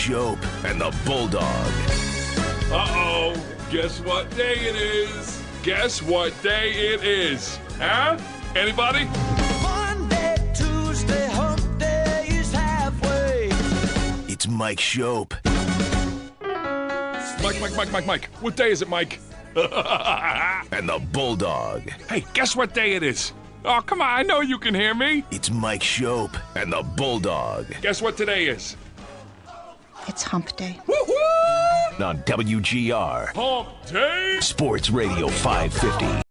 Schopp and the Bulldog. Uh-oh. Guess what day it is? Guess what day it is? Huh? Anybody? Monday, Tuesday, hump day is halfway. It's Mike Schopp. Mike. What day is it, Mike? And the Bulldog. Hey, guess what day it is? Oh, come on. I know you can hear me. It's Mike Schopp and the Bulldog. Guess what today is? It's Hump Day. Woo-hoo! On WGR. Hump Day! Sports Radio 550.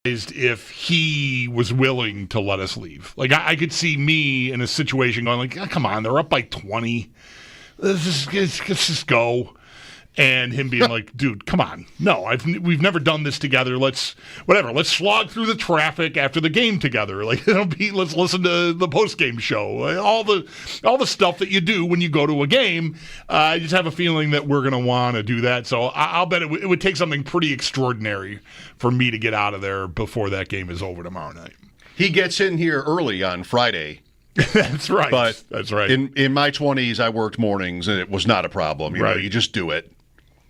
If he was willing to let us leave. Like, I could see me in a situation going like, oh, come on, they're up by 20. Let's just go. And him being like, dude, come on. No, we've never done this together. Let's slog through the traffic after the game together. Like, let's listen to the post-game show. Like, all the stuff that you do when you go to a game. I just have a feeling that we're going to want to do that. So I'll bet it would take something pretty extraordinary for me to get out of there before that game is over tomorrow night. He gets in here early on Friday. That's right. But that's right. In my 20s, I worked mornings, and it was not a problem. You know, you just do it.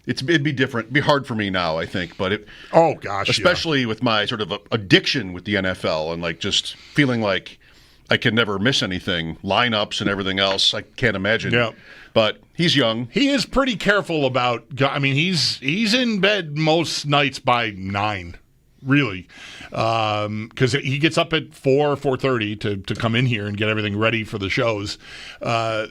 It'd be different. It'd be hard for me now, I think. But especially with my sort of addiction with the NFL and like just feeling like I can never miss anything, lineups and everything else. I can't imagine. Yeah. But he's young. He is pretty careful about. I mean, he's in bed most nights by 9. Really, because he gets up at 4:30 to come in here and get everything ready for the shows.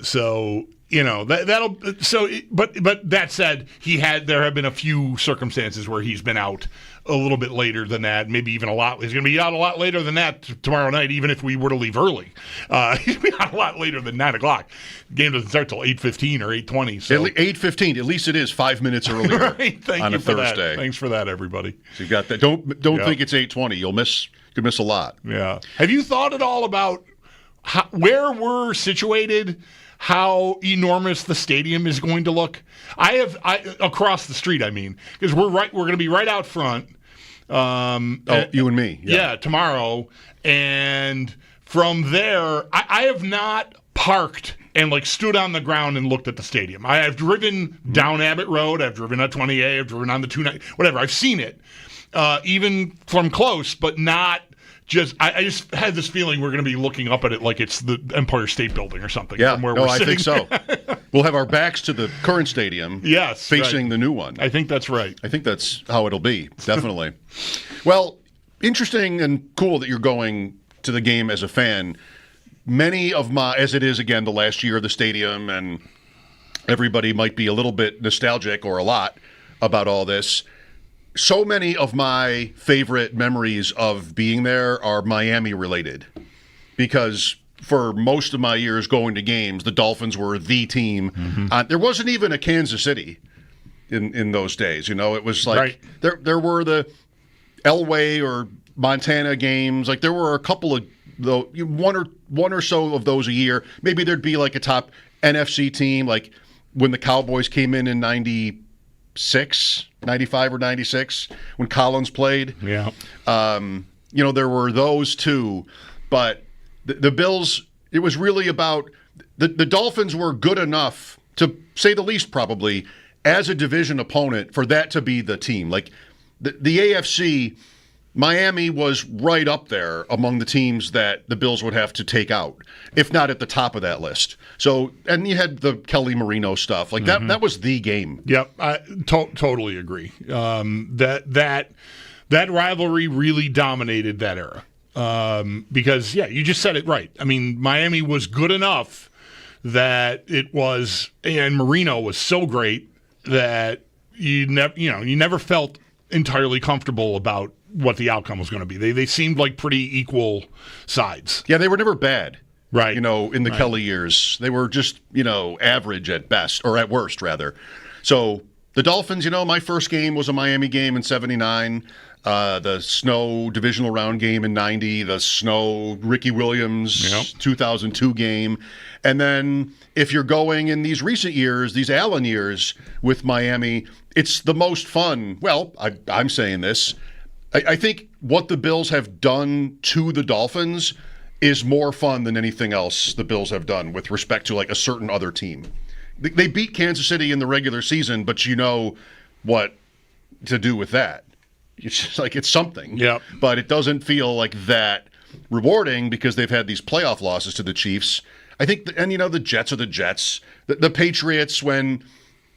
So you know that'll. So, but that said, there have been a few circumstances where he's been out a little bit later than that. Maybe even a lot. He's going to be out a lot later than that tomorrow night. Even if we were to leave early, he's going to be out a lot later than 9 o'clock. The game doesn't start till 8:15 or 8:20. So 8:15. At least it is 5 minutes earlier. Right. Thank on you a for Thursday. That. Thanks for that, everybody. So you got that. Don't think it's 8:20. You could miss a lot. Yeah. Have you thought at all about where we're situated? How enormous the stadium is going to look? Across the street. I mean, because we're going to be right out front. You and me. Yeah, tomorrow. And from there, I have not parked and like stood on the ground and looked at the stadium. I've driven down Abbott Road. I've driven on 20A. I've driven on the 290. Whatever. I've seen it, even from close, but not. I just had this feeling we're going to be looking up at it like it's the Empire State Building or something. Yeah, from where we're I sitting. think so. We'll have our backs to the current stadium. Yes, facing right. the new one. I think that's right. I think that's how it'll be. Definitely. Well, interesting and cool that you're going to the game as a fan. Many of as it is again the last year of the stadium, and everybody might be a little bit nostalgic or a lot about all this. So many of my favorite memories of being there are Miami related, because for most of my years going to games, the Dolphins were the team. Mm-hmm. There wasn't even a Kansas City in those days. You know, it was like there were the Elway or Montana games. Like there were a couple of one or so of those a year. Maybe there'd be like a top NFC team, like when the Cowboys came in 95 or 96 when Collins played. Yeah. There were those two, but the Bills, it was really about the Dolphins were good enough, to say the least, probably as a division opponent, for that to be the team. Like the AFC, Miami was right up there among the teams that the Bills would have to take out, if not at the top of that list. So, and you had the Kelly Marino stuff. Like that was the game. Yep, I totally agree. That rivalry really dominated that era. Because, you just said it right. I mean, Miami was good enough that it was, and Marino was so great that you never felt entirely comfortable about what the outcome was going to be. They seemed like pretty equal sides. Yeah, they were never bad. Right. In the Kelly years. They were just, average at best, or at worst, rather. So the Dolphins, my first game was a Miami game in 79. The Snow divisional round game in 90. The Snow Ricky Williams 2002 game. And then if you're going in these recent years, these Allen years with Miami, it's the most fun. Well, I'm saying this. I think what the Bills have done to the Dolphins is more fun than anything else the Bills have done with respect to like a certain other team. They beat Kansas City in the regular season, but you know what to do with that. It's just like it's something. Yep. But it doesn't feel like that rewarding because they've had these playoff losses to the Chiefs. I think, the Jets are the Jets. The Patriots, when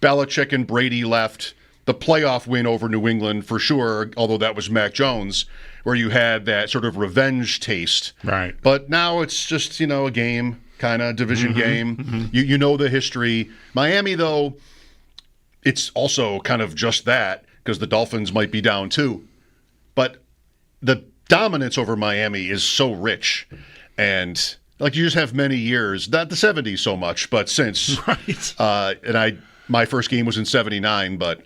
Belichick and Brady left, the playoff win over New England for sure, although that was Mac Jones, where you had that sort of revenge taste. Right. But now it's just, a game, kind of division game. Mm-hmm. You know the history. Miami, though, it's also kind of just that because the Dolphins might be down too. But the dominance over Miami is so rich. And like you just have many years, not the 70s so much, but since. Right. My first game was in 79, but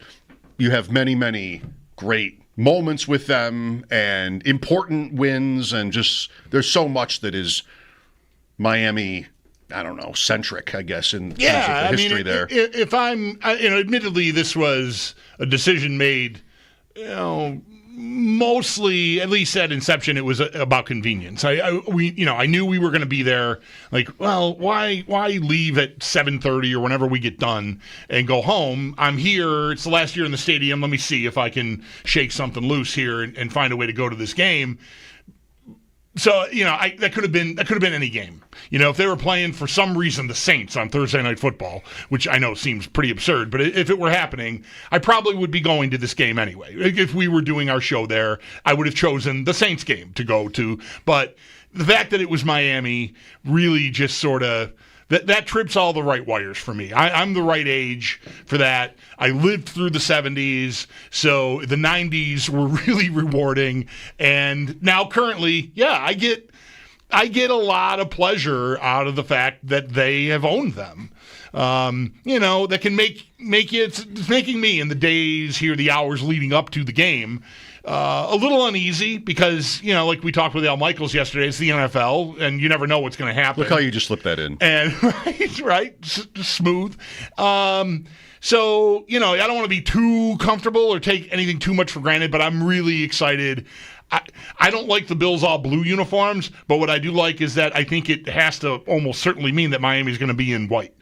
you have many, many great moments with them and important wins, and just there's so much that is Miami, I don't know, centric, I guess, in terms of the history there. If I'm, admittedly, this was a decision made, mostly, at least at inception, it was about convenience. I knew we were going to be there. Like, well, why leave at 7:30 or whenever we get done and go home? I'm here. It's the last year in the stadium. Let me see if I can shake something loose here and find a way to go to this game. So, that could have been any game. If they were playing for some reason the Saints on Thursday Night Football, which I know seems pretty absurd, but if it were happening, I probably would be going to this game anyway. If we were doing our show there, I would have chosen the Saints game to go to. But the fact that it was Miami really just sort of that trips all the right wires for me. I'm the right age for that. I lived through the 70s, so the 90s were really rewarding. And now currently, I get a lot of pleasure out of the fact that they have owned them. That can make you, it's making me in the days here, the hours leading up to the game, a little uneasy because, like we talked with Al Michaels yesterday, it's the NFL, and you never know what's going to happen. Look how you just slipped that in. And right, smooth. So, I don't want to be too comfortable or take anything too much for granted, but I'm really excited. I don't like the Bills all blue uniforms, but what I do like is that I think it has to almost certainly mean that Miami's going to be in white.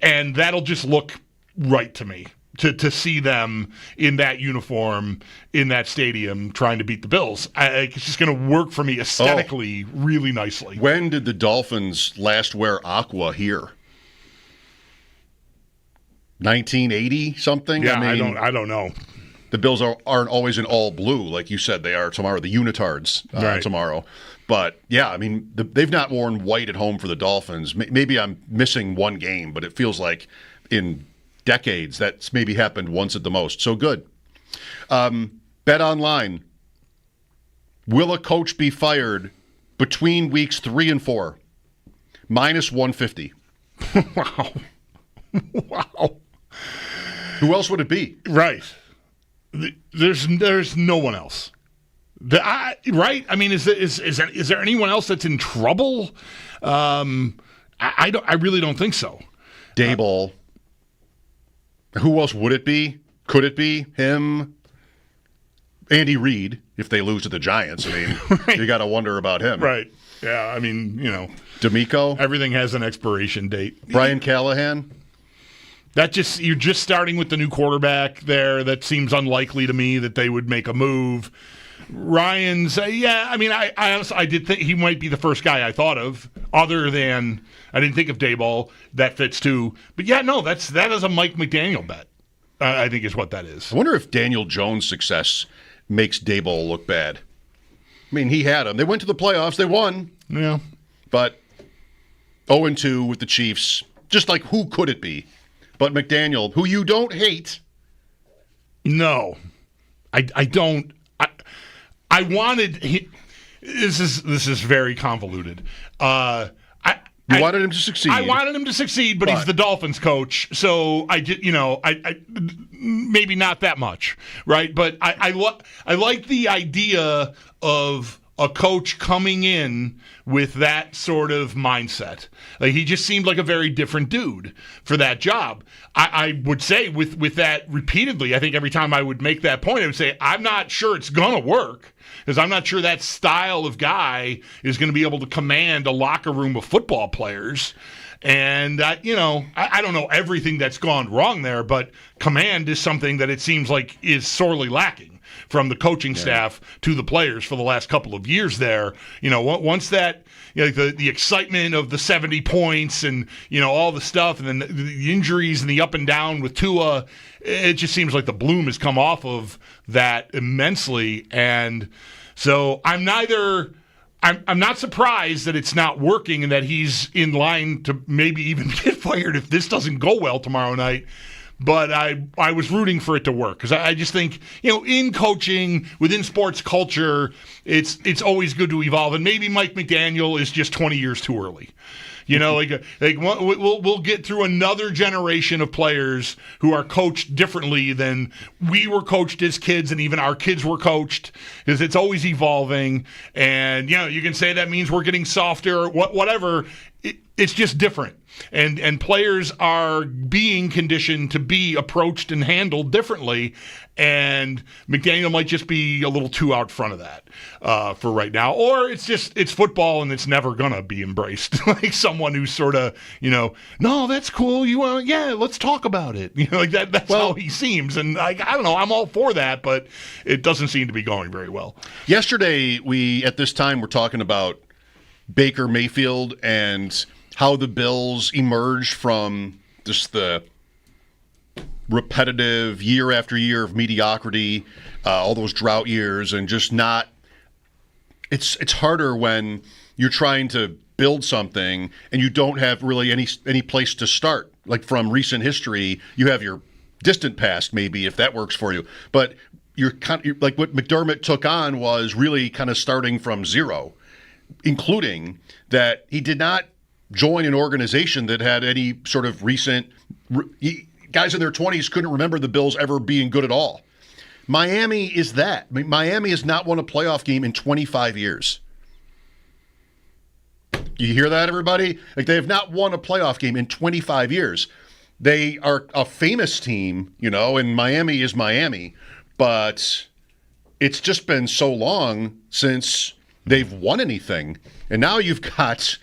And that'll just look right to me. To see them in that uniform, in that stadium, trying to beat the Bills. It's just going to work for me aesthetically really nicely. When did the Dolphins last wear aqua here? 1980 something? Yeah, I don't know. The Bills aren't always in all blue, like you said they are tomorrow, the unitards tomorrow. But, yeah, they've not worn white at home for the Dolphins. Maybe I'm missing one game, but it feels like in decades that's maybe happened once at the most. So good. Bet online. Will a coach be fired between weeks 3 and 4? Minus 150. Wow. Wow. Who else would it be? Right. There's no one else. Right? Is there anyone else that's in trouble? I really don't think so. Daboll. Who else would it be? Could it be him? Andy Reid, if they lose to the Giants. Right. You got to wonder about him. Right. Yeah, D'Amico. Everything has an expiration date. Brian Callahan. You're just starting with the new quarterback there. That seems unlikely to me that they would make a move. Ryan's, I honestly, I did think he might be the first guy I thought of, other than I didn't think of Daboll. That fits too. But that is a Mike McDaniel bet. I think is what that is. I wonder if Daniel Jones' success makes Daboll look bad. He had him. They went to the playoffs. They won. Yeah. But 0-2 with the Chiefs. Just like who could it be? But McDaniel, who you don't hate, No, I don't. I wanted. This is very convoluted. You wanted him to succeed. I wanted him to succeed, but he's the Dolphins coach, so I maybe not that much, right? But I like the idea of a coach coming in with that sort of mindset. Like, he just seemed like a very different dude for that job. I would say with that repeatedly, I think every time I would make that point, I would say, I'm not sure it's going to work, because I'm not sure that style of guy is going to be able to command a locker room of football players. And, I don't know everything that's gone wrong there, but command is something that it seems like is sorely lacking from the coaching staff to the players for the last couple of years there. Once that, the excitement of the 70 points and, all the stuff, and then the injuries and the up and down with Tua, it just seems like the bloom has come off of that immensely. And so I'm not surprised that it's not working and that he's in line to maybe even get fired if this doesn't go well tomorrow night. But I was rooting for it to work, because I just think, in coaching, within sports culture, it's always good to evolve. And maybe Mike McDaniel is just 20 years too early. We'll get through another generation of players who are coached differently than we were coached as kids, and even our kids were coached, because it's always evolving. And, you can say that means we're getting softer, whatever. It's just different. And players are being conditioned to be approached and handled differently. And McDaniel might just be a little too out front of that for right now. Or it's football and it's never going to be embraced. Like someone who's sort of, no, that's cool. Let's talk about it. That's how he seems. And I don't know, I'm all for that, but it doesn't seem to be going very well. Yesterday, at this time, we're talking about Baker Mayfield and how the Bills emerged from just the repetitive year after year of mediocrity, all those drought years, and just not. It's harder when you're trying to build something and you don't have really any place to start. Like from recent history, you have your distant past, maybe, if that works for you, but you're like what McDermott took on was really kind of starting from zero, including that he did not join an organization that had any sort of recent guys in their 20s couldn't remember the Bills ever being good at all. Miami is that. Miami has not won a playoff game in 25 years. You hear that, everybody? Like, they have not won a playoff game in 25 years. They are a famous team, and Miami is Miami, but it's just been so long since they've won anything. And now you've got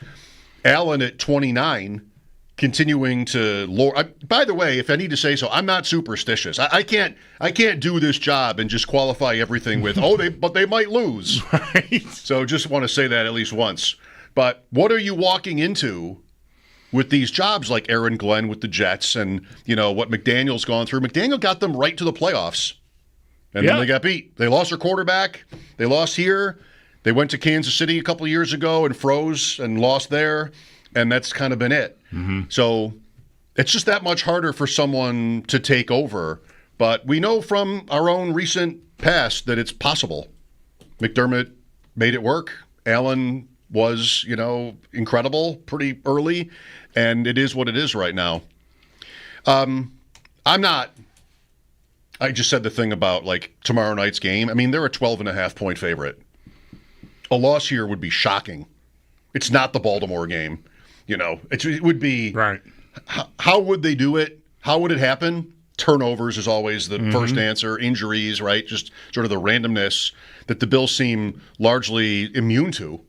Allen at 29, continuing to lure. By the way, if I need to say so, I'm not superstitious. I can't do this job and just qualify everything with but they might lose. Right. So just want to say that at least once. But what are you walking into with these jobs like Aaron Glenn with the Jets and what McDaniel's gone through? McDaniel got them right to the playoffs, and then they got beat. They lost their quarterback. They lost here. They went to Kansas City a couple of years ago and froze and lost there, and that's kind of been it. Mm-hmm. So it's just that much harder for someone to take over. But we know from our own recent past that it's possible. McDermott made it work. Allen was, incredible pretty early, and it is what it is right now. I just said the thing about, tomorrow night's game. I mean, they're a 12.5-point favorite. A loss here would be shocking. It's not the Baltimore game. It would be. Right. How would they do it? How would it happen? Turnovers is always the first answer. Injuries, right? Just sort of the randomness that the Bills seem largely immune to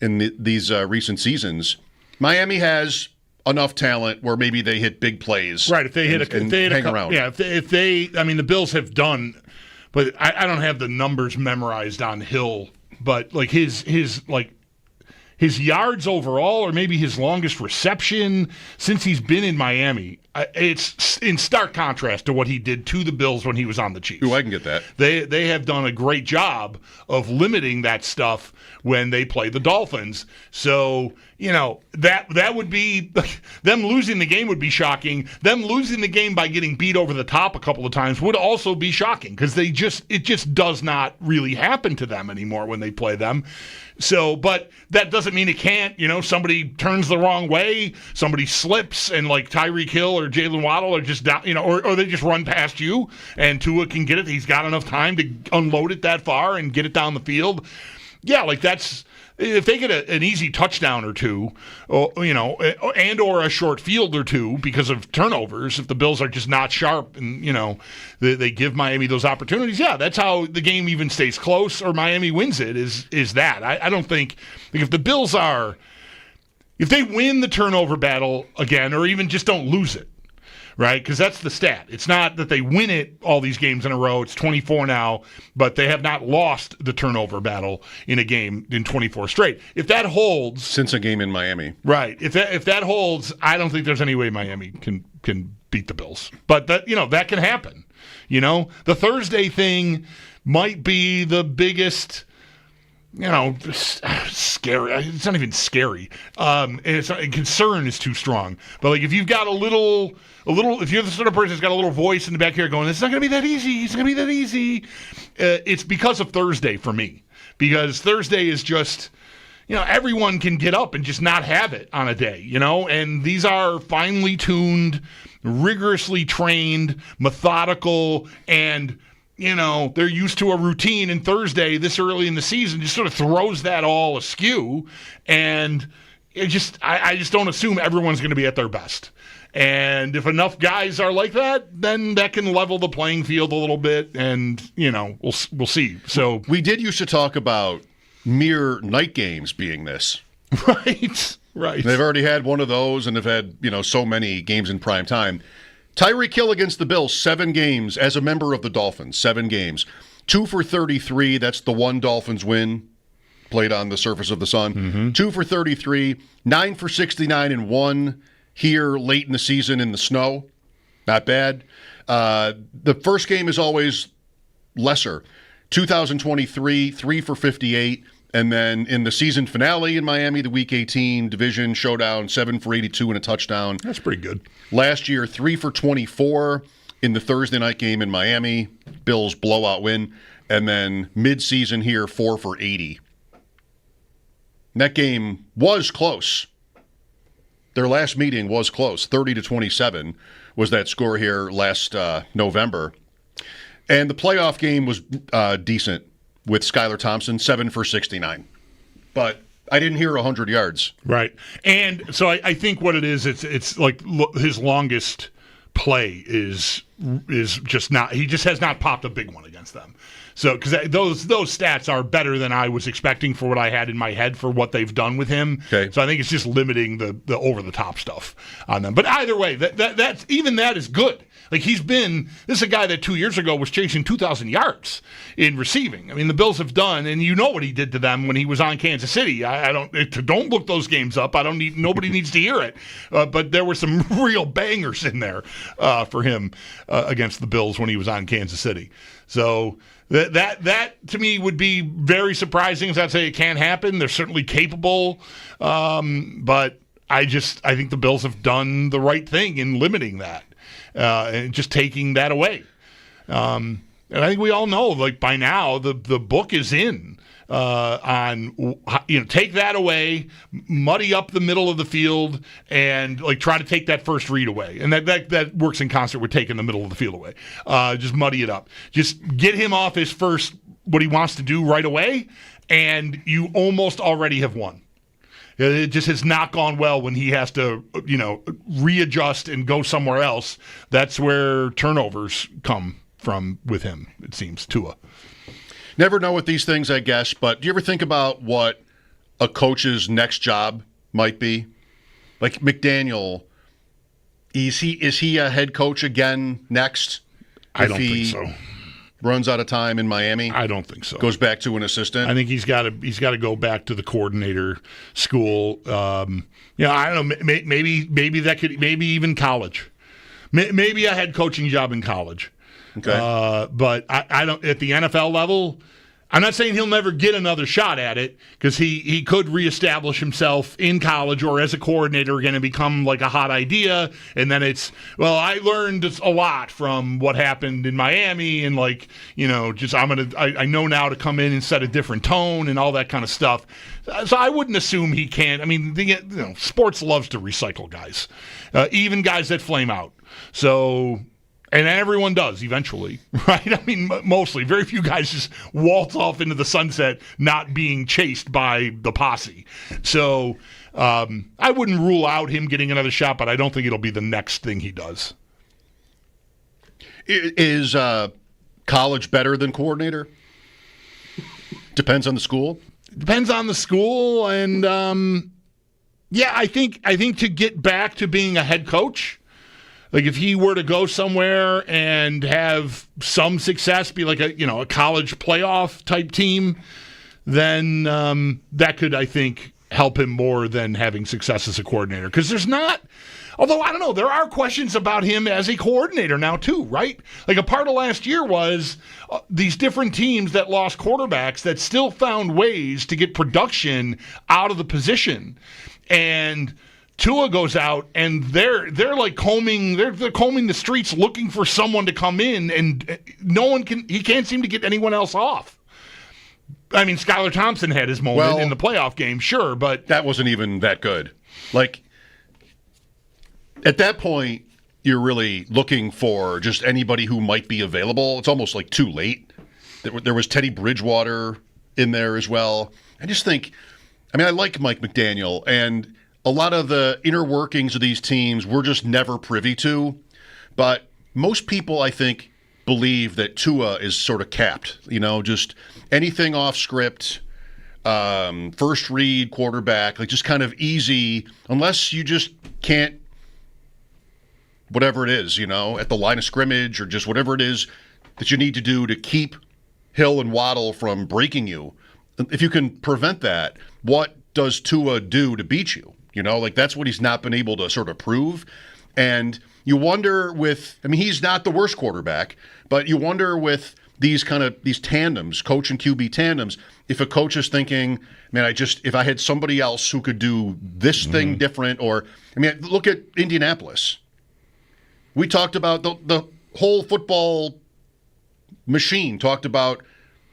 in these recent seasons. Miami has enough talent where maybe they hit big plays. Right. If they hit hang around. Yeah. If they, the Bills have done, but I don't have the numbers memorized on Hill. But his yards overall, or maybe his longest reception since he's been in Miami, it's in stark contrast to what he did to the Bills when he was on the Chiefs. Ooh, I can get that. They have done a great job of limiting that stuff when they play the Dolphins. So, that would be them losing the game would be shocking. Them losing the game by getting beat over the top a couple of times would also be shocking because it just does not really happen to them anymore when they play them. So, but that doesn't mean it can't. Somebody turns the wrong way, somebody slips, and like Tyreek Hill or Jalen Waddle are just down, or they just run past you, and Tua can get it. He's got enough time to unload it that far and get it down the field. Yeah, like that's if they get an easy touchdown or two, and or a short field or two because of turnovers. If the Bills are just not sharp and they give Miami those opportunities, yeah, that's how the game even stays close or Miami wins it. Is that I don't think if the Bills if they win the turnover battle again or even just don't lose it. Right, because that's the stat. It's not that they win it all these games in a row. It's 24 now, but they have not lost the turnover battle in a game in 24 straight. If that holds, since a game in Miami, right? If that holds, I don't think there's any way Miami can beat the Bills. But that that can happen. The Thursday thing might be the biggest. Scary. It's not even scary. Concern is too strong. But like if you've got a little, if you're the sort of person that's got a little voice in the back here going, "It's not going to be that easy. It's going to be that easy." It's because of Thursday for me. Because Thursday is just, everyone can get up and just not have it on a day. And these are finely tuned, rigorously trained, methodical, and they're used to a routine, and Thursday, this early in the season, just sort of throws that all askew. And I just don't assume everyone's going to be at their best. And if enough guys are like that, then that can level the playing field a little bit, and, we'll see. So we did used to talk about mere night games being this. Right. They've already had one of those, and they've had, so many games in prime time. Tyreek Hill against the Bills, 7 games as a member of the Dolphins, 7 games. 2 for 33, that's the one Dolphins win, played on the surface of the sun. Mm-hmm. 2 for 33, 9 for 69 and 1 here late in the season in the snow. Not bad. The first game is always lesser. 2023, 3 for 58. And then in the season finale in Miami, the Week 18 division showdown, 7 for 82 and a touchdown. That's pretty good. Last year, 3 for 24 in the Thursday night game in Miami. Bills blowout win. And then mid-season here, 4 for 80. And that game was close. Their last meeting was close. 30-27 was that score here last November. And the playoff game was decent. With Skylar Thompson, 7 for 69. But I didn't hear 100 yards. Right. And so I think what it is, it's like his longest play is just not, he just has not popped a big one against them. So, because those stats are better than I was expecting for what I had in my head for what they've done with him. Okay. So I think it's just limiting the over the top stuff on them. But either way, that's even that is good. Like this is a guy that 2 years ago was chasing 2,000 yards in receiving. I mean, the Bills have done, and you know what he did to them when he was on Kansas City. Don't look those games up. Nobody needs to hear it. But there were some real bangers in there for him against the Bills when he was on Kansas City. So that to me would be very surprising. As I'd say, it can't happen. They're certainly capable, but I think the Bills have done the right thing in limiting that. And just taking that away. And I think we all know, like by now, the book is in on take that away, muddy up the middle of the field, and like try to take that first read away. And that works in concert with taking the middle of the field away. Just muddy it up. Just get him off his first what he wants to do right away, and you almost already have won. It just has not gone well when he has to, readjust and go somewhere else. That's where turnovers come from with him, it seems, Tua. Never know with these things, I guess, but do you ever think about what a coach's next job might be? Like McDaniel, is he a head coach again next? I don't think so. Runs out of time in Miami? I don't think so. Goes back to an assistant? I think he's got to go back to the coordinator school. I don't know. Maybe that could, maybe even college. Maybe a head coaching job in college. Okay. But I don't at the NFL level. I'm not saying he'll never get another shot at it because he could reestablish himself in college or as a coordinator again and become like a hot idea. And then I learned a lot from what happened in Miami and I know now to come in and set a different tone and all that kind of stuff. So I wouldn't assume he can't. I mean, sports loves to recycle guys, even guys that flame out. So. And everyone does eventually, right? I mean, mostly. Very few guys just waltz off into the sunset not being chased by the posse. So I wouldn't rule out him getting another shot, but I don't think it'll be the next thing he does. Is college better than coordinator? Depends on the school? Depends on the school. And, I think to get back to being a head coach, like if he were to go somewhere and have some success, be like a college playoff type team, then that could, I think, help him more than having success as a coordinator. Because there's not, although I don't know, there are questions about him as a coordinator now too, right? Like a part of last year was these different teams that lost quarterbacks that still found ways to get production out of the position. And Tua goes out and they're like combing the streets looking for someone to come in, and he can't seem to get anyone else off. I mean, Skylar Thompson had his moment in the playoff game, sure, but that wasn't even that good. Like at that point, you're really looking for just anybody who might be available. It's almost like too late. There was Teddy Bridgewater in there as well. I just think, I like Mike McDaniel, and a lot of the inner workings of these teams we're just never privy to. But most people, I think, believe that Tua is sort of capped. Just anything off script, first read quarterback, like just kind of easy, unless you just can't, whatever it is, at the line of scrimmage or just whatever it is that you need to do to keep Hill and Waddle from breaking you. If you can prevent that, what does Tua do to beat you? That's what he's not been able to sort of prove. And you wonder he's not the worst quarterback, but you wonder with these tandems, coach and QB tandems, if a coach is thinking, if I had somebody else who could do this thing different, or, look at Indianapolis. We talked about the whole football machine, talked about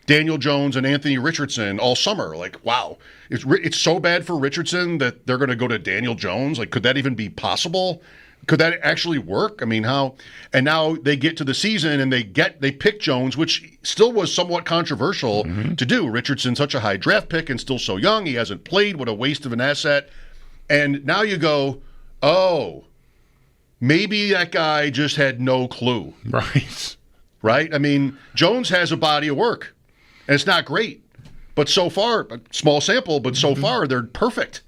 Daniel Jones and Anthony Richardson all summer. Like, wow, it's so bad for Richardson that they're going to go to Daniel Jones. Like, could that even be possible? Could that actually work? How? And now they get to the season and they pick Jones, which still was somewhat controversial to do. Richardson's such a high draft pick and still so young. He hasn't played. What a waste of an asset. And now you go, oh, maybe that guy just had no clue. Right? Jones has a body of work. And it's not great. But so far, small sample, but so far they're perfect.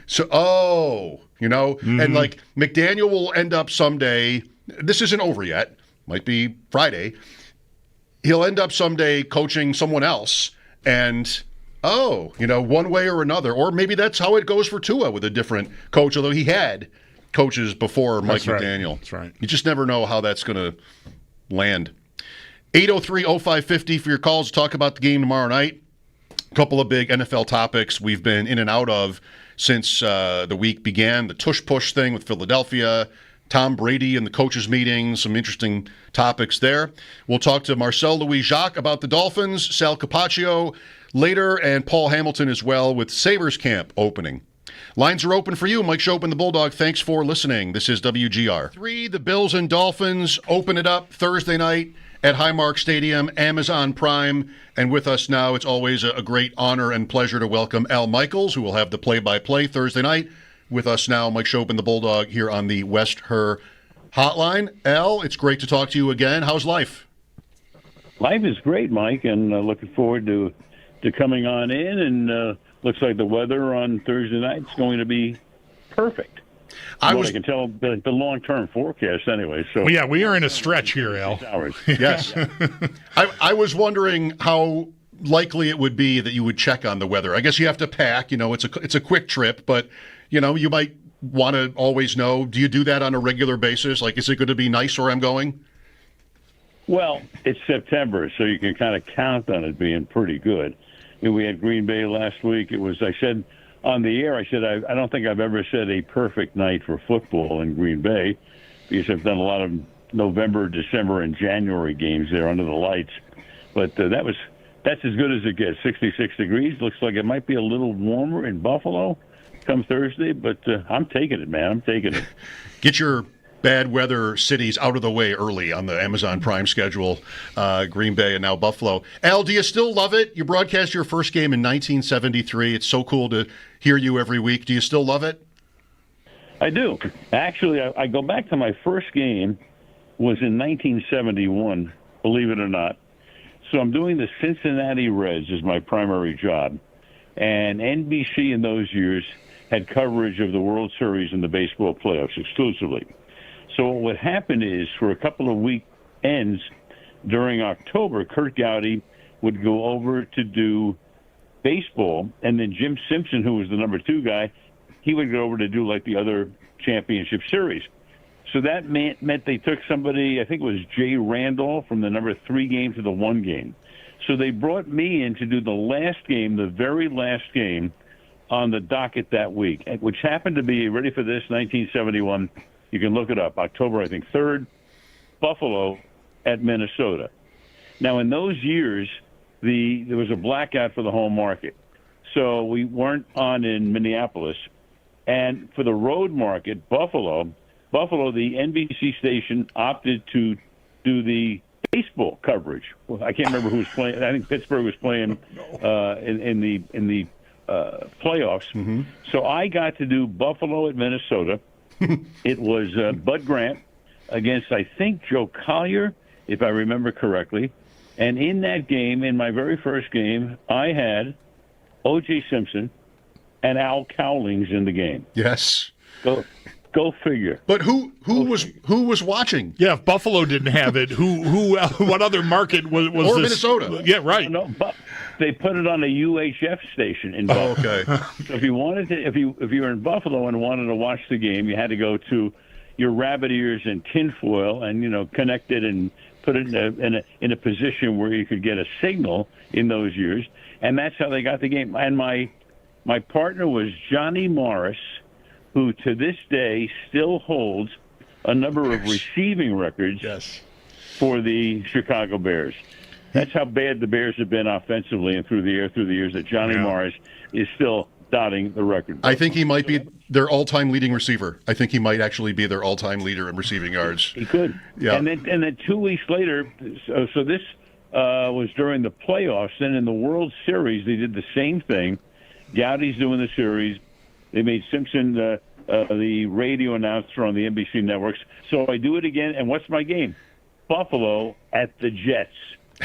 So, and like McDaniel will end up someday, this isn't over yet, might be Friday, he'll end up someday coaching someone else and, one way or another. Or maybe that's how it goes for Tua with a different coach, although he had coaches before Mike McDaniel. That's right. You just never know how that's going to land. 803-0550 for your calls to talk about the game tomorrow night. A couple of big NFL topics we've been in and out of since the week began. The tush-push thing with Philadelphia, Tom Brady and the coaches' meeting, some interesting topics there. We'll talk to Marcel Louis-Jacques about the Dolphins, Sal Capaccio later, and Paul Hamilton as well with Sabres camp opening. Lines are open for you. Mike Schopp and the Bulldog, thanks for listening. This is WGR. The Bills and Dolphins open it up Thursday night at Highmark Stadium, Amazon Prime. And with us now, it's always a great honor and pleasure to welcome Al Michaels, who will have the play-by-play Thursday night. With us now, Mike Schopp and the Bulldog here on the West Her Hotline. Al, it's great to talk to you again. How's life? Life is great, Mike, and looking forward to coming on in. And looks like the weather on Thursday night is going to be perfect. I can tell the long-term forecast anyway. So well, yeah, we are in a stretch here, Al. Yes. I was wondering how likely it would be that you would check on the weather. I guess you have to pack. It's a quick trip, but you might want to always know? Do you do that on a regular basis? Like, is it going to be nice where I'm going? Well, it's September, so you can kind of count on it being pretty good. We had Green Bay last week. I said on the air, I don't think I've ever said a perfect night for football in Green Bay, because I've done a lot of November, December, and January games there under the lights. But that's as good as it gets. 66 degrees. Looks like it might be a little warmer in Buffalo come Thursday, but I'm taking it, man. I'm taking it. Get your bad weather cities out of the way early on the Amazon Prime schedule, Green Bay and now Buffalo. Al, do you still love it? You broadcast your first game in 1973. It's so cool to hear you every week. Do you still love it? I do. Actually, I go back to my first game was in 1971, believe it or not. So I'm doing the Cincinnati Reds as my primary job. And NBC in those years had coverage of the World Series and the baseball playoffs exclusively. So what would happen is, for a couple of weekends during October, Kurt Goalie would go over to do baseball, and then Jim Simpson, who was the number 2 guy, he would go over to do like the other championship series. So that meant they took somebody, I think it was Jay Randolph, from the number 3 game to the 1 game. So they brought me in to do the last game, the very last game on the docket that week, which happened to be, ready for this, 1971. You can look it up. October, I think, 3rd, Buffalo at Minnesota. Now, in those years, there was a blackout for the home market. So we weren't on in Minneapolis. And for the road market, Buffalo, the NBC station opted to do the baseball coverage. Well, I can't remember who was playing. I think Pittsburgh was playing in the playoffs. Mm-hmm. So I got to do Buffalo at Minnesota. It was Bud Grant against, I think, Joe Collier, if I remember correctly. And in that game, in my very first game, I had O.J. Simpson and Al Cowlings in the game. Yes. Go figure. But who was watching? Yeah, if Buffalo didn't have it, what other market was or this? Minnesota? Yeah, right. No, but they put it on a UHF station in Buffalo. Oh, okay. So if you wanted to, if you were in Buffalo and wanted to watch the game, you had to go to your rabbit ears and tinfoil and connect it and put it in a position where you could get a signal in those years, and that's how they got the game. And my partner was Johnny Morris, who to this day still holds a number of receiving records for the Chicago Bears. That's how bad the Bears have been offensively and through the years that Johnny Morris is still dotting the record. I think he might be their all-time leading receiver. I think he might actually be their all-time leader in receiving yards. He could. Yeah. And then 2 weeks later, so this was during the playoffs. Then in the World Series, they did the same thing. Gowdy's doing the series. They made Simpson the radio announcer on the NBC networks. So I do it again, and what's my game? Buffalo at the Jets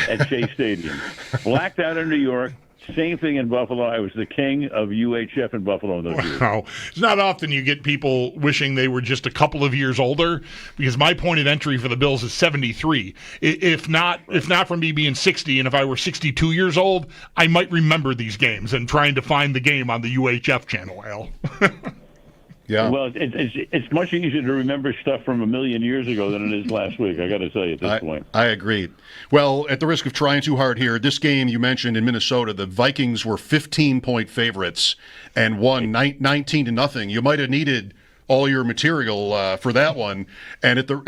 at Shea Stadium. Blacked out in New York. Same thing in Buffalo. I was the king of UHF in Buffalo in those years. Wow. It's not often you get people wishing they were just a couple of years older, because my point of entry for the Bills is 73. If not from me being 60, and if I were 62 years old, I might remember these games and trying to find the game on the UHF channel, Al. Yeah. Well, it's much easier to remember stuff from a million years ago than it is last week, I got to tell you at this point. I agree. Well, at the risk of trying too hard here, this game you mentioned in Minnesota, the Vikings were 15-point favorites and won 19-0. You might have needed all your material for that one. And at the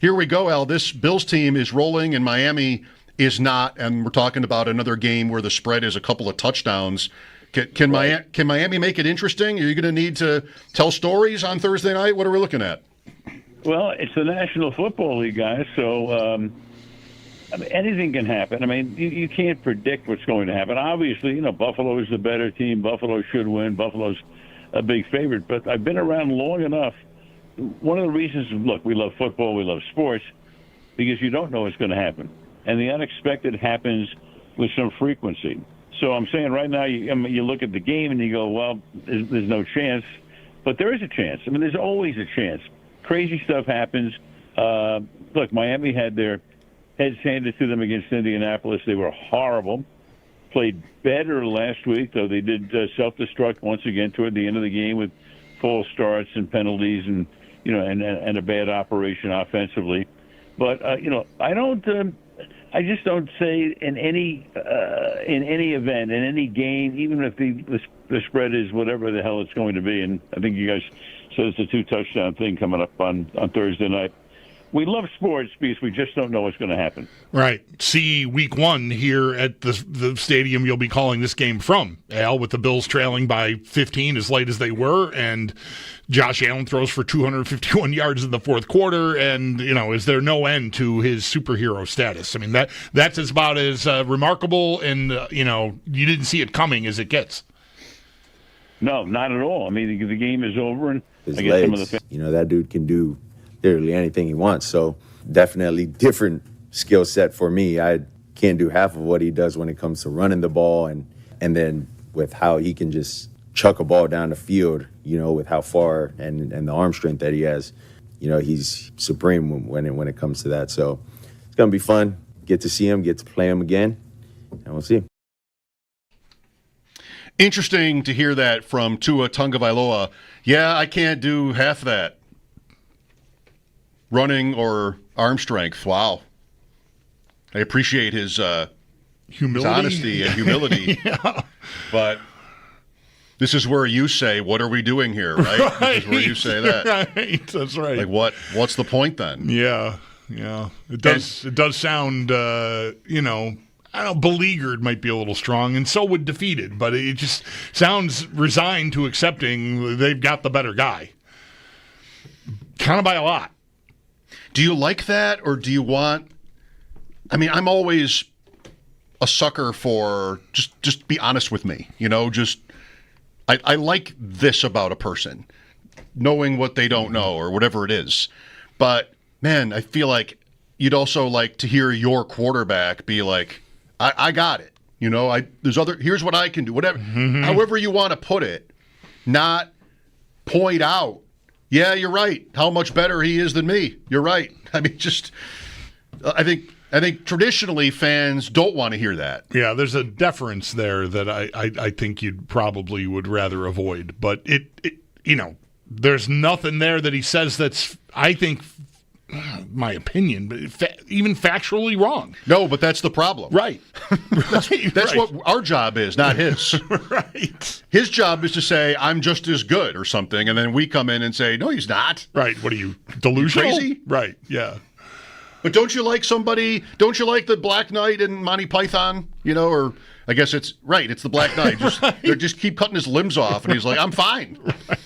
here we go, Al. This Bills team is rolling, and Miami is not. And we're talking about another game where the spread is a couple of touchdowns. Can Miami make it interesting? Are you going to need to tell stories on Thursday night? What are we looking at? Well, it's the National Football League, guys, so anything can happen. I mean, you can't predict what's going to happen. Obviously, Buffalo is the better team. Buffalo should win. Buffalo's a big favorite. But I've been around long enough. One of the reasons, look, we love football, we love sports, because you don't know what's going to happen. And the unexpected happens with some frequency. So I'm saying right now, you look at the game and you go, well, there's no chance. But there is a chance. I mean, there's always a chance. Crazy stuff happens. Look, Miami had their heads handed to them against Indianapolis. They were horrible. Played better last week, though they did self-destruct once again toward the end of the game with false starts and penalties, and and a bad operation offensively. But I just don't say in any event, in any game, even if the spread is whatever the hell it's going to be. And I think you guys said it's a 2-touchdown thing coming up on Thursday night. We love sports because we just don't know what's going to happen. Right. See week 1 here at the stadium you'll be calling this game from, Al, with the Bills trailing by 15 as late as they were, and Josh Allen throws for 251 yards in the fourth quarter, and, is there no end to his superhero status? I mean, that's about as remarkable and, you didn't see it coming as it gets. No, not at all. I mean, the game is over, and his I guess legs, some of the that dude can do literally anything he wants. So definitely different skill set for me. I can't do half of what he does when it comes to running the ball, and then with how he can just chuck a ball down the field, with how far and the arm strength that he has. He's supreme when it comes to that. So it's going to be fun. Get to see him, get to play him again, and we'll see. Interesting to hear that from Tua Tagovailoa. Yeah, I can't do half that. Running or arm strength. Wow. I appreciate his humility, his honesty and humility. Yeah. But this is where you say, what are we doing here, right? Right. This is where you say that. Right. That's right. Like, what's the point then? Yeah. It does sound, I don't know, beleaguered might be a little strong, and so would defeated, but it just sounds resigned to accepting they've got the better guy. Kind of by a lot. Do you like that, or do you want... I mean, I'm always a sucker for just be honest with me. I like this about a person, knowing what they don't know or whatever it is. But, man, I feel like you'd also like to hear your quarterback be like, I got it. Here's what I can do. Whatever, however you want to put it, not point out, yeah, you're right, how much better he is than me. You're right. I mean, I think traditionally fans don't want to hear that. Yeah, there's a deference there that I think you'd probably would rather avoid. But there's nothing there that he says that's, I think, my opinion, but even factually wrong. No, but that's the problem. Right. That's right. What our job is, not his. Right. His job is to say, I'm just as good or something, and then we come in and say, no, he's not. Right. What are you, delusional? You crazy? Right, yeah. But don't you like the Black Knight and Monty Python, or I guess it's the Black Knight. They just keep cutting his limbs off, and he's like, I'm fine. Right.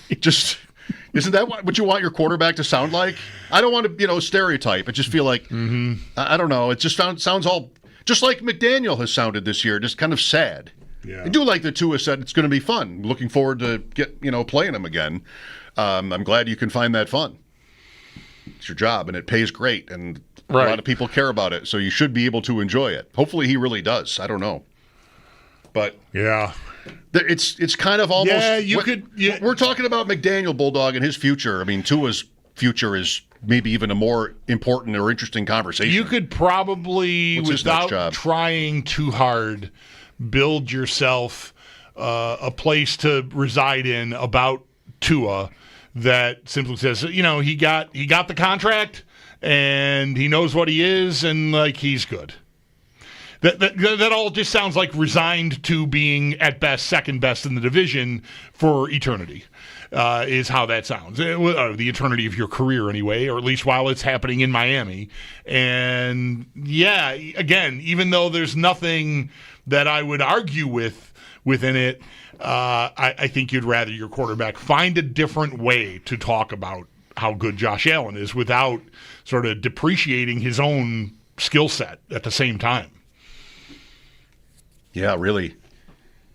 Isn't that what you want your quarterback to sound like? I don't want to, stereotype. I just feel like, I don't know. It just sounds all, just like McDaniel has sounded this year, just kind of sad. Yeah. I do like that Tua said it's going to be fun. Looking forward to playing him again. I'm glad you can find that fun. It's your job, and it pays great, and a lot of people care about it, so you should be able to enjoy it. Hopefully he really does. I don't know. But yeah. It's kind of almost... Yeah, we're talking about McDaniel, Bulldog, and his future. I mean, Tua's future is maybe even a more important or interesting conversation. You could probably, without trying too hard, build yourself a place to reside in about Tua that simply says, he got the contract and he knows what he is, and he's good. That all just sounds like resigned to being at best second best in the division for eternity. Is how that sounds. The eternity of your career anyway, or at least while it's happening in Miami. And yeah, again, even though there's nothing that I would argue within it, I think you'd rather your quarterback find a different way to talk about how good Josh Allen is without sort of depreciating his own skill set at the same time. Yeah, really.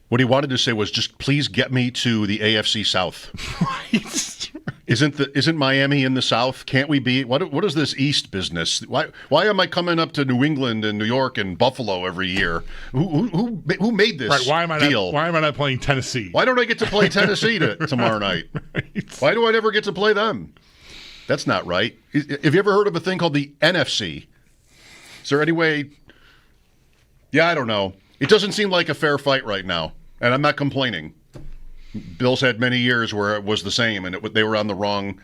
What he wanted to say was just please get me to the AFC South. Right. Isn't Miami in the South? Can't we be? What is this East business? Why am I coming up to New England and New York and Buffalo every year? Who made this deal? Why am I not playing Tennessee? Why don't I get to play Tennessee tomorrow night? Right. Why do I never get to play them? That's not right. Have you ever heard of a thing called the NFC? Is there any way? Yeah, I don't know. It doesn't seem like a fair fight right now, and I'm not complaining. Bills had many years where it was the same, and they were on the wrong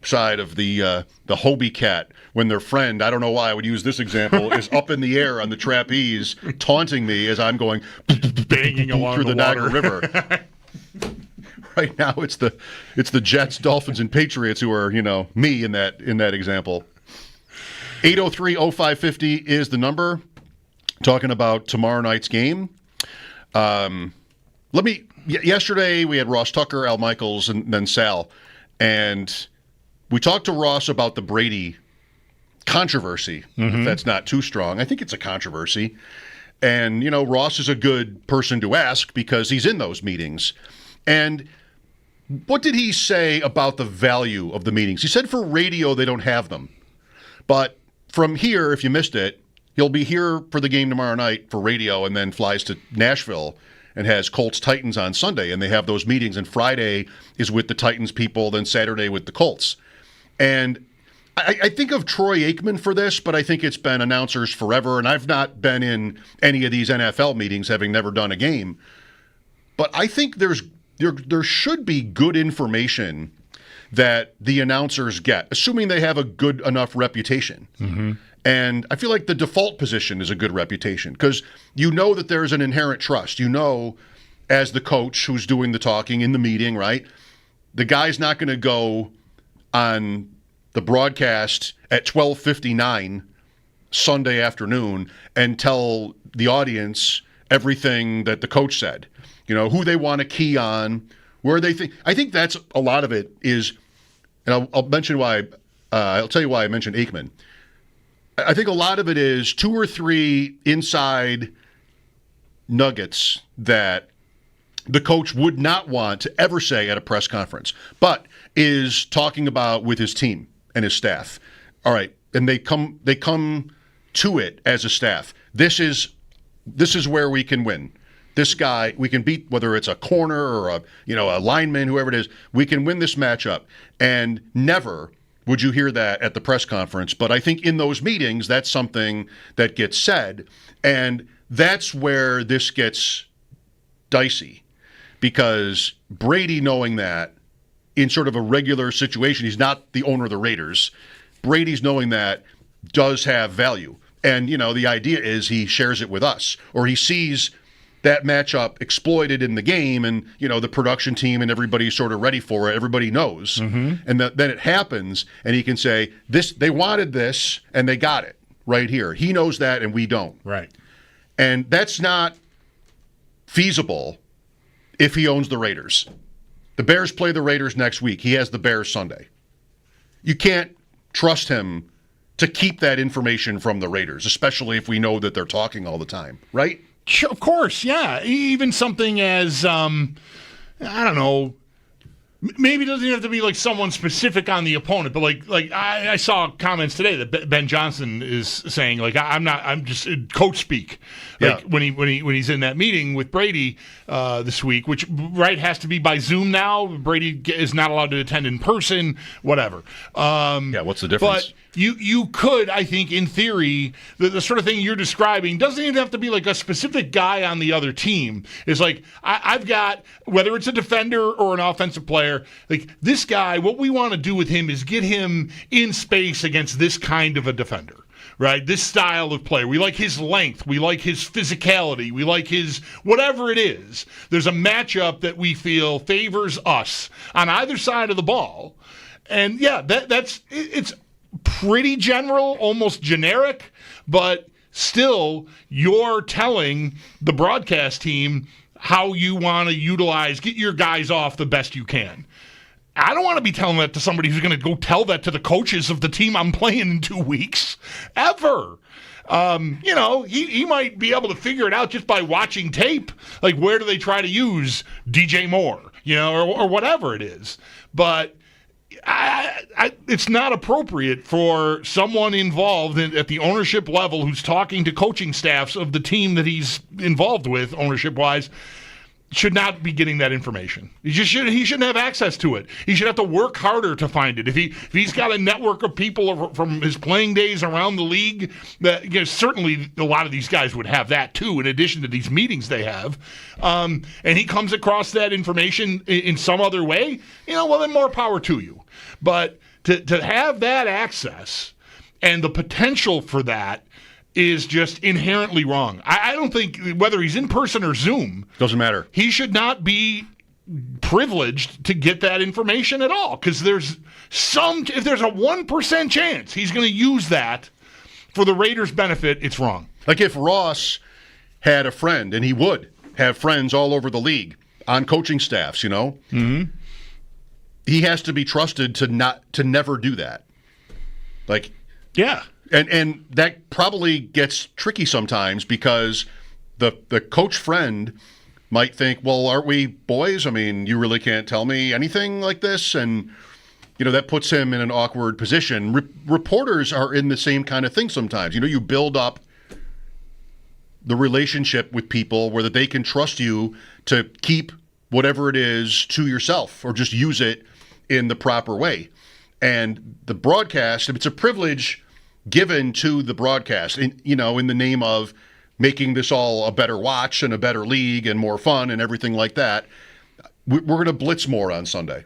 side of the Hobie cat when their friend, I don't know why I would use this example, is up in the air on the trapeze taunting me as I'm going banging along through the Niagara River. Right now it's the Jets, Dolphins, and Patriots who are, me in that example. 803-0550 is the number. Talking about tomorrow night's game. Yesterday we had Ross Tucker, Al Michaels, and then Sal, and we talked to Ross about the Brady controversy. If that's not too strong. I think it's a controversy. And, Ross is a good person to ask because he's in those meetings. And what did he say about the value of the meetings? He said for radio they don't have them. But from here, if you missed it, he'll be here for the game tomorrow night for radio and then flies to Nashville and has Colts Titans on Sunday. And they have those meetings. And Friday is with the Titans people, then Saturday with the Colts. And I think of Troy Aikman for this, but I think it's been announcers forever. And I've not been in any of these NFL meetings, having never done a game. But I think there should be good information that the announcers get, assuming they have a good enough reputation. And I feel like the default position is a good reputation because that there's an inherent trust. As the coach who's doing the talking in the meeting, right? The guy's not going to go on the broadcast at 12:59 Sunday afternoon and tell the audience everything that the coach said. Who they want to key on, where they think. I think that's a lot of it is, and I'll mention why. I'll tell you why I mentioned Aikman. I think a lot of it is 2 or 3 inside nuggets that the coach would not want to ever say at a press conference, but is talking about with his team and his staff. All right, and they come to it as a staff. This is where we can win. This guy, we can beat, whether it's a corner or a lineman, whoever it is, we can win this matchup. And never would you hear that at the press conference. But I think in those meetings, that's something that gets said. And that's where this gets dicey. Because Brady, knowing that in sort of a regular situation, he's not the owner of the Raiders. Brady's knowing that does have value. And, the idea is he shares it with us, or he sees that matchup exploited in the game, and the production team and everybody's sort of ready for it. Everybody knows, and then it happens, and he can say, "This they wanted this, and they got it right here." He knows that, and we don't. Right, and that's not feasible if he owns the Raiders. The Bears play the Raiders next week. He has the Bears Sunday. You can't trust him to keep that information from the Raiders, especially if we know that they're talking all the time, right? Sure, of course, yeah. Even something as, I don't know, maybe it doesn't have to be like someone specific on the opponent, but like I saw comments today that Ben Johnson is saying, like, I'm just coach speak. Like when he's in that meeting with Brady this week, which has to be by Zoom now. Brady is not allowed to attend in person, whatever. What's the difference? But you could, I think, in theory, the sort of thing you're describing doesn't even have to be like a specific guy on the other team. It's like, I've got, whether it's a defender or an offensive player, like this guy, what we want to do with him is get him in space against this kind of a defender. Right? This style of play. We like his length. We like his physicality. We like his whatever it is. There's a matchup that we feel favors us on either side of the ball. And it's pretty general, almost generic, but still you're telling the broadcast team how you want to get your guys off the best you can. I don't want to be telling that to somebody who's going to go tell that to the coaches of the team I'm playing in 2 weeks, ever. He might be able to figure it out just by watching tape. Like, where do they try to use DJ Moore, or whatever it is. But it's not appropriate for someone involved at the ownership level who's talking to coaching staffs of the team that he's involved with, ownership-wise, should not be getting that information. He shouldn't have access to it. He should have to work harder to find it. If he's got a network of people from his playing days around the league, that certainly a lot of these guys would have that too, in addition to these meetings they have. And he comes across that information in some other way, well, then more power to you. But to have that access and the potential for that is just inherently wrong. I don't think, whether he's in person or Zoom, doesn't matter. He should not be privileged to get that information at all, because if there's a 1% chance he's going to use that for the Raiders' benefit, it's wrong. Like if Ross had a friend, and he would have friends all over the league on coaching staffs, Mm-hmm. He has to be trusted to never do that. Like, yeah. And that probably gets tricky sometimes, because the coach friend might think, well, aren't we boys? I mean, you really can't tell me anything like this. And, that puts him in an awkward position. Reporters are in the same kind of thing sometimes. You build up the relationship with people where that they can trust you to keep whatever it is to yourself, or just use it in the proper way. And the broadcast, it's a privilege given to the broadcast, in the name of making this all a better watch and a better league and more fun and everything like that. We're going to blitz more on Sunday.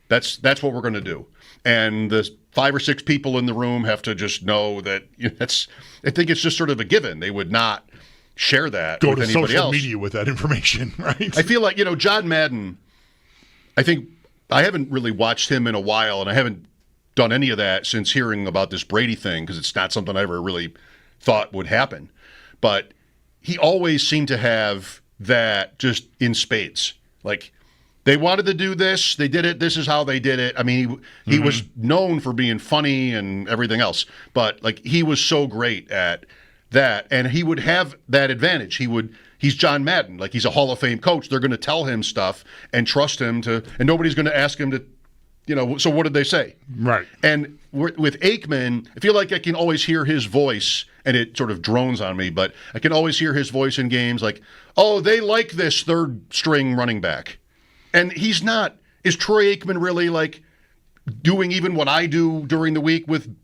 That's what we're going to do. And the 5 or 6 people in the room have to just know that I think it's just sort of a given. They would not share that with anybody else. Go to social media with that information, right? I feel like, John Madden, I think I haven't really watched him in a while, and I haven't done any of that since hearing about this Brady thing, because it's not something I ever really thought would happen. But he always seemed to have that just in spades. Like, they wanted to do this, they did it, this is how they did it. I mean, he was known for being funny and everything else, but like, he was so great at that, and he would have that advantage. He's John Madden, like, he's a Hall of Fame coach. They're going to tell him stuff and trust him and nobody's going to ask him to, so what did they say? Right. And with Aikman, I feel like I can always hear his voice, and it sort of drones on me, but I can always hear his voice in games like, oh, they like this third-string running back. And he's not. Is Troy Aikman really, like, doing even what I do during the week with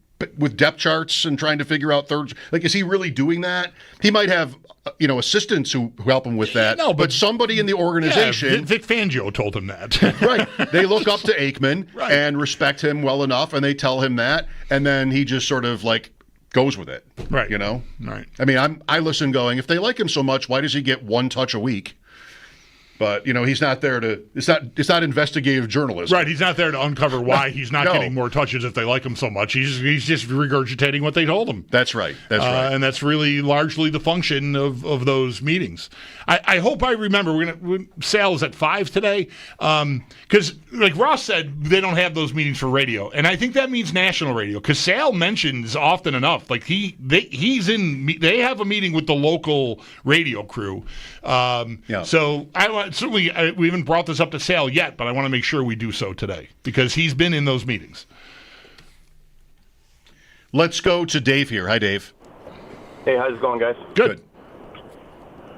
depth charts and trying to figure out thirds? Like, is he really doing that? He might have, assistants who help him with that. No, but somebody in the organization. Yeah, Vic Fangio told him that. Right. They look up to Aikman and respect him well enough, and they tell him that, and then he just sort of, like, goes with it. Right. Right. I mean, I listen going, if they like him so much, why does he get one touch a week? But, he's not there to – it's not investigative journalism. Right, he's not there to uncover why he's not getting more touches if they like him so much. He's just regurgitating what they told him. That's right. And that's really largely the function of those meetings. I hope I remember. Sal is at 5 today. Because, like Ross said, they don't have those meetings for radio. And I think that means national radio. Because Sal mentions often enough, like they have a meeting with the local radio crew. So we haven't brought this up to Sal yet, but I want to make sure we do so today because he's been in those meetings. Let's go to Dave here. Hi, Dave. Hey, how's it going, guys? Good.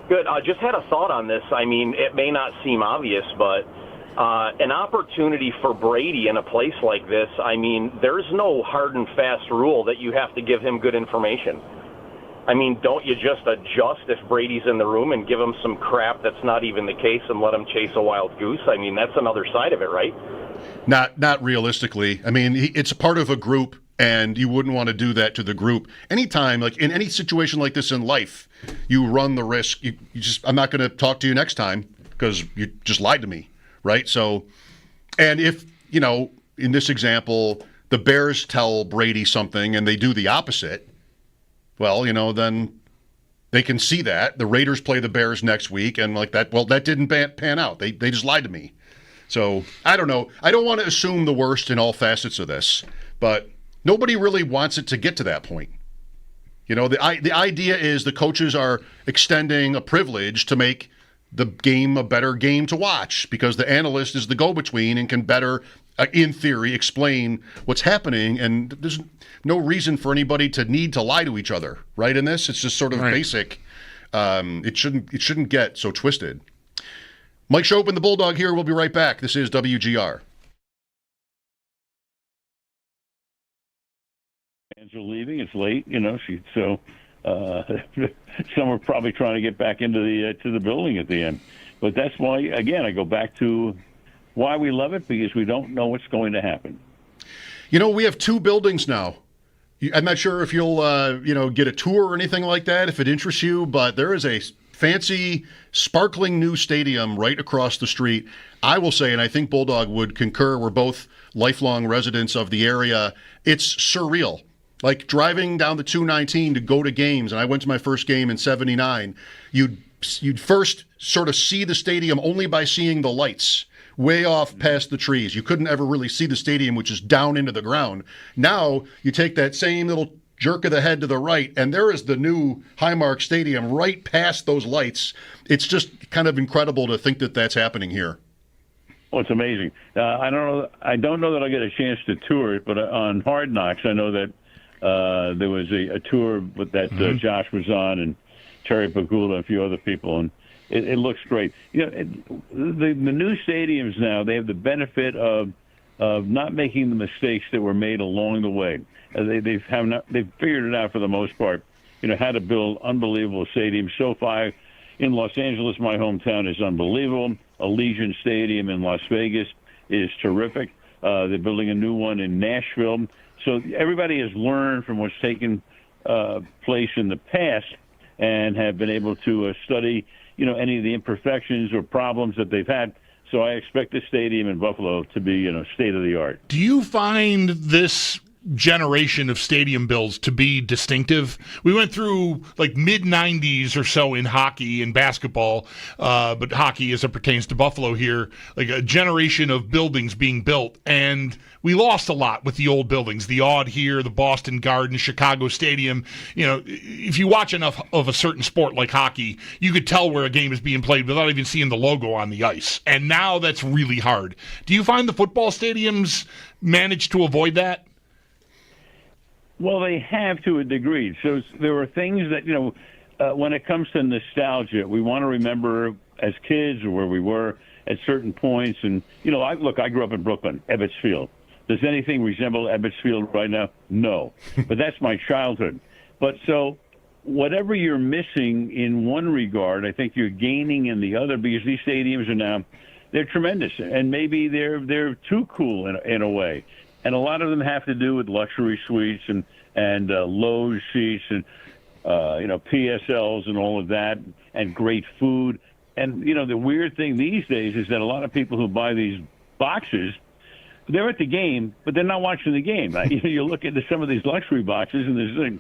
I just had a thought on this. I mean, it may not seem obvious, but an opportunity for Brady in a place like this, I mean, there's no hard and fast rule that you have to give him good information. I mean, don't you just adjust if Brady's in the room and give him some crap that's not even the case and let him chase a wild goose? I mean, that's another side of it, right? Not realistically. I mean, it's part of a group, and you wouldn't want to do that to the group. Anytime, like in any situation like this in life, you run the risk. I'm not going to talk to you next time because you just lied to me, right? So, and if, in this example, the Bears tell Brady something and they do the opposite, well, then they can see that. The Raiders play the Bears next week, and like that, well, that didn't pan out. They just lied to me. So, I don't know. I don't want to assume the worst in all facets of this, but nobody really wants it to get to that point. The idea is the coaches are extending a privilege to make the game a better game to watch because the analyst is the go-between and can better, in theory, explain what's happening, and there's no reason for anybody to need to lie to each other, right? In this, it's just sort of basic. It shouldn't get so twisted. Mike Schopp and the Bulldog here. We'll be right back. This is WGR. Fans are leaving. It's late, so some are probably trying to get back into the building at the end. But that's why, again, I go back to why we love it, because we don't know what's going to happen. We have 2 buildings now. I'm not sure if you'll, get a tour or anything like that, if it interests you, but there is a fancy, sparkling new stadium right across the street. I will say, and I think Bulldog would concur, we're both lifelong residents of the area, it's surreal. Like driving down the 219 to go to games, and I went to my first game in '79, you'd first sort of see the stadium only by seeing the lights way off past the trees. You couldn't ever really see the stadium, which is down into the ground. Now you take that same little jerk of the head to the right, and there is the new Highmark Stadium right past those lights. It's just kind of incredible to think that that's happening here. Oh, it's amazing. I don't know that I'll get a chance to tour it, but on Hard Knocks, I know that there was a tour with that Josh was on, and Terry Pagula and a few other people, and it looks great. The new stadiums now, they have the benefit of not making the mistakes that were made along the way. They've figured it out for the most part, how to build unbelievable stadiums. SoFi in Los Angeles, my hometown, is unbelievable. Allegiant Stadium in Las Vegas is terrific. They're building a new one in Nashville. So everybody has learned from what's taken place in the past and have been able to study, any of the imperfections or problems that they've had. So I expect the stadium in Buffalo to be, state of the art. Do you find this generation of stadium builds to be distinctive? We went through like mid-90s or so in hockey and basketball, but hockey as it pertains to Buffalo here, like a generation of buildings being built, and we lost a lot with the old buildings, the Aud here, the Boston Garden, Chicago Stadium. If you watch enough of a certain sport like hockey, you could tell where a game is being played without even seeing the logo on the ice, and now that's really hard. Do you find the football stadiums manage to avoid that? Well, they have to a degree. So there are things that, when it comes to nostalgia, we want to remember as kids or where we were at certain points. And, I grew up in Brooklyn, Ebbets Field. Does anything resemble Ebbets Field right now? No. But that's my childhood. But so whatever you're missing in one regard, I think you're gaining in the other, because these stadiums are now, they're tremendous. And maybe they're too cool in a way. And a lot of them have to do with luxury suites and loge seats and, PSLs and all of that, and great food. And, the weird thing these days is that a lot of people who buy these boxes, they're at the game, but they're not watching the game. You look into some of these luxury boxes, and there's like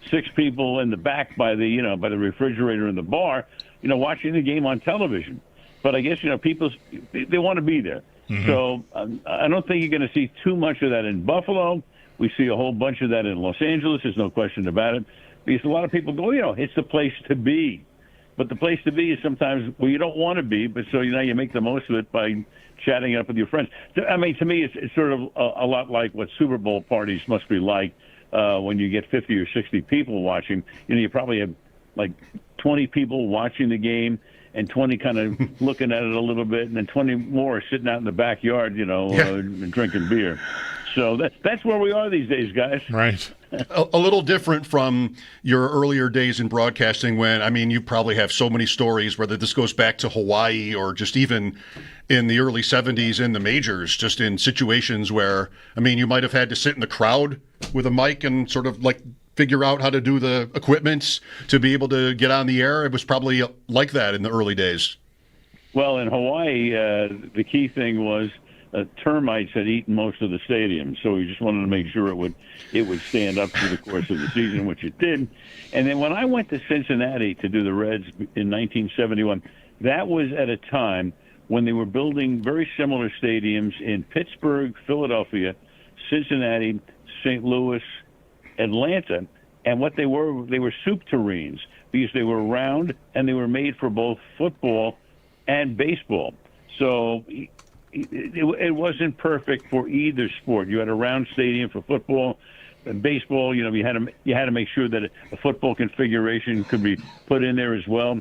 6 people in the back by the refrigerator in the bar, watching the game on television. But I guess, people, they want to be there. Mm-hmm. So I don't think you're going to see too much of that in Buffalo. We see a whole bunch of that in Los Angeles. There's no question about it. Because a lot of people go, it's the place to be. But the place to be is sometimes where you don't want to be, but so you make the most of it by chatting up with your friends. I mean, to me, it's sort of a lot like what Super Bowl parties must be like when you get 50 or 60 people watching. You probably have like 20 people watching the game, and 20 kind of looking at it a little bit, and then 20 more sitting out in the backyard, and drinking beer. So that's where we are these days, guys. Right. A little different from your earlier days in broadcasting when, you probably have so many stories, whether this goes back to Hawaii or just even in the early 70s in the majors, just in situations where, you might have had to sit in the crowd with a mic and sort of like figure out how to do the equipment to be able to get on the air. It was probably like that in the early days. Well, in Hawaii, the key thing was termites had eaten most of the stadium, so we just wanted to make sure it would stand up through the course of the season, which it did. And then when I went to Cincinnati to do the Reds in 1971, that was at a time when they were building very similar stadiums in Pittsburgh, Philadelphia, Cincinnati, St. Louis, Atlanta, and what they were soup tureens, because they were round and they were made for both football and baseball. So it wasn't perfect for either sport. You had a round stadium for football and baseball. You had to make sure that a football configuration could be put in there as well.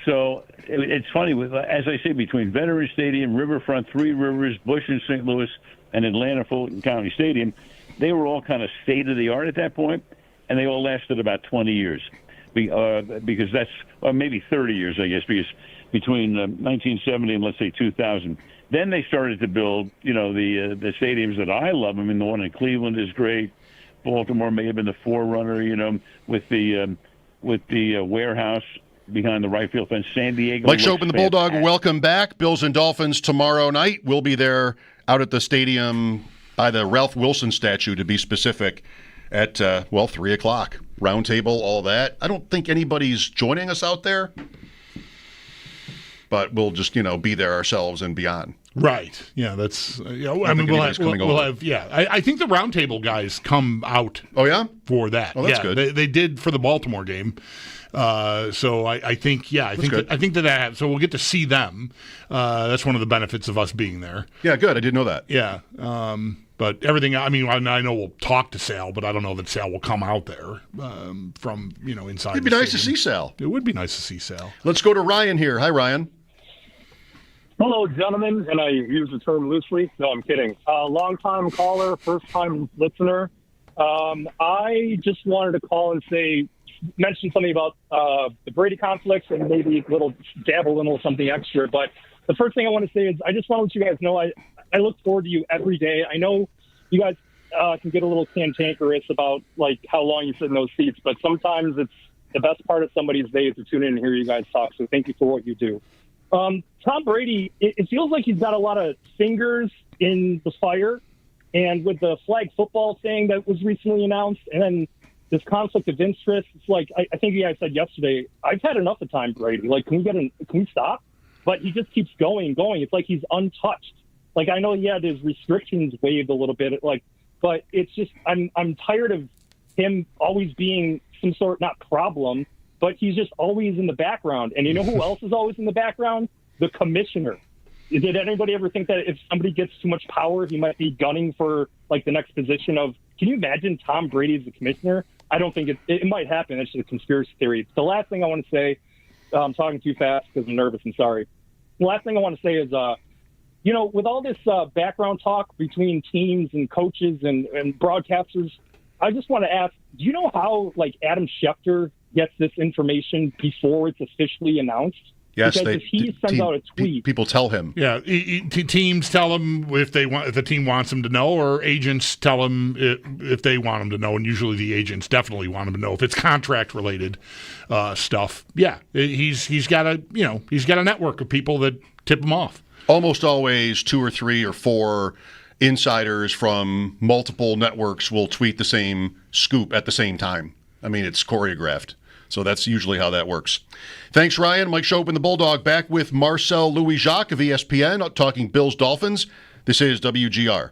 So it's funny, as I say, between Veterans Stadium, Riverfront, Three Rivers, Busch in St. Louis, and Atlanta Fulton County Stadium, they were all kind of state-of-the-art at that point, and they all lasted about 20 years. Because that's maybe 30 years, I guess, because between 1970 and, let's say, 2000. Then they started to build, the stadiums that I love. I mean, the one in Cleveland is great. Baltimore may have been the forerunner, with the warehouse behind the right field fence. San Diego. Mike Schopp and the Bulldog, welcome back. Bills and Dolphins tomorrow night. We'll be there out at the stadium by the Ralph Wilson statue, to be specific, at, 3 o'clock. Round table, all that. I don't think anybody's joining us out there, but we'll just, be there ourselves and beyond. Right. Yeah, that's. I mean, we'll have. Yeah, I think the roundtable guys come out. Oh yeah, for that. Oh, that's good. They did for the Baltimore game. So I think. Yeah, I think that. So we'll get to see them. That's one of the benefits of us being there. Yeah, good. I didn't know that. Yeah. But everything. I mean, I know we'll talk to Sal, but I don't know that Sal will come out there from inside. It'd be nice to see Sal. It would be nice to see Sal. Let's go to Ryan here. Hi, Ryan. Hello, gentlemen, and I use the term loosely. No, I'm kidding. Long-time caller, first-time listener. I just wanted to call and mention something about the Brady conflicts and maybe dabble in a little something extra. But the first thing I want to say is I just want to let you guys know I look forward to you every day. I know you guys can get a little cantankerous about how long you sit in those seats, but sometimes it's the best part of somebody's day is to tune in and hear you guys talk. So thank you for what you do. Tom Brady, it feels like he's got a lot of fingers in the fire, and with the flag football thing that was recently announced, and then this conflict of interest, it's like I think you guys said yesterday, I've had enough of Tom Brady. Can we stop? But he just keeps going. It's like he's untouched. I know he had his restrictions waived a little bit, but it's just I'm tired of him always being some sort, not problem, but he's just always in the background. And you know who else is always in the background? The commissioner. Did anybody ever think that if somebody gets too much power, he might be gunning for the next position of? Can you imagine Tom Brady as the commissioner? I don't think it might happen. It's just a conspiracy theory. The last thing I want to say, I'm talking too fast because I'm nervous. I'm sorry. The last thing I want to say is, with all this background talk between teams and coaches and broadcasters, I just want to ask, do you know how Adam Schefter gets this information before it's officially announced? Yes, because if he sends out a tweet, people tell him. Yeah, teams tell him if the team wants him to know, or agents tell him if they want him to know. And usually the agents definitely want him to know if it's contract related stuff. Yeah, he's got a network of people that tip him off. Almost always 2 or 3 or 4 insiders from multiple networks will tweet the same scoop at the same time. I mean, it's choreographed. So that's usually how that works. Thanks, Ryan. Mike Schopp and the Bulldog back with Marcel Louis-Jacques of ESPN talking Bills Dolphins. This is WGR.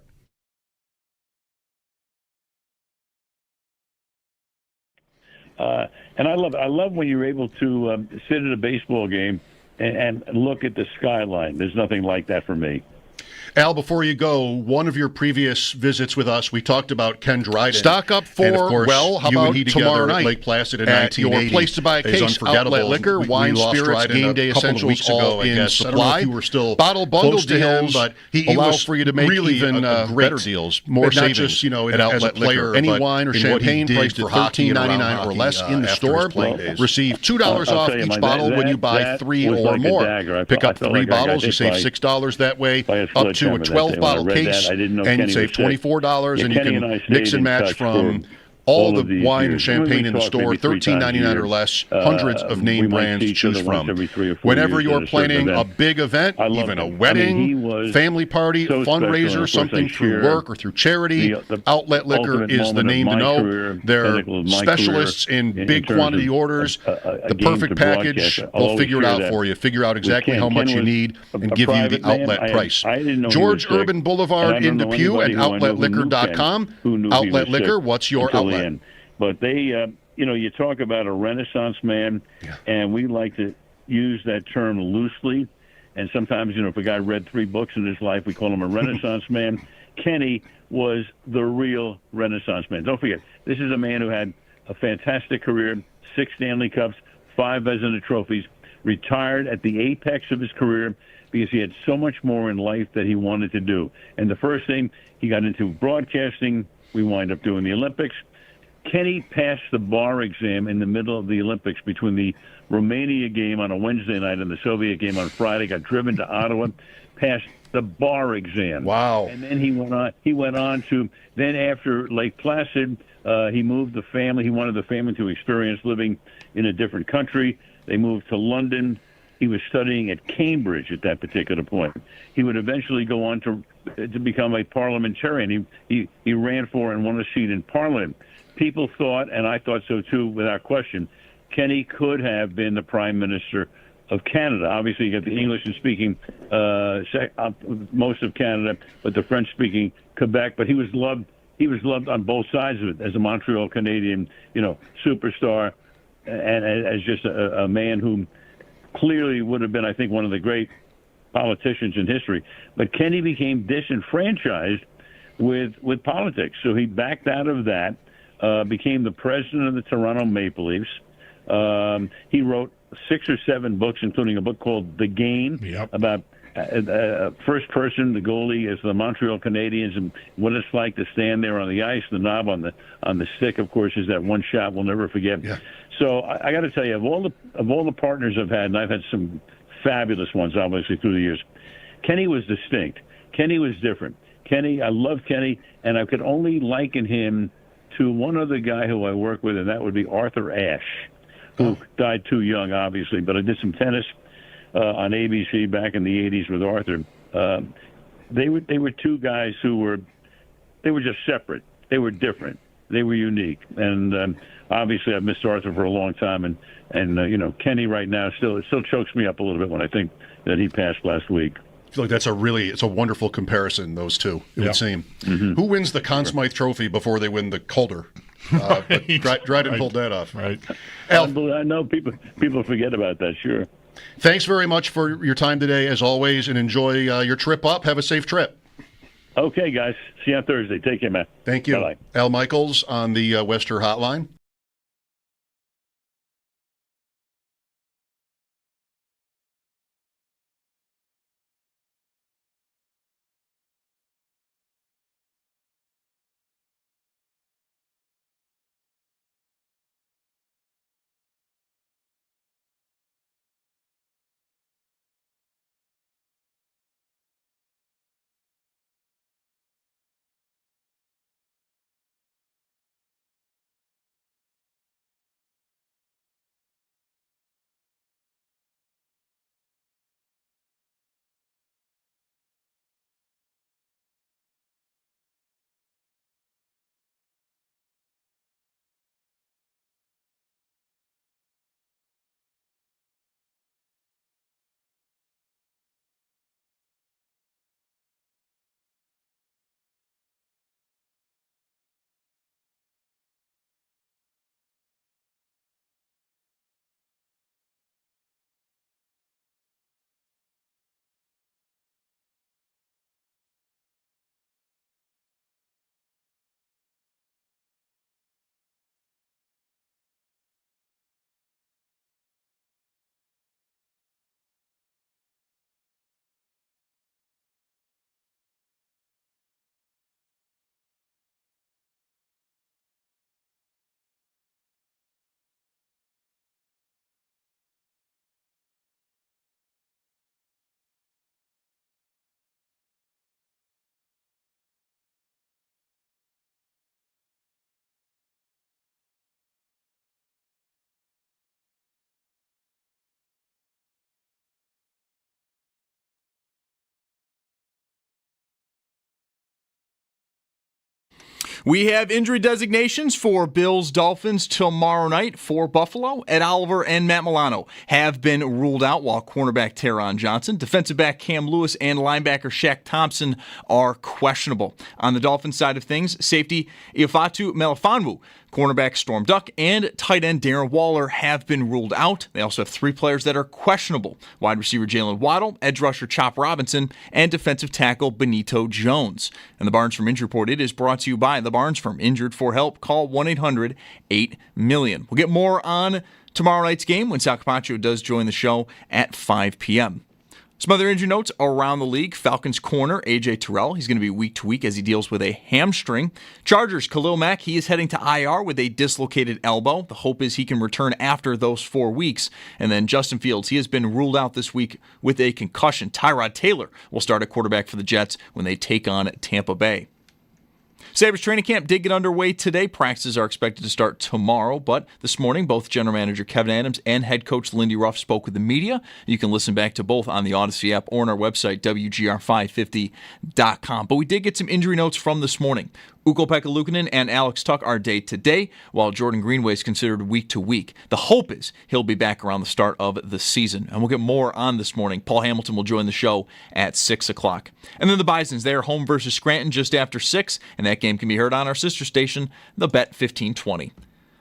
And I love when you're able to sit at a baseball game and look at the skyline. There's nothing like that for me. Al, before you go, one of your previous visits with us, we talked about Ken Dryden. Stock up for, and of course, how about tomorrow night? Lake Placid in at 1980 your place to buy a case, Outlet Liquor, wine, spirits, game day essentials, all in supply. You were still bottle bundles to him, but he allows for you to make really even better deals, more savings. Not just, at Outlet Liquor, any wine or champagne priced at $13.99 or less in the store. Receive $2 off each bottle when you buy 3 or more. Pick up 3 bottles, you save $6 that way, up to a 12-bottle case, and you save $24, and you can mix and match from all the wine and champagne in the store, $13.99 or less, hundreds of name brands to choose from. Whenever you're planning a big event, even a wedding, family party, fundraiser, something through work or through charity, Outlet Liquor is the name to know. They're specialists in big quantity orders. The perfect package, they'll figure it out for you, figure out exactly how much you need, and give you the outlet price. George Urban Boulevard in Depew and outletliquor.com. Outlet Liquor, what's your outlet? But they, you talk about a Renaissance man, and we like to use that term loosely. And sometimes, if a guy read 3 books in his life, we call him a Renaissance man. Kenny was the real Renaissance man. Don't forget, this is a man who had a fantastic career, 6 Stanley Cups, 5 Vezina trophies, retired at the apex of his career because he had so much more in life that he wanted to do. And the first thing, he got into broadcasting. We wind up doing the Olympics. Kenny passed the bar exam in the middle of the Olympics between the Romania game on a Wednesday night and the Soviet game on Friday, got driven to Ottawa, passed the bar exam. Wow. And then he went on to, then after Lake Placid, he moved the family. He wanted the family to experience living in a different country. They moved to London. He was studying at Cambridge at that particular point. He would eventually go on to become a parliamentarian. He ran for and won a seat in Parliament. People thought, and I thought so too, without question, Kenny could have been the Prime Minister of Canada. Obviously, you got the English-speaking most of Canada, but the French-speaking Quebec. But he was loved. He was loved on both sides of it as a Montreal Canadian, superstar, and as just a man who clearly would have been, I think, one of the great politicians in history. But Kenny became disenfranchised with politics, so he backed out of that. Became the president of the Toronto Maple Leafs. He wrote 6 or 7 books, including a book called The Game, about first person, the goalie, as the Montreal Canadiens, and what it's like to stand there on the ice. The knob on the stick, of course, is that one shot we'll never forget. Yeah. So I got to tell you, of all the partners I've had, and I've had some fabulous ones, obviously, through the years, Kenny was distinct. Kenny was different. I love Kenny, and I could only liken him to one other guy who I work with, and that would be Arthur Ashe, who died too young, obviously. But I did some tennis on ABC back in the 80s with Arthur. They were two guys who were just separate. They were different. They were unique. And obviously I've missed Arthur for a long time. And Kenny right now, it still chokes me up a little bit when I think that he passed last week. I feel like it's a wonderful comparison, those two, it would seem. Mm-hmm. Who wins the Conn Smythe Trophy before they win the Calder? But Dryden pulled that off. Right. Al, I know people forget about that, sure. Thanks very much for your time today, as always, and enjoy your trip up. Have a safe trip. Okay, guys. See you on Thursday. Take care, man. Thank you. Bye-bye. Al Michaels on the Wester Hotline. We have injury designations for Bills Dolphins tomorrow night. For Buffalo, Ed Oliver and Matt Milano have been ruled out, while cornerback Teron Johnson, defensive back Cam Lewis, and linebacker Shaq Thompson are questionable. On the Dolphins side of things, safety Ifeatu Melifonwu, cornerback Storm Duck, and tight end Darren Waller have been ruled out. They also have 3 players that are questionable: wide receiver Jalen Waddle, edge rusher Chop Robinson, and defensive tackle Benito Jones. And the Barnes from Injury Report, it is brought to you by the Barnes from Injured for Help. Call 1-800-8-MILLION. We'll get more on tomorrow night's game when Sal Capaccio does join the show at 5 p.m. Some other injury notes around the league. Falcons corner A.J. Terrell. He's going to be week to week as he deals with a hamstring. Chargers Khalil Mack. He is heading to IR with a dislocated elbow. The hope is he can return after those 4 weeks. And then Justin Fields. He has been ruled out this week with a concussion. Tyrod Taylor will start at quarterback for the Jets when they take on Tampa Bay. Sabres training camp did get underway today. Practices are expected to start tomorrow, but this morning, both general manager Kevin Adams and head coach Lindy Ruff spoke with the media. You can listen back to both on the Odyssey app or on our website, WGR550.com. But we did get some injury notes from this morning. Ukko-Pekka Luukkonen and Alex Tuch are day-to-day, while Jordan Greenway is considered week-to-week. The hope is he'll be back around the start of the season. And we'll get more on this morning. Paul Hamilton will join the show at 6 o'clock. And then the Bisons, they are home versus Scranton just after 6, and that game can be heard on our sister station, the Bet 1520.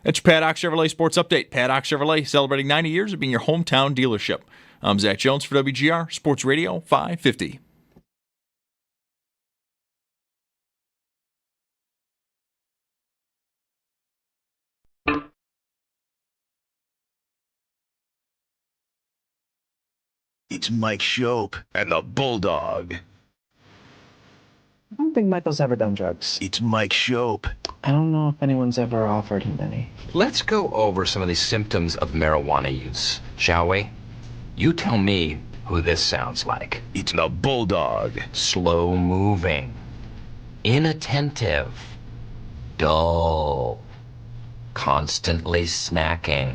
That's your Paddock Chevrolet Sports Update. Paddock Chevrolet celebrating 90 years of being your hometown dealership. I'm Zach Jones for WGR Sports Radio 550. It's Mike Schopp and the Bulldog. I don't think Michael's ever done drugs. It's Mike Schopp. I don't know if anyone's ever offered him any. Let's go over some of the symptoms of marijuana use, shall we? You tell me who this sounds like. It's the Bulldog. Slow moving, inattentive, dull, constantly snacking.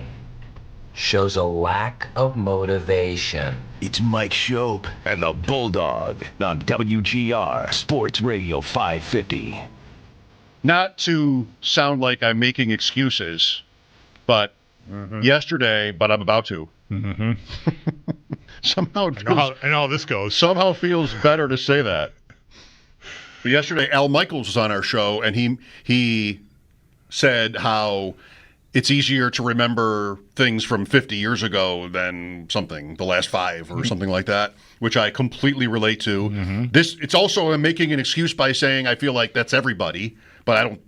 Shows a lack of motivation. It's Mike Schopp and the Bulldog on WGR Sports Radio 550. Not to sound like I'm making excuses, but yesterday, but I'm about to. Somehow it feels, I know how this goes. Somehow feels better to say that. But yesterday, Al Michaels was on our show, and he said how it's easier to remember things from 50 years ago than the last 5 or something like that, which I completely relate to. It's also I'm making an excuse by saying I feel like that's everybody, but I don't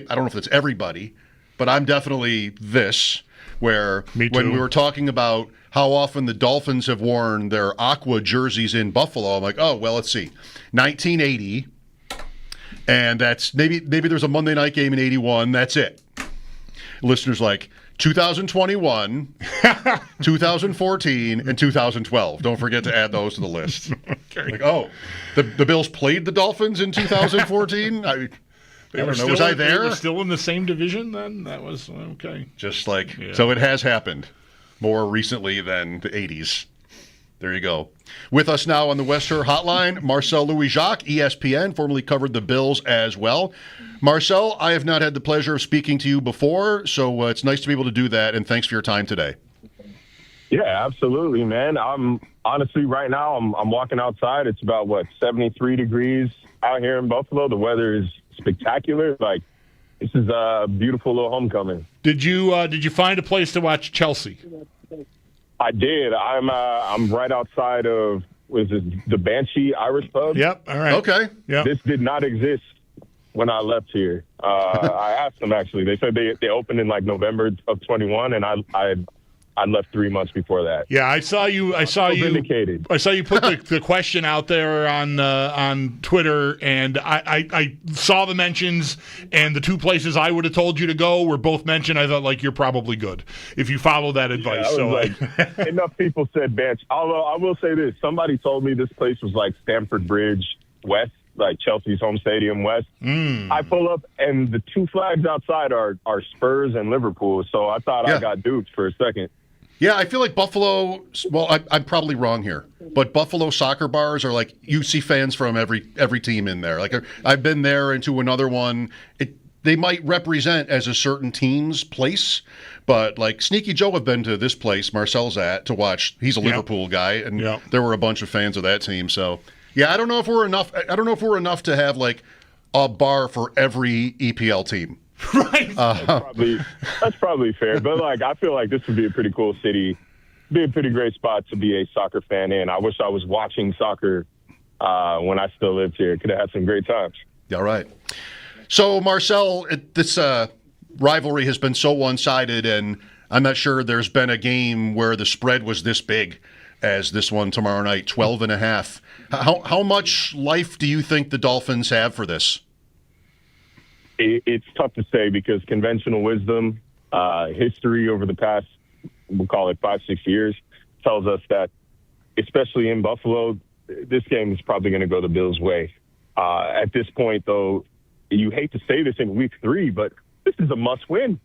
know if that's everybody, but I'm definitely this, where when we were talking about how often the Dolphins have worn their aqua jerseys in Buffalo, I'm like, oh, well, let's see. 1980, and that's maybe there's a Monday night game in 81, that's it. Listeners like 2021, 2014, and 2012. Don't forget to add those to the list. Okay. Like, oh, the Bills played the Dolphins in 2014? I don't know. Was I there? They were still in the same division then? That was okay. Just like, so it has happened more recently than the 80s. There you go. With us now on the West Her Hotline, Marcel Louis-Jacques, ESPN, formerly covered the Bills as well. Marcel, I have not had the pleasure of speaking to you before, so it's nice to be able to do that, and thanks for your time today. Yeah, absolutely, man. I'm honestly right now, I'm walking outside. It's about, 73 degrees out here in Buffalo. The weather is spectacular. Like, this is a beautiful little homecoming. Did you find a place to watch Chelsea? I did. I'm right outside of the Banshee Irish Pub. Yep. All right. Okay. Yep. This did not exist when I left here. I asked them actually. They said they opened in November of 21, and I left 3 months before that. Yeah, I saw you. Vindicated. I saw you put the question out there on Twitter, and I saw the mentions, and the 2 places I would have told you to go were both mentioned. I thought you're probably good if you follow that advice. Enough people said bench. Although I will say this, somebody told me this place was like Stamford Bridge West, like Chelsea's home stadium West. I pull up, and the 2 flags outside are Spurs and Liverpool. So I thought I got duped for a second. Yeah, I feel like Buffalo, well, I'm probably wrong here, but Buffalo soccer bars are like, you see fans from every team in there. Like, I've been there into another one. They might represent as a certain team's place, but like Sneaky Joe have been to this place Marcel's at to watch. He's a Liverpool guy, and there were a bunch of fans of that team. So, yeah, I don't know if we're enough to have like a bar for every EPL team. Right. That's probably fair. But I feel like this would be a pretty cool city, be a pretty great spot to be a soccer fan in. I wish I was watching soccer when I still lived here. Could have had some great times. All right. So Marcel, this rivalry has been so one-sided, and I'm not sure there's been a game where the spread was this big as this one tomorrow night, 12.5. How much life do you think the Dolphins have for this? It's tough to say because conventional wisdom, history over the past, we'll call it 5-6 years, tells us that, especially in Buffalo, this game is probably going to go the Bills' way. At this point, though, you hate to say this in week 3, but this is a must-win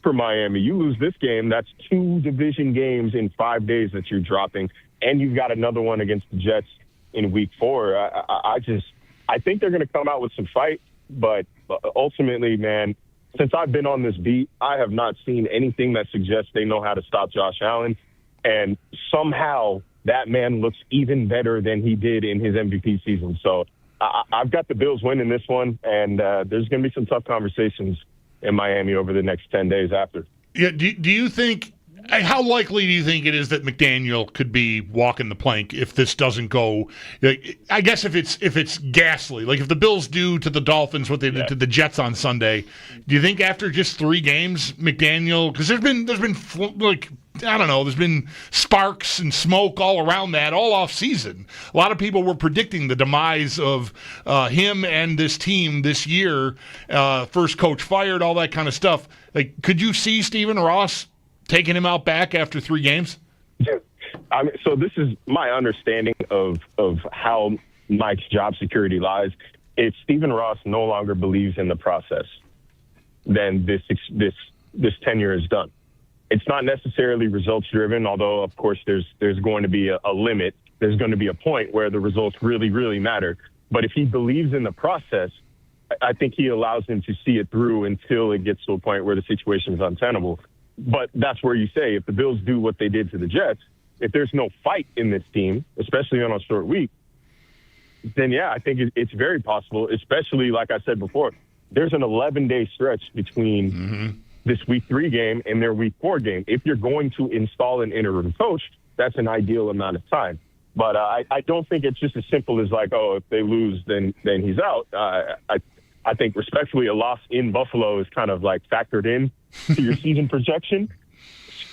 for Miami. You lose this game, that's 2 division games in 5 days that you're dropping, and you've got another one against the Jets in week 4. I think they're going to come out with some fight, but ultimately, man, since I've been on this beat, I have not seen anything that suggests they know how to stop Josh Allen, and somehow that man looks even better than he did in his MVP season. So I've got the Bills winning this one, and there's going to be some tough conversations in Miami over the next 10 days after. Yeah. Do you think, how likely do you think it is that McDaniel could be walking the plank if this doesn't go? I guess if it's ghastly, like if the Bills do to the Dolphins what they did to the Jets on Sunday, do you think after just 3 games, McDaniel, because there's been like, I don't know, there's been sparks and smoke all around that all off season. A lot of people were predicting the demise of him and this team this year. First coach fired, all that kind of stuff. Like, could you see Stephen Ross taking him out back after 3 games? I mean, so this is my understanding of how Mike's job security lies. If Stephen Ross no longer believes in the process, then this tenure is done. It's not necessarily results driven, although of course there's going to be a limit. There's going to be a point where the results really, really matter. But if he believes in the process, I think he allows him to see it through until it gets to a point where the situation is untenable. But that's where you say, if the Bills do what they did to the Jets, if there's no fight in this team, especially on a short week, then yeah, I think it's very possible, especially like I said before, there's an 11-day stretch between this week 3 game and their week 4 game. If you're going to install an interim coach, that's an ideal amount of time. But I don't think it's just as simple as like, oh, if they lose, then he's out. I think respectfully, a loss in Buffalo is kind of like factored in to your season projection.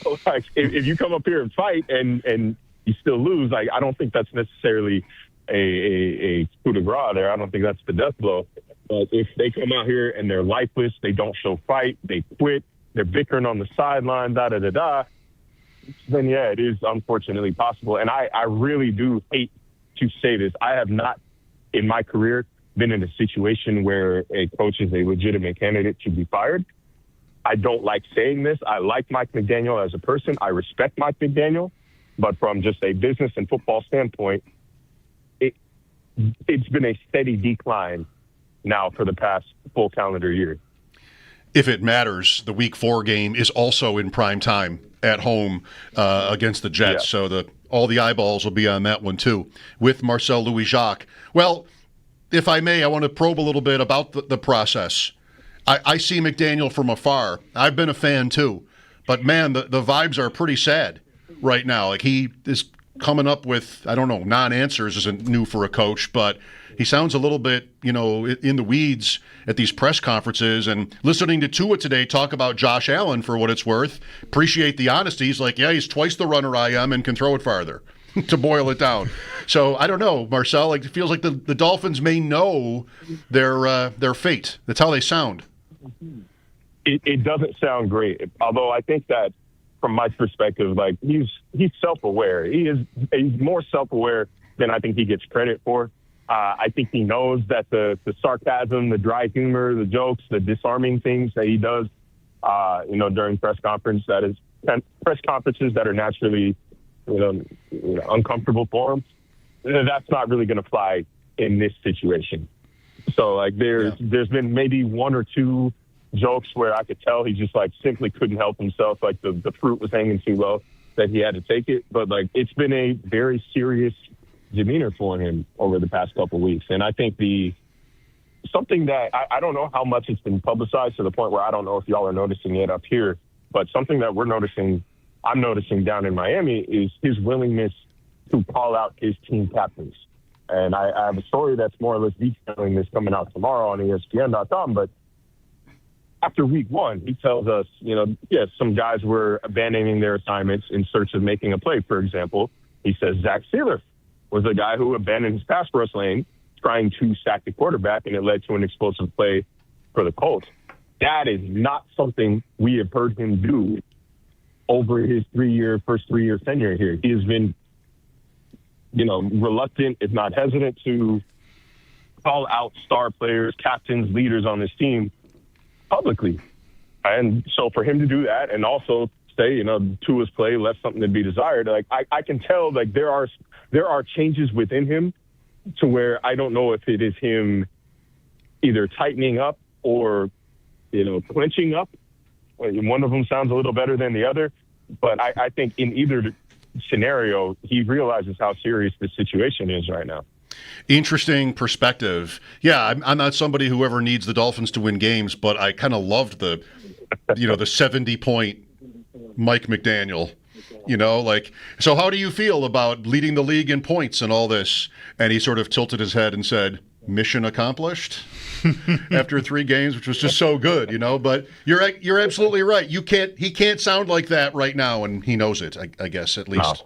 So like, if you come up here and fight and you still lose, like I don't think that's necessarily a coup de grace there. I don't think that's the death blow. But if they come out here and they're lifeless, they don't show fight, they quit, they're bickering on the sideline, then yeah, it is unfortunately possible. And I really do hate to say this. I have not, in my career, been in a situation where a coach is a legitimate candidate to be fired. I don't like saying this. I like Mike McDaniel as a person. I respect Mike McDaniel. But from just a business and football standpoint, it's been a steady decline now for the past full calendar year. If it matters, the Week 4 game is also in prime time at home against the Jets, so all the eyeballs will be on that one too, with Marcel Louis-Jacques. Well, if I may, I want to probe a little bit about the process. I see McDaniel from afar. I've been a fan too, but man, the vibes are pretty sad right now. Like he is coming up with, I don't know, non-answers isn't new for a coach, but he sounds a little bit, in the weeds at these press conferences. And listening to Tua today talk about Josh Allen for what it's worth, appreciate the honesty. He's like, yeah, he's twice the runner I am and can throw it farther, to boil it down. So I don't know, Marcel. Like, it feels like the Dolphins may know their fate. That's how they sound. It doesn't sound great, although I think that from my perspective, like he's self-aware. He's more self-aware than I think he gets credit for. I think he knows that the sarcasm, the dry humor, the jokes, the disarming things that he does, during press conferences that are naturally, uncomfortable for him. That's not really going to fly in this situation. So like there's been maybe 1 or 2 jokes where I could tell he just like simply couldn't help himself. Like the fruit was hanging too low that he had to take it. But like it's been a very serious demeanor for him over the past couple of weeks. And I think something that I don't know how much it's been publicized to the point where I don't know if y'all are noticing it up here, but something that I'm noticing down in Miami is his willingness to call out his team captains. And I have a story that's more or less detailing this coming out tomorrow on ESPN.com, but after week one, he tells us, yes, some guys were abandoning their assignments in search of making a play. For example, he says Zach Sealer was a guy who abandoned his pass rush lane trying to sack the quarterback, and it led to an explosive play for the Colts. That is not something we have heard him do over his first three-year tenure here. He has been, reluctant, if not hesitant, to call out star players, captains, leaders on this team publicly. And so for him to do that and also say, Tua's play left something to be desired, like I can tell like there are changes within him to where I don't know if it is him either tightening up or, clenching up. One of them sounds a little better than the other, but I think in either scenario, he realizes how serious this situation is right now. Interesting perspective. Yeah, I'm not somebody who ever needs the Dolphins to win games, but I kind of loved the 70-point Mike McDaniel. So how do you feel about leading the league in points and all this? And he sort of tilted his head and said, mission accomplished after 3 games, which was just so good, But you're absolutely right. He can't sound like that right now, and he knows it. I guess at least.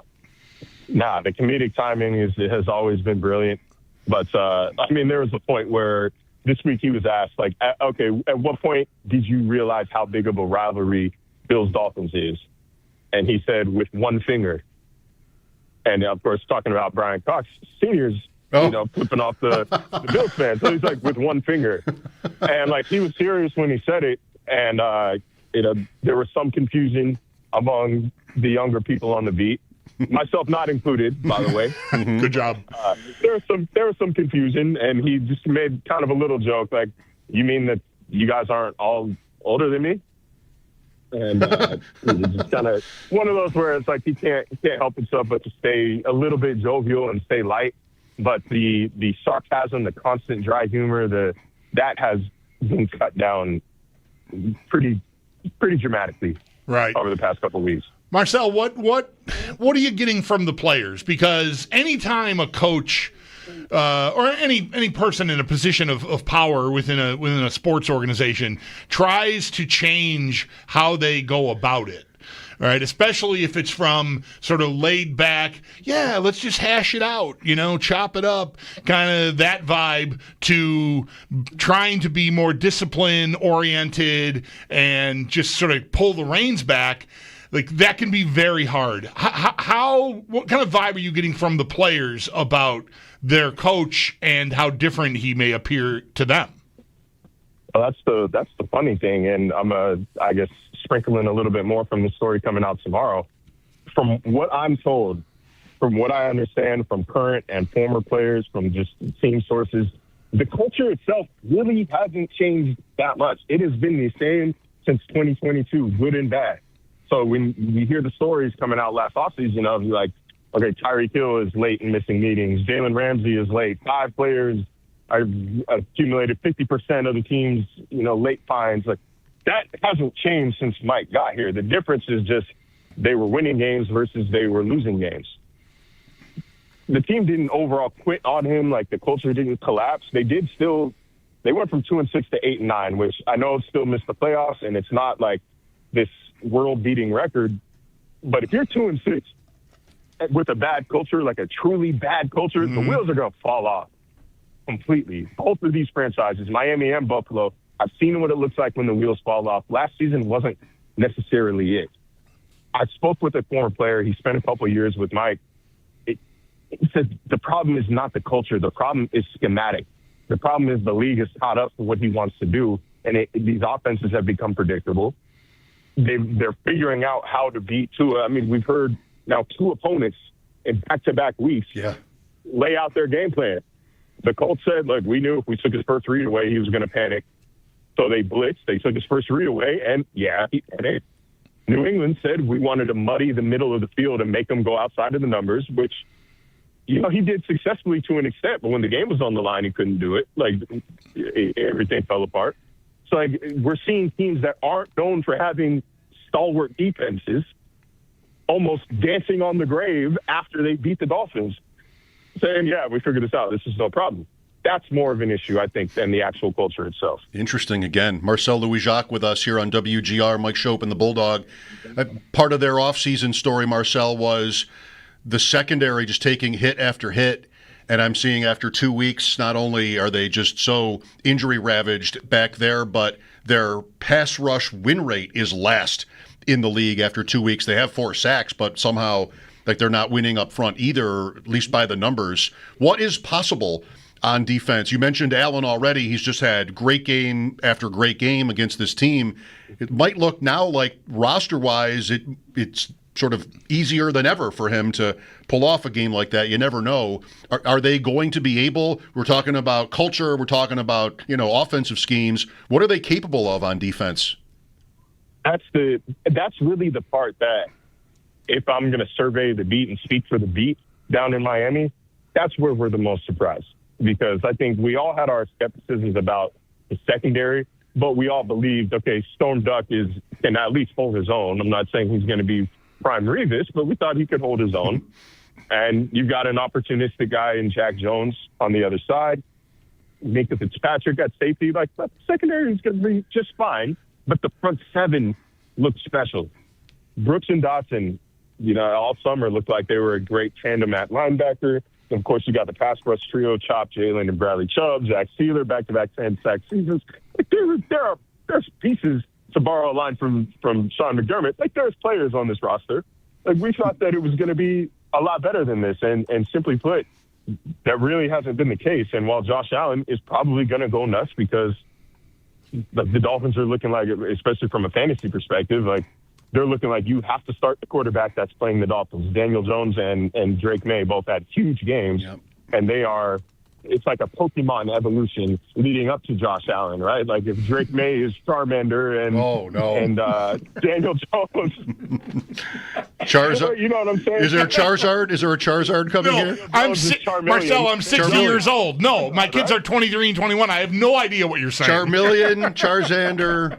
Nah, the comedic timing has always been brilliant. But there was a point where this week he was asked, okay, at what point did you realize how big of a rivalry Bills Dolphins is? And he said, with one finger. And of course, talking about Brian Cox Sr.'s, flipping off the Bills fan. So he's like, with one finger. And he was serious when he said it. And, there was some confusion among the younger people on the beat. Myself not included, by the way. Good job. There was some confusion, and he just made kind of a little joke, like, you mean that you guys aren't all older than me? And it's just kind of one of those where it's like he can't help himself but to stay a little bit jovial and stay light. But the sarcasm, the constant dry humor, that has been cut down pretty dramatically over the past couple of weeks. Marcel, what are you getting from the players? Because anytime a coach or any person in a position of power within a sports organization tries to change how they go about it, right? Especially if it's from sort of laid back, let's just hash it out, chop it up, kind of that vibe, to trying to be more discipline oriented and just sort of pull the reins back. Like, that can be very hard. What kind of vibe are you getting from the players about their coach and how different he may appear to them? Well, that's the funny thing, and I'm I guess sprinkling a little bit more from the story coming out tomorrow. From what I'm told, from what I understand from current and former players, from just team sources, the culture itself really hasn't changed that much. It has been the same since 2022, good and bad. So when we hear the stories coming out last offseason of like, okay, Tyreek Hill is late in missing meetings, Jalen Ramsey is late, 5 players are accumulated 50% of the team's, late fines. Like, that hasn't changed since Mike got here. The difference is just they were winning games versus they were losing games. The team didn't overall quit on him. Like, the culture didn't collapse. They went from 2-6 to 8-9, which I know still missed the playoffs, and it's not like this world-beating record. But if you're 2-6 with a bad culture, like a truly bad culture, the wheels are going to fall off completely. Both of these franchises, Miami and Buffalo, I've seen what it looks like when the wheels fall off. Last season wasn't necessarily it. I spoke with a former player. He spent a couple of years with Mike. He said the problem is not the culture. The problem is schematic. The problem is the league is caught up for what he wants to do, and these offenses have become predictable. They're figuring out how to beat Tua. I mean, we've heard now 2 opponents in back-to-back weeks lay out their game plan. The Colts said, look, we knew if we took his first read away, he was going to panic. So they blitzed. They took his first read away, and he panicked. New England said we wanted to muddy the middle of the field and make him go outside of the numbers, which, he did successfully to an extent. But when the game was on the line, he couldn't do it. Like, everything fell apart. So we're seeing teams that aren't known for having stalwart defenses almost dancing on the grave after they beat the Dolphins, saying, we figured this out. This is no problem. that's more of an issue, I think, than the actual culture itself. Interesting. Again, Marcel Louis-Jacques with us here on WGR, Mike Schopp and the Bulldog. Part of their offseason story, Marcel, was the secondary just taking hit after hit. And I'm seeing after 2 weeks, not only are they just so injury ravaged back there, but their pass rush win rate is last in the league after 2 weeks. They have 4 sacks, but somehow they're not winning up front either, at least by the numbers. What is possible on defense? You mentioned Allen already. He's just had great game after great game against this team. It might look now like roster-wise it's sort of easier than ever for him to pull off a game like that. You never know. Are they going to be able? We're talking about culture. We're talking about, offensive schemes. What are they capable of on defense? That's really the part that, if I'm going to survey the beat and speak for the beat down in Miami, that's where we're the most surprised. Because I think we all had our skepticisms about the secondary, but we all believed, okay, Storm Duck can at least hold his own. I'm not saying he's going to be prime Revis, but we thought he could hold his own. And you've got an opportunistic guy in Jack Jones on the other side. Minka Fitzpatrick at safety. The secondary is going to be just fine, but the front seven looked special. Brooks and Dotson, all summer looked like they were a great tandem at linebacker. And of course, you got the pass rush trio, Chop, Jalen, and Bradley Chubb, Zach Sealer, back-to-back 10-sack seasons. There's pieces, to borrow a line from Sean McDermott, there's players on this roster. We thought that it was going to be a lot better than this. And simply put, that really hasn't been the case. And while Josh Allen is probably going to go nuts because the Dolphins are looking like, especially from a fantasy perspective, they're looking like you have to start the quarterback that's playing the Dolphins. Daniel Jones and Drake May both had huge games, and it's like a Pokemon evolution leading up to Josh Allen, right? If Drake May is Charmander and Daniel Jones. Charizard. You know what I'm saying? Is there a Charizard? Is there a Charizard coming here? Marcel, I'm 60 years old. No, my kids are 23 and 21. I have no idea what you're saying. Charmeleon, Charzander.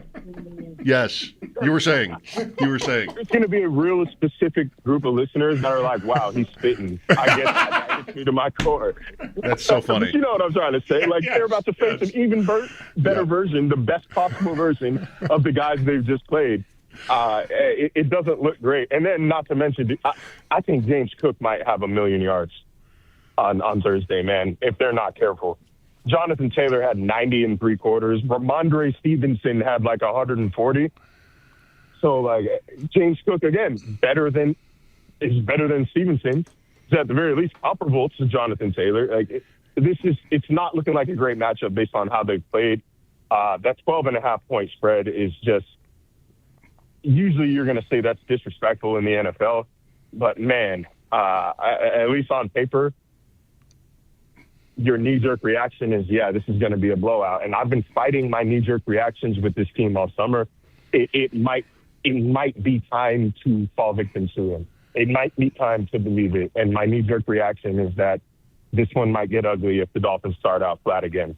Yes, you were saying. It's going to be a real specific group of listeners that are like, wow, he's spitting. I get that. That hits me to my core. That's so funny. But you know what I'm trying to say. They're about to face an even better version, the best possible version of the guys they've just played. It doesn't look great. And then, not to mention, I think James Cook might have 1,000,000 yards on Thursday, man, if they're not careful. Jonathan Taylor had 90 in 3 quarters. Ramondre Stevenson had 140. So, James Cook, again, better than Stevenson. Is at the very least comparable to Jonathan Taylor. It's not looking like a great matchup based on how they've played. That 12.5-point spread is just, usually you're going to say that's disrespectful in the NFL. But, man, at least on paper, your knee-jerk reaction is, this is going to be a blowout. And I've been fighting my knee-jerk reactions with this team all summer. It might be time to fall victim to him. It might be time to believe it. And my knee-jerk reaction is that this one might get ugly if the Dolphins start out flat again.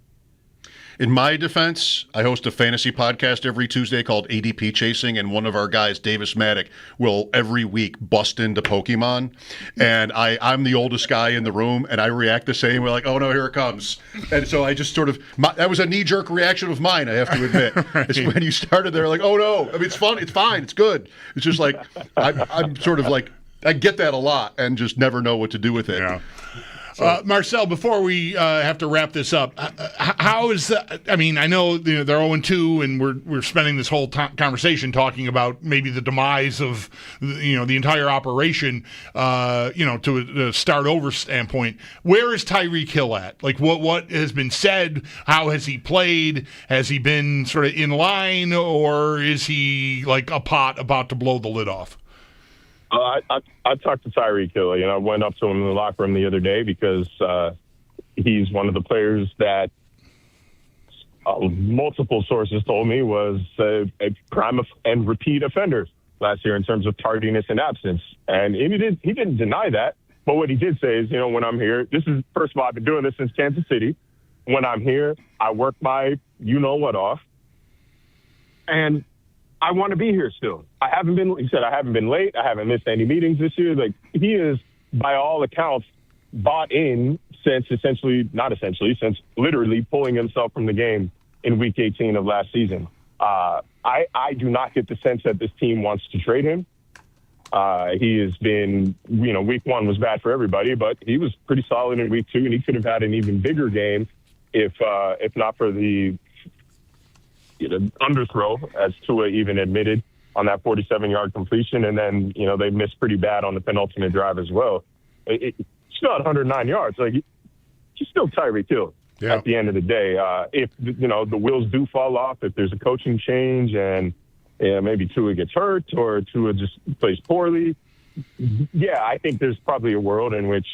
In my defense, I host a fantasy podcast every Tuesday called ADP Chasing, and one of our guys, Davis Maddock, will every week bust into Pokemon. And I'm the oldest guy in the room, and I react the same. We're like, oh, no, here it comes. And so I just that was a knee-jerk reaction of mine, I have to admit. It's when you started there, oh, no. I mean, it's fun. It's fine. It's good. It's just I'm sort of I get that a lot and just never know what to do with it. Yeah. Marcel, before we have to wrap this up, how is that? I mean, I know they're 0-2, and we're spending this whole conversation talking about maybe the demise of the entire operation. To a start over standpoint, where is Tyreek Hill at? What has been said? How has he played? Has he been sort of in line, or is he like a pot about to blow the lid off? I talked to Tyreek Hill. I went up to him in the locker room the other day because he's one of the players that multiple sources told me was a prime and repeat offender last year in terms of tardiness and absence. And he didn't deny that. But what he did say is, when I'm here, first of all, I've been doing this since Kansas City. When I'm here, I work my you-know-what off. And I want to be here still. He said, I haven't been late. I haven't missed any meetings this year. He is, by all accounts, bought in since literally pulling himself from the game in Week 18 of last season. I do not get the sense that this team wants to trade him. He has been, Week 1 was bad for everybody, but he was pretty solid in Week 2, and he could have had an even bigger game if not for the underthrow, as Tua even admitted, on that 47-yard completion. And then, they missed pretty bad on the penultimate drive as well. It's still at 109 yards. Like, he's still Tyreek Hill at the end of the day. If, the wheels do fall off, if there's a coaching change and maybe Tua gets hurt or Tua just plays poorly, I think there's probably a world in which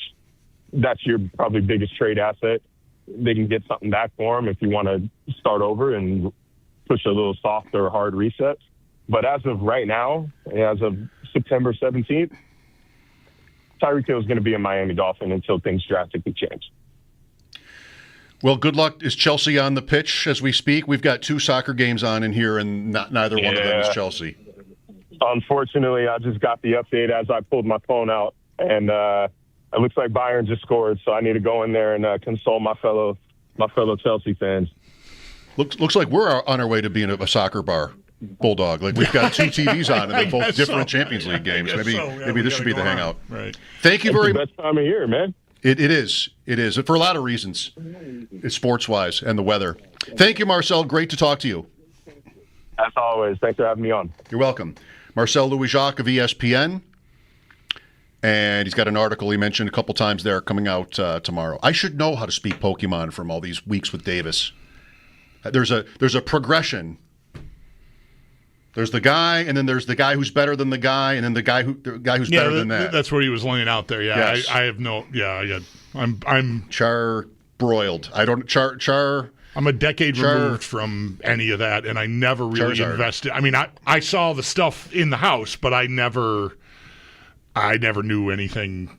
that's your probably biggest trade asset. They can get something back for him if you want to start over and push a little soft or hard reset. But as of right now, as of September 17th, Tyreek Hill is going to be a Miami Dolphin until things drastically change. Well, good luck. Is Chelsea on the pitch as we speak? We've got 2 soccer games on in here, and neither one of them is Chelsea. Unfortunately, I just got the update as I pulled my phone out, and it looks like Bayern just scored, so I need to go in there and console my fellow Chelsea fans. Looks like we're on our way to being a soccer bar, Bulldog. Like, we've got 2 TVs on, and they're both different Champions League games. Maybe this should be the hangout. Right. Thank you very much. Best time of year, man. It is. It is. For a lot of reasons, sports-wise and the weather. Thank you, Marcel. Great to talk to you. As always. Thanks for having me on. You're welcome. Marcel Louis-Jacques of ESPN. And he's got an article he mentioned a couple times there coming out tomorrow. I should know how to speak Pokemon from all these weeks with Davis. There's a progression. There's the guy, and then there's the guy who's better than the guy, and then the guy who's better than that. That's what he was laying out there. Yeah, yes. I have no. Yeah, I'm charbroiled. I don't char. I'm a decade removed from any of that, and I never really invested. I mean, I saw the stuff in the house, but I never knew anything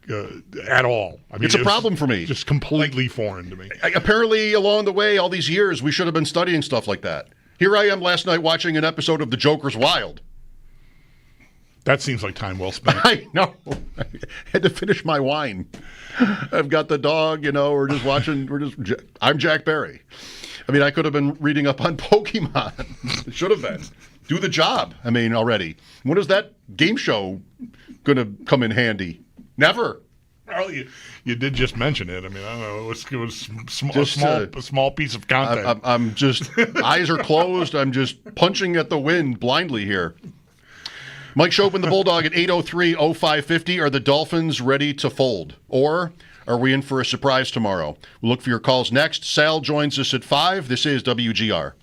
at all. I mean, it's a problem for me. Just completely foreign to me. Apparently, along the way, all these years, we should have been studying stuff like that. Here I am last night watching an episode of The Joker's Wild. That seems like time well spent. I know. I had to finish my wine. I've got the dog, we're just watching. I'm Jack Barry. I mean, I could have been reading up on Pokemon. It should have been. Do the job. I mean, already. When is that game show going to come in handy? Never. Well, you did just mention it. I mean, I don't know. It was a small piece of content. I'm just, eyes are closed. I'm just punching at the wind blindly here. Mike Schopp, the Bulldog at 803-0550. Are the Dolphins ready to fold? Or are we in for a surprise tomorrow? We'll look for your calls next. Sal joins us at 5. This is WGR.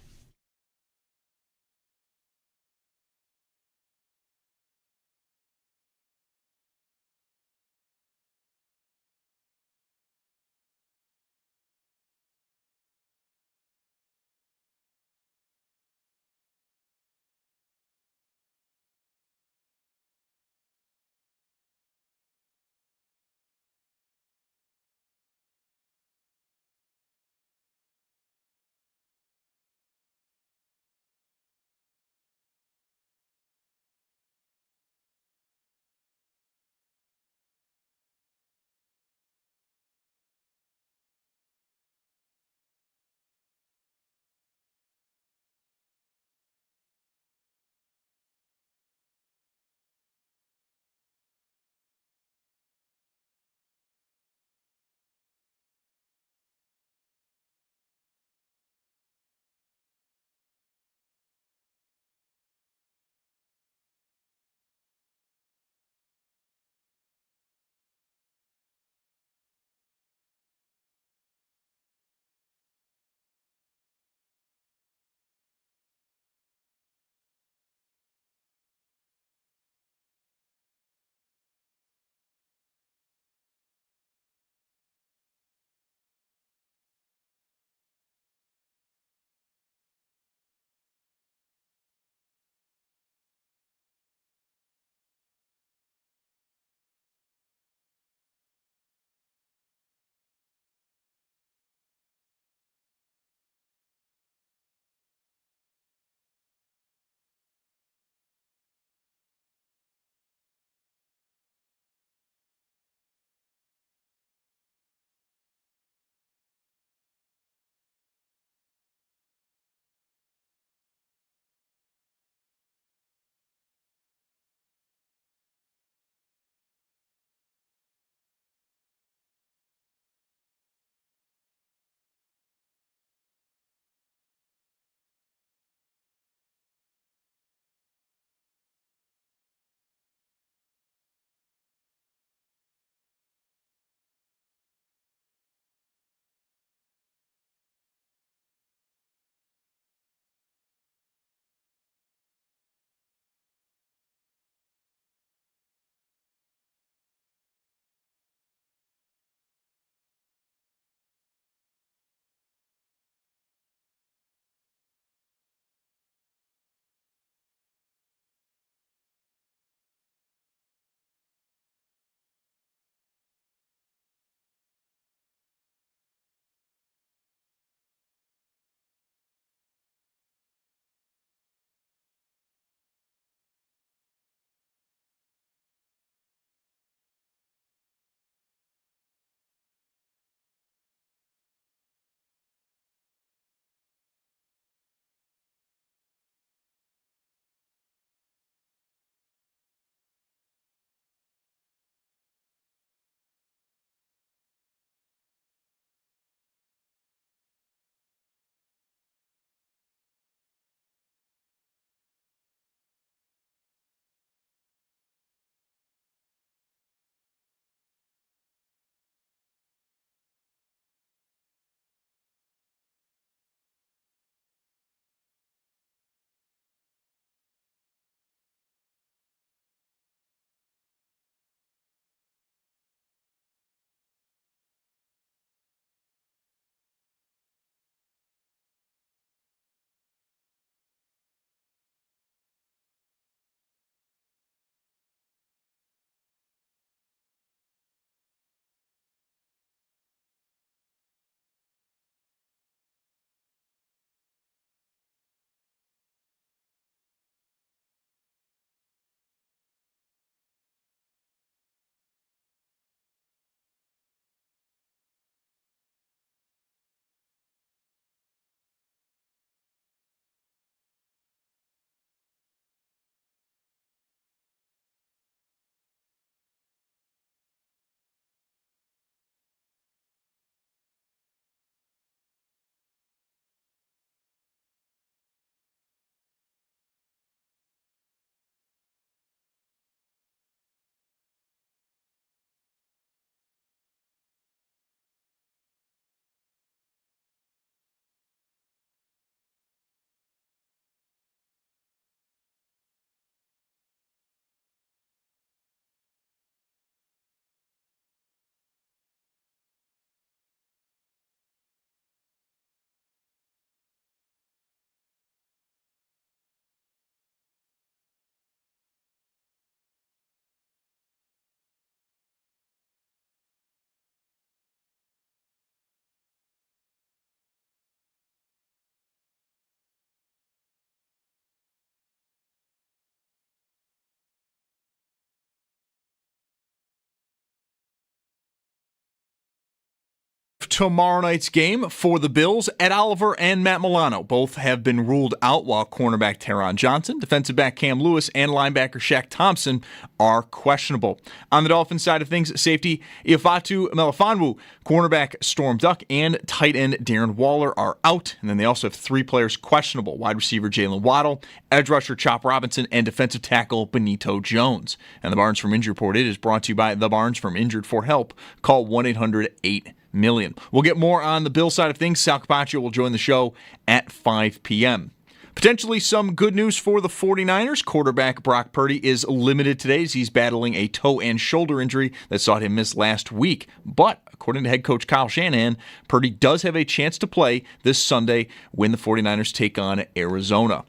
tomorrow night's game for the Bills. Ed Oliver and Matt Milano both have been ruled out, while cornerback Taron Johnson, defensive back Cam Lewis, and linebacker Shaq Thompson are questionable. On the Dolphins side of things, safety Ifeatu Melifonwu, cornerback Storm Duck, and tight end Darren Waller are out. And then they also have 3 players questionable: wide receiver Jalen Waddle, edge rusher Chop Robinson, and defensive tackle Benito Jones. And the Barnes from Injury Report, it is brought to you by the Barnes from Injured. For help, call 1-800-8-MILLION. We'll get more on the Bill side of things. Sal Capaccio will join the show at 5 p.m. Potentially some good news for the 49ers. Quarterback Brock Purdy is limited today as he's battling a toe and shoulder injury that saw him miss last week. But according to head coach Kyle Shanahan, Purdy does have a chance to play this Sunday when the 49ers take on Arizona.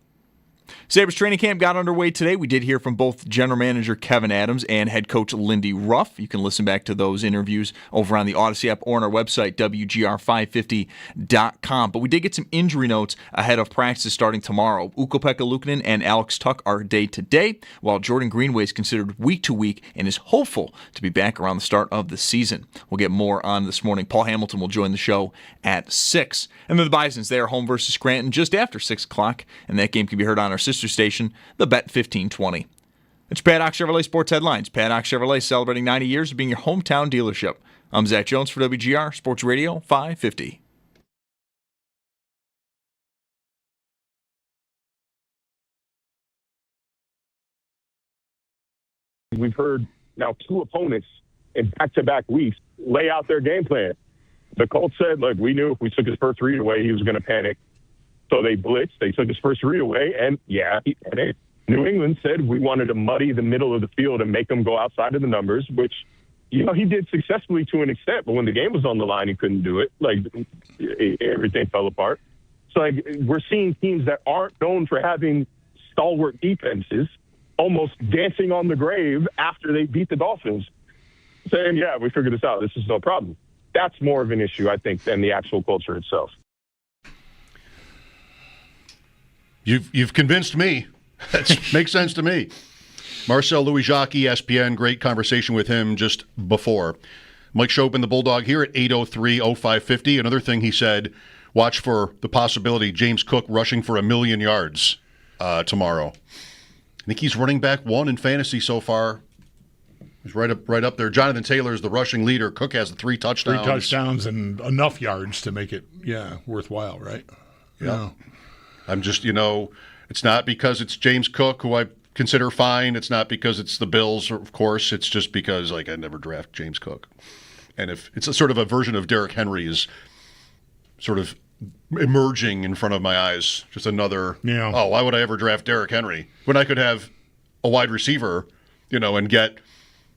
Sabres training camp got underway today. We did hear from both general manager Kevin Adams and head coach Lindy Ruff. You can listen back to those interviews over on the Odyssey app or on our website, WGR550.com. But we did get some injury notes ahead of practice starting tomorrow. Ukko-Pekka Luukkonen and Alex Tuck are day-to-day, while Jordan Greenway is considered week-to-week and is hopeful to be back around the start of the season. We'll get more on this morning. Paul Hamilton will join the show at 6. And then the Bisons, they are home versus Scranton just after 6 o'clock, and that game can be heard on our sister station, the Bet 1520. It's Paddock Chevrolet Sports Headlines. Paddock Chevrolet celebrating 90 years of being your hometown dealership. I'm Zach Jones for WGR Sports Radio 550. We've heard now 2 opponents in back-to-back weeks lay out their game plan. The Colts said, look, we knew if we took his first read away, he was going to panic. So they blitzed. They took his first read away, and he panicked. New England said we wanted to muddy the middle of the field and make him go outside of the numbers, which, he did successfully to an extent. But when the game was on the line, he couldn't do it. Everything fell apart. So we're seeing teams that aren't known for having stalwart defenses almost dancing on the grave after they beat the Dolphins, saying, yeah, we figured this out. This is no problem. That's more of an issue, I think, than the actual culture itself. You've convinced me. That makes sense to me. Marcel Louis-Jacques, ESPN, great conversation with him just before. Mike Schopp and the Bulldog here at 803-0550. Another thing he said, watch for the possibility James Cook rushing for 1,000,000 yards tomorrow. I think he's running back 1 in fantasy so far. He's right up there. Jonathan Taylor is the rushing leader. Cook has the 3 touchdowns. 3 touchdowns and enough yards to make it, worthwhile, right? Yeah. I'm just, it's not because it's James Cook, who I consider fine. It's not because it's the Bills, of course. It's just because, I never draft James Cook. And if it's a sort of a version of Derrick Henry is sort of emerging in front of my eyes. Just another, why would I ever draft Derrick Henry when I could have a wide receiver, and get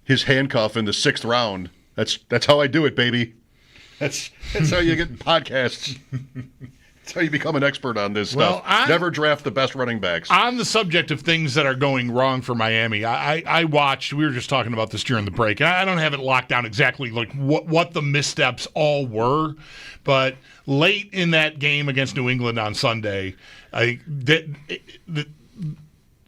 his handcuff in the 6th round. That's how I do it, baby. That's how you get podcasts. That's how you become an expert on this stuff. Never draft the best running backs. On the subject of things that are going wrong for Miami, I watched, we were just talking about this during the break, and I don't have it locked down exactly what the missteps all were, but late in that game against New England on Sunday,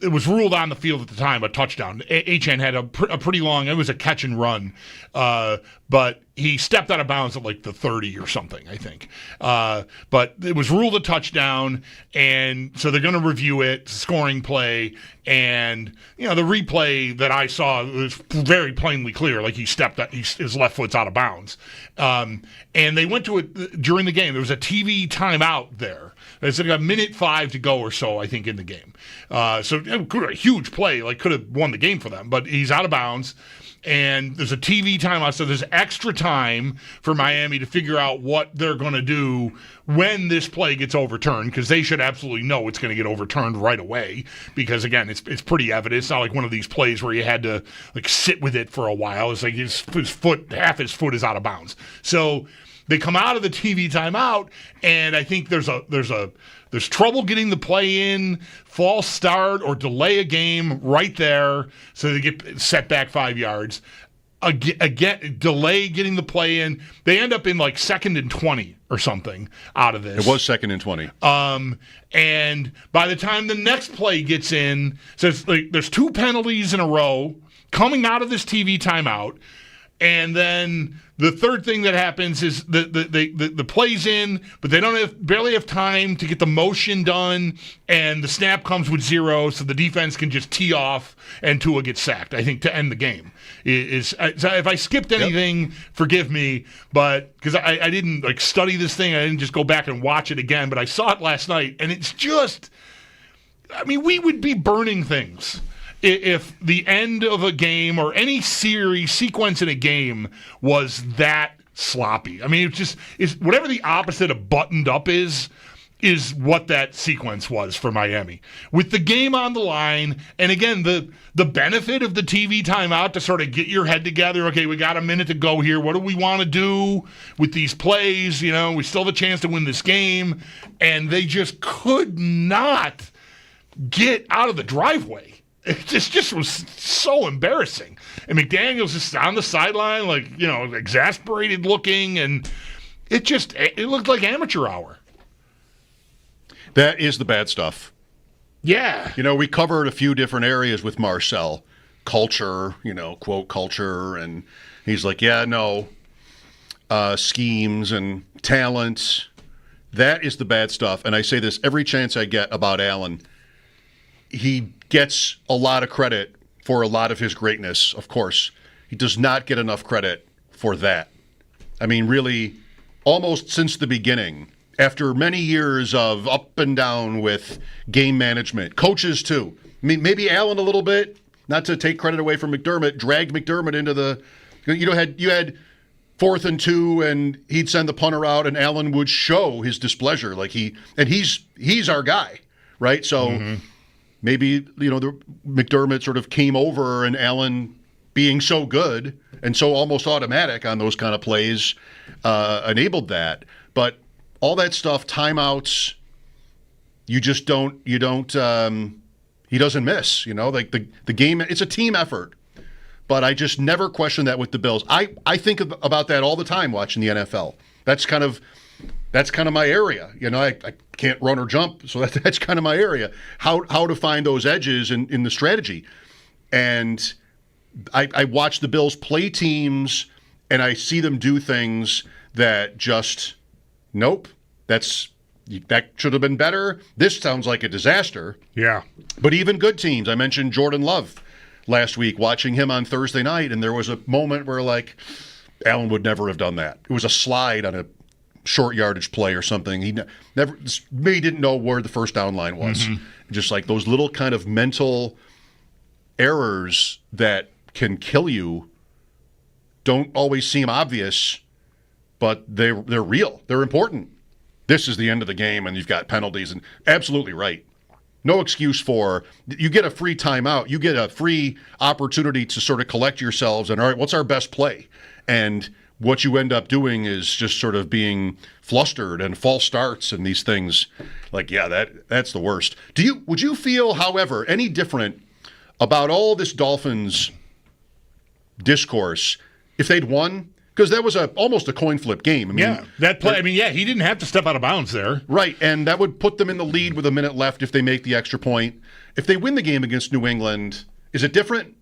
it was ruled on the field at the time a touchdown. Achane had a pretty long, it was a catch and run, but he stepped out of bounds at the 30 or something, I think. But it was ruled a touchdown, and so they're going to review it, scoring play, and the replay that I saw was very plainly clear, he stepped out, his left foot's out of bounds. And they went to it during the game. There was a TV timeout there. It's a minute 5 to go or so, I think, in the game. So a huge play, could have won the game for them, but he's out of bounds. And there's a TV timeout, so there's extra time for Miami to figure out what they're going to do when this play gets overturned, because they should absolutely know it's going to get overturned right away, because, again, it's pretty evident. It's not like one of these plays where you had to, sit with it for a while. It's half his foot is out of bounds. So they come out of the TV timeout, and I think there's trouble getting the play in, false start, or delay a game right there, so they get set back 5 yards. Again, delay getting the play in. They end up in 2nd and 20 or something out of this. It was 2nd and 20. And by the time the next play gets in, so there's 2 penalties in a row coming out of this TV timeout. And then the third thing that happens is the play's in, but they barely have time to get the motion done, and the snap comes with 0, so the defense can just tee off, and Tua gets sacked, I think, to end the game. So if I skipped anything, forgive me, but because I didn't study this thing, I didn't just go back and watch it again, but I saw it last night, and it's just, we would be burning things if the end of a game or any sequence in a game was that sloppy. It's whatever the opposite of buttoned up is what that sequence was for Miami. With the game on the line, and again, the benefit of the TV timeout to sort of get your head together, okay, we got a minute to go here. What do we want to do with these plays? We still have a chance to win this game. And they just could not get out of the driveway. It just was so embarrassing. And McDaniel's just on the sideline, exasperated looking, and it looked like amateur hour. That is the bad stuff. Yeah. We covered a few different areas with Marcel. Culture, quote culture, and he's like, yeah, no. Schemes and talent. That is the bad stuff. And I say this every chance I get about Allen. He gets a lot of credit for a lot of his greatness, of course. He does not get enough credit for that. Really, almost since the beginning, after many years of up and down with game management, coaches too. Maybe Allen a little bit, not to take credit away from McDermott, dragged McDermott into the, you had 4th and 2, and he'd send the punter out, and Allen would show his displeasure, he's our guy, right? So. Maybe, the McDermott sort of came over, and Allen being so good and so almost automatic on those kind of plays enabled that. But all that stuff, timeouts, he doesn't miss, the game, it's a team effort. But I just never question that with the Bills. I think about that all the time watching the NFL. That's kind of my area. I can't run or jump, so that's kind of my area. How to find those edges in the strategy. And I watch the Bills play teams, and I see them do things that just, nope, that should have been better. This sounds like a disaster. Yeah. But even good teams. I mentioned Jordan Love last week, watching him on Thursday night, and there was a moment where, Allen would never have done that. It was a slide on a short yardage play or something. He maybe didn't know where the first down line was. Mm-hmm. Just those little kind of mental errors that can kill you don't always seem obvious, but they're real. They're important. This is the end of the game, and you've got penalties. And absolutely right. No excuse for, you get a free timeout. You get a free opportunity to sort of collect yourselves and, all right, what's our best play? And what you end up doing is just sort of being flustered and false starts and these things. That's the worst. Would you feel, however, any different about all this Dolphins discourse if they'd won? Because that was almost a coin flip game. That play. He didn't have to step out of bounds there. Right, and that would put them in the lead with a minute left if they make the extra point. If they win the game against New England, is it different?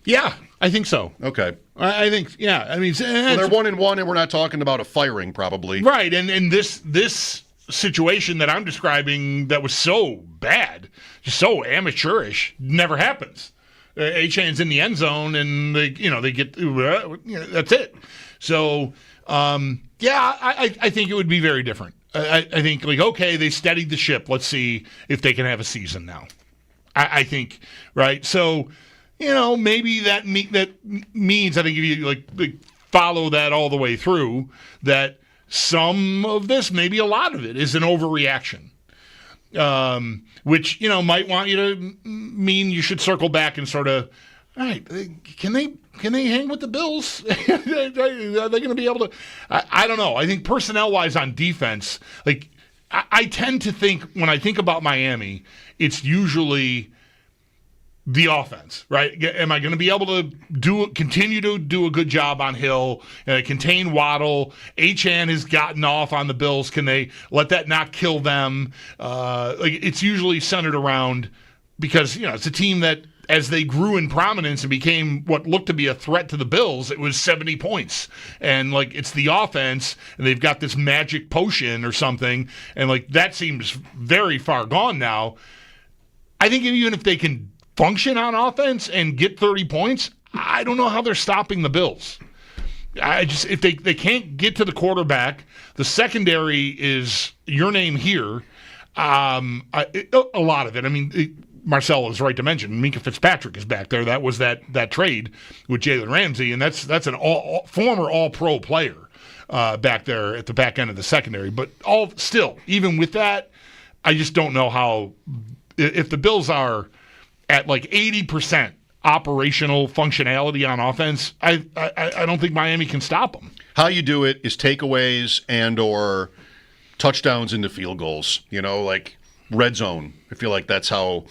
Yeah, I think so. Okay. I think, yeah. They're 1-1, and we're not talking about a firing, probably. Right, and this situation that I'm describing that was so bad, just so amateurish, never happens. Achane's in the end zone, and they get that's it. So, I think it would be very different. I think okay, they steadied the ship. Let's see if they can have a season now. I think, right? So. Maybe that means, I think, if you follow that all the way through, that some of this, maybe a lot of it, is an overreaction, which might want you to mean you should circle back and sort of, all right, can they hang with the Bills? Are they going to be able to? I don't know. I think personnel-wise on defense, I tend to think when I think about Miami, it's usually the offense, right? Am I going to be able to continue to do a good job on Hill, contain Waddle? Achane has gotten off on the Bills. Can they let that not kill them? It's usually centered around, because it's a team that as they grew in prominence and became what looked to be a threat to the Bills, it was 70 points. And, like, it's the offense, and they've got this magic potion or something, and, like, that seems very far gone now. I think even if they can function on offense and get 30 points, I don't know how they're stopping the Bills. If they can't get to the quarterback, the secondary is your name here. A lot of it. I mean, Marcel is right to mention Minkah Fitzpatrick is back there. That was that trade with Jalen Ramsey, and that's an former All-Pro player back there at the back end of the secondary. But still, even with that, I just don't know how. If the Bills are at like 80% operational functionality on offense, I don't think Miami can stop them. How you do it is takeaways and or touchdowns into field goals. Like red zone. I feel like that's how.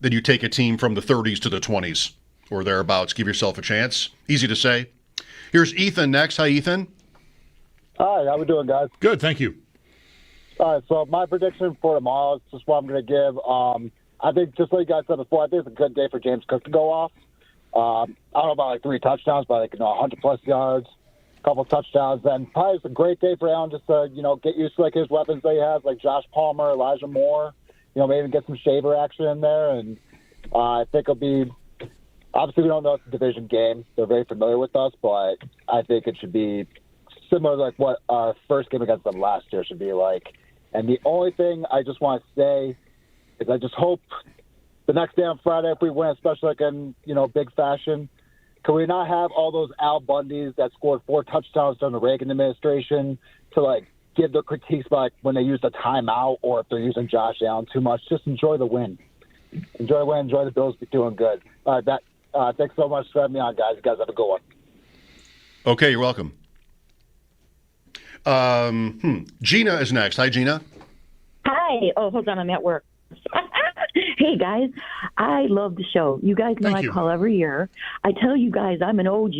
Then you take a team from the 30s to the 20s or thereabouts. Give yourself a chance. Easy to say. Here's Ethan next. Hi, Ethan. Hi, how we doing, guys? Good, thank you. All right, so my prediction for tomorrow is just what I'm going to give. I think, just like you guys said before, I think it's a good day for James Cook to go off. I don't know about like 3 touchdowns, but like 100-plus yards, a couple touchdowns. Then probably it's a great day for Allen just to get used to like his weapons that he has, like Josh Palmer, Elijah Moore. Maybe get some shaver action in there. And I think it'll be – obviously, we don't know it's a division game. They're very familiar with us, but I think it should be similar to like what our first game against them last year should be like. And the only thing I just want to say is I just hope the next day on Friday, if we win, especially like in big fashion, can we not have all those Al Bundys that scored 4 touchdowns during the Reagan administration to like – give their critiques about when they use the timeout or if they're using Josh Allen too much. Just enjoy the win. Enjoy the win. Enjoy the Bills be doing good. All right, thanks so much for having me on, guys. You guys have a good one. Okay, you're welcome. Gina is next. Hi, Gina. Hi. Oh, hold on. I'm at work. Hey, guys. I love the show. You guys know I call every year. I tell you guys I'm an OG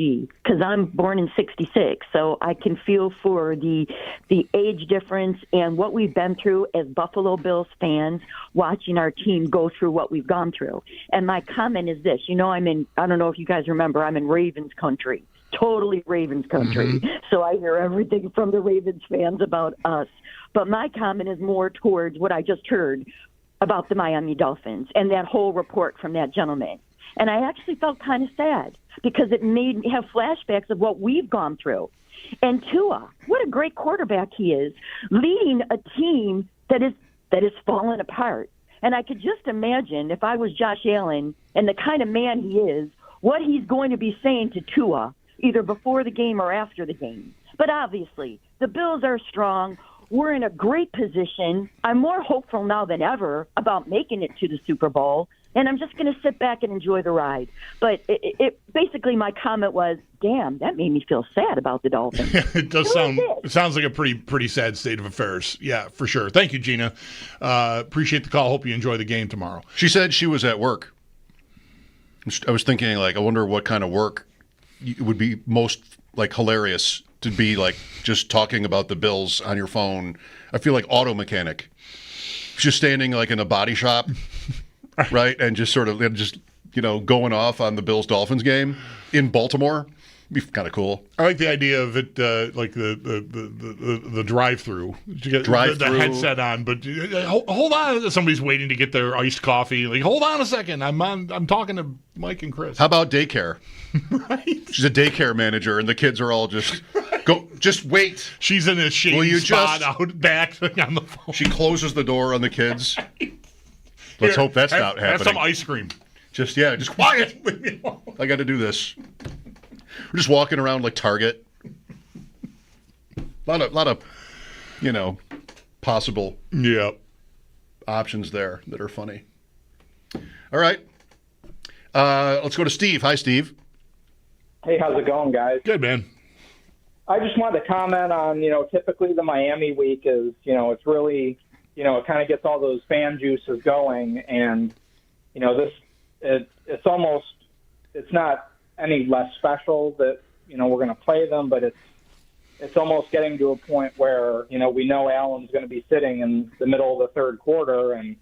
because I'm born in 66, so I can feel for the age difference and what we've been through as Buffalo Bills fans, watching our team go through what we've gone through. And my comment is this. I don't know if you guys remember, I'm in Ravens country. Totally Ravens country. Mm-hmm. So I hear everything from the Ravens fans about us. But my comment is more towards what I just heard about the Miami Dolphins and that whole report from that gentleman. And I actually felt kind of sad because it made me have flashbacks of what we've gone through. And Tua, what a great quarterback he is, leading a team that is falling apart. And I could just imagine if I was Josh Allen and the kind of man he is, what he's going to be saying to Tua, either before the game or after the game. But obviously, the Bills are strong. We're in a great position. I'm more hopeful now than ever about making it to the Super Bowl, and I'm just going to sit back and enjoy the ride. But it basically, my comment was, damn, that made me feel sad about the Dolphins. It does it sounds like a pretty sad state of affairs. Yeah, for sure. Thank you, Gina. Appreciate the call. Hope you enjoy the game tomorrow. She said she was at work. I was thinking, like, I wonder what kind of work would be most, like, hilarious to be like just talking about the Bills on your phone. I feel like auto mechanic, just standing like in a body shop, right, and just sort of going off on the Bills Dolphins game in Baltimore. Be kind of cool. I like the idea of it, like the drive-through. The headset on, but hold on. Somebody's waiting to get their iced coffee. Like, hold on a second. I'm talking to Mike and Chris. How about daycare? Right. She's a daycare manager, and the kids are all just go. Just wait. She's in a shady spot out back on the phone. She closes the door on the kids. Let's hope that's not happening. Have some ice cream. Just quiet. Leave me alone. I got to do this. We're just walking around like Target. A lot of, possible options there that are funny. All right. Let's go to Steve. Hi, Steve. Hey, how's it going, guys? Good, man. I just wanted to comment on, typically the Miami week is, it's really, it kind of gets all those fan juices going. And, it's not any less special that, we're going to play them, but it's almost getting to a point where, we know Allen's going to be sitting in the middle of the third quarter and,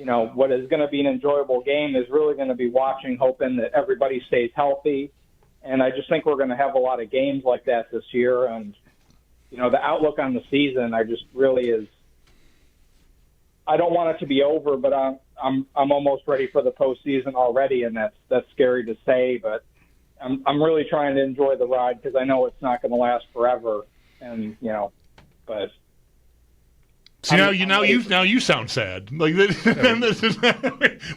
what is going to be an enjoyable game is really going to be watching, hoping that everybody stays healthy. And I just think we're going to have a lot of games like that this year. And, the outlook on the season, I just really is, I don't want it to be over, but I'm almost ready for the postseason already. And that's scary to say, but I'm really trying to enjoy the ride because I know it's not going to last forever. And, but. See, now you sound sad. Like this is,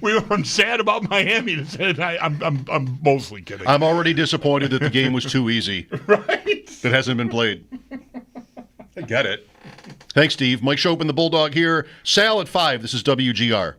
we went from sad about Miami to sad. I'm mostly kidding. I'm already disappointed that the game was too easy. Right? That hasn't been played. I get it. Thanks, Steve. Mike Schopp and the Bulldog here. Sal at 5. This is WGR.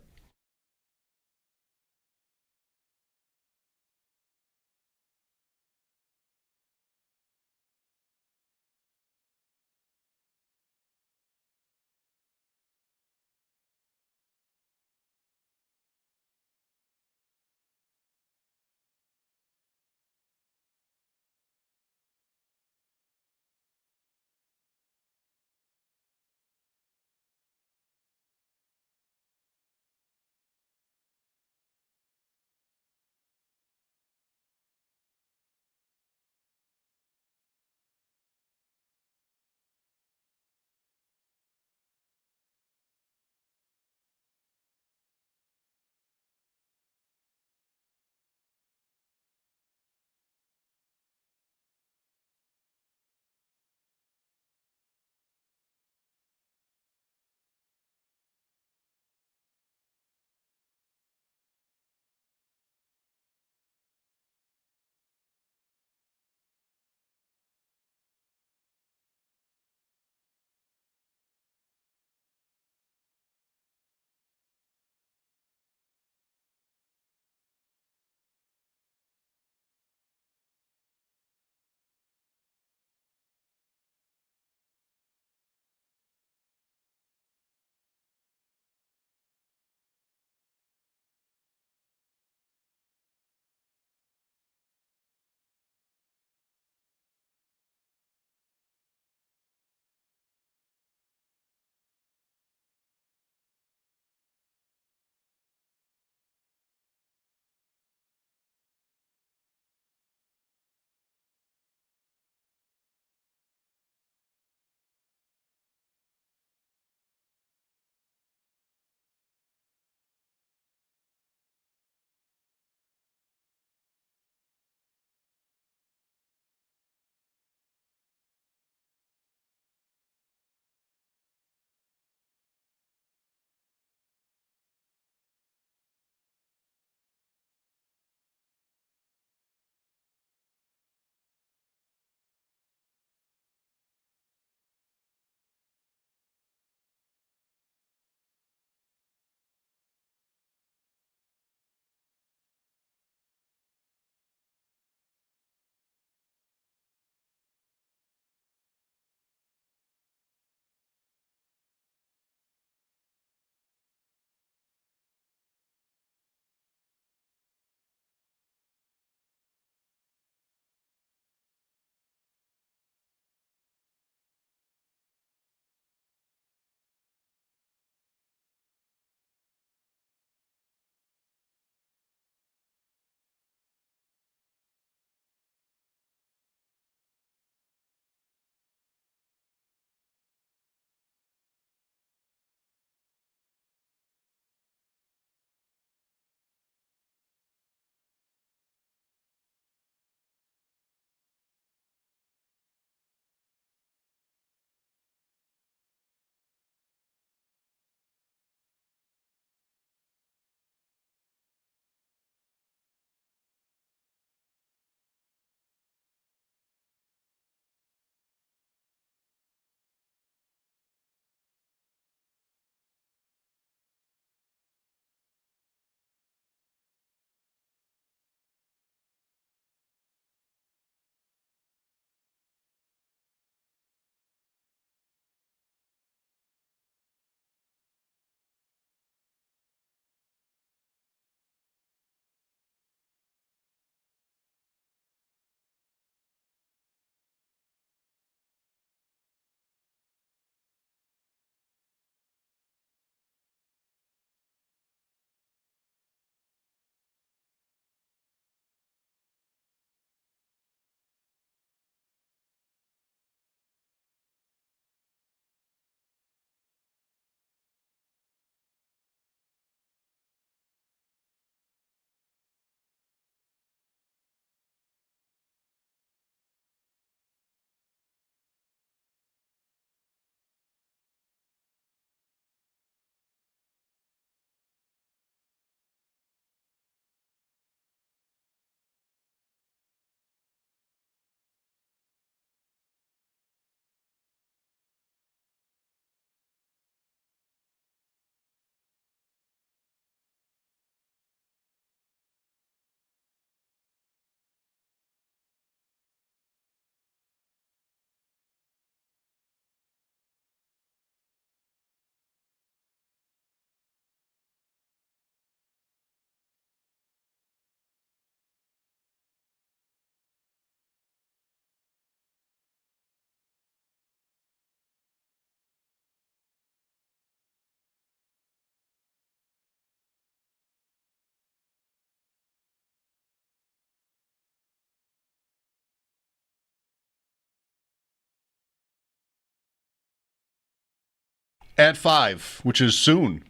at 5, which is soon.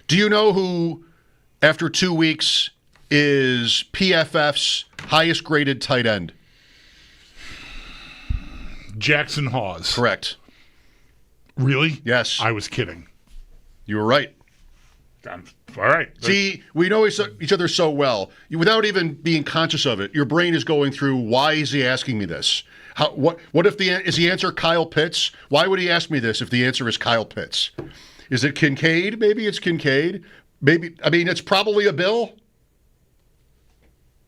Do you know who, after 2 weeks, is PFF's highest graded tight end? Jackson Hawes. Correct. Really? Yes. I was kidding. You were right. All right. See, we know each other so well. Without even being conscious of it, your brain is going through, why is he asking me this? What if is the answer Kyle Pitts? Why would he ask me this if the answer is Kyle Pitts? Is it Kincaid? Maybe it's Kincaid. Maybe, I mean, it's probably a Bill.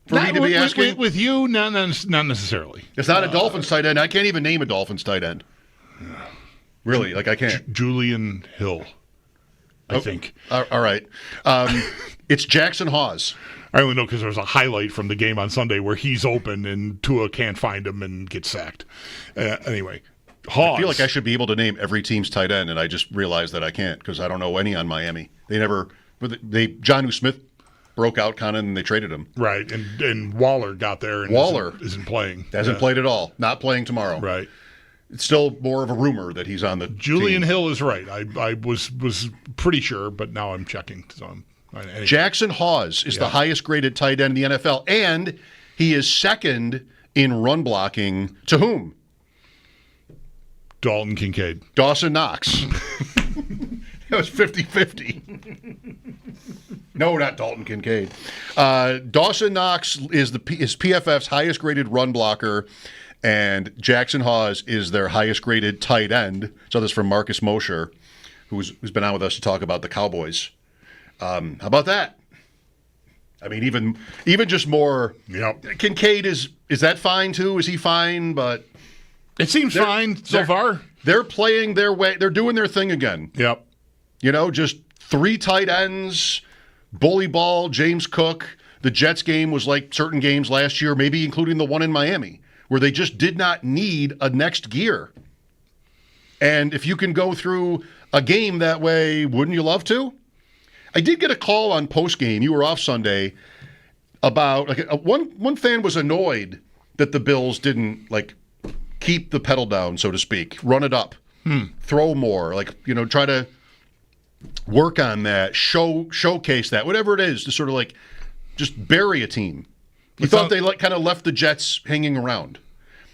For me to be asking? With you, not necessarily. It's not a Dolphins tight end. I can't even name a Dolphins tight end. Really, I can't. Julian Hill, I think. All right. It's Jackson Hawes. I only know because there was a highlight from the game on Sunday where he's open and Tua can't find him and gets sacked. Anyway, Hawes. I feel like I should be able to name every team's tight end, and I just realized that I can't because I don't know any on Miami. Jonnu Smith broke out kind of, and they traded him. Right, and Waller got there and isn't playing. Hasn't played at all. Not playing tomorrow. Right. It's still more of a rumor that he's on the Julian team. Hill is right. I was pretty sure, but now I'm checking. So anyway. Jackson Hawes is the highest graded tight end in the NFL, and he is second in run blocking to whom? Dalton Kincaid. Dawson Knox. That was 50-50. No, not Dalton Kincaid. Dawson Knox is PFF's highest graded run blocker, and Jackson Hawes is their highest graded tight end. So this from Marcus Mosher, who's been on with us to talk about the Cowboys. How about that? I mean, even just more. Kincaid is that fine too? Is he fine? But it seems fine so far. They're playing their way. They're doing their thing again. Yep. Just 3 tight ends, bully ball, James Cook. The Jets game was like certain games last year, maybe including the one in Miami, where they just did not need a next gear. And if you can go through a game that way, wouldn't you love to? I did get a call on postgame. You were off Sunday about one fan was annoyed that the Bills didn't keep the pedal down, so to speak, run it up, throw more, try to work on that, showcase that, whatever it is, to sort of just bury a team. He thought they kind of left the Jets hanging around.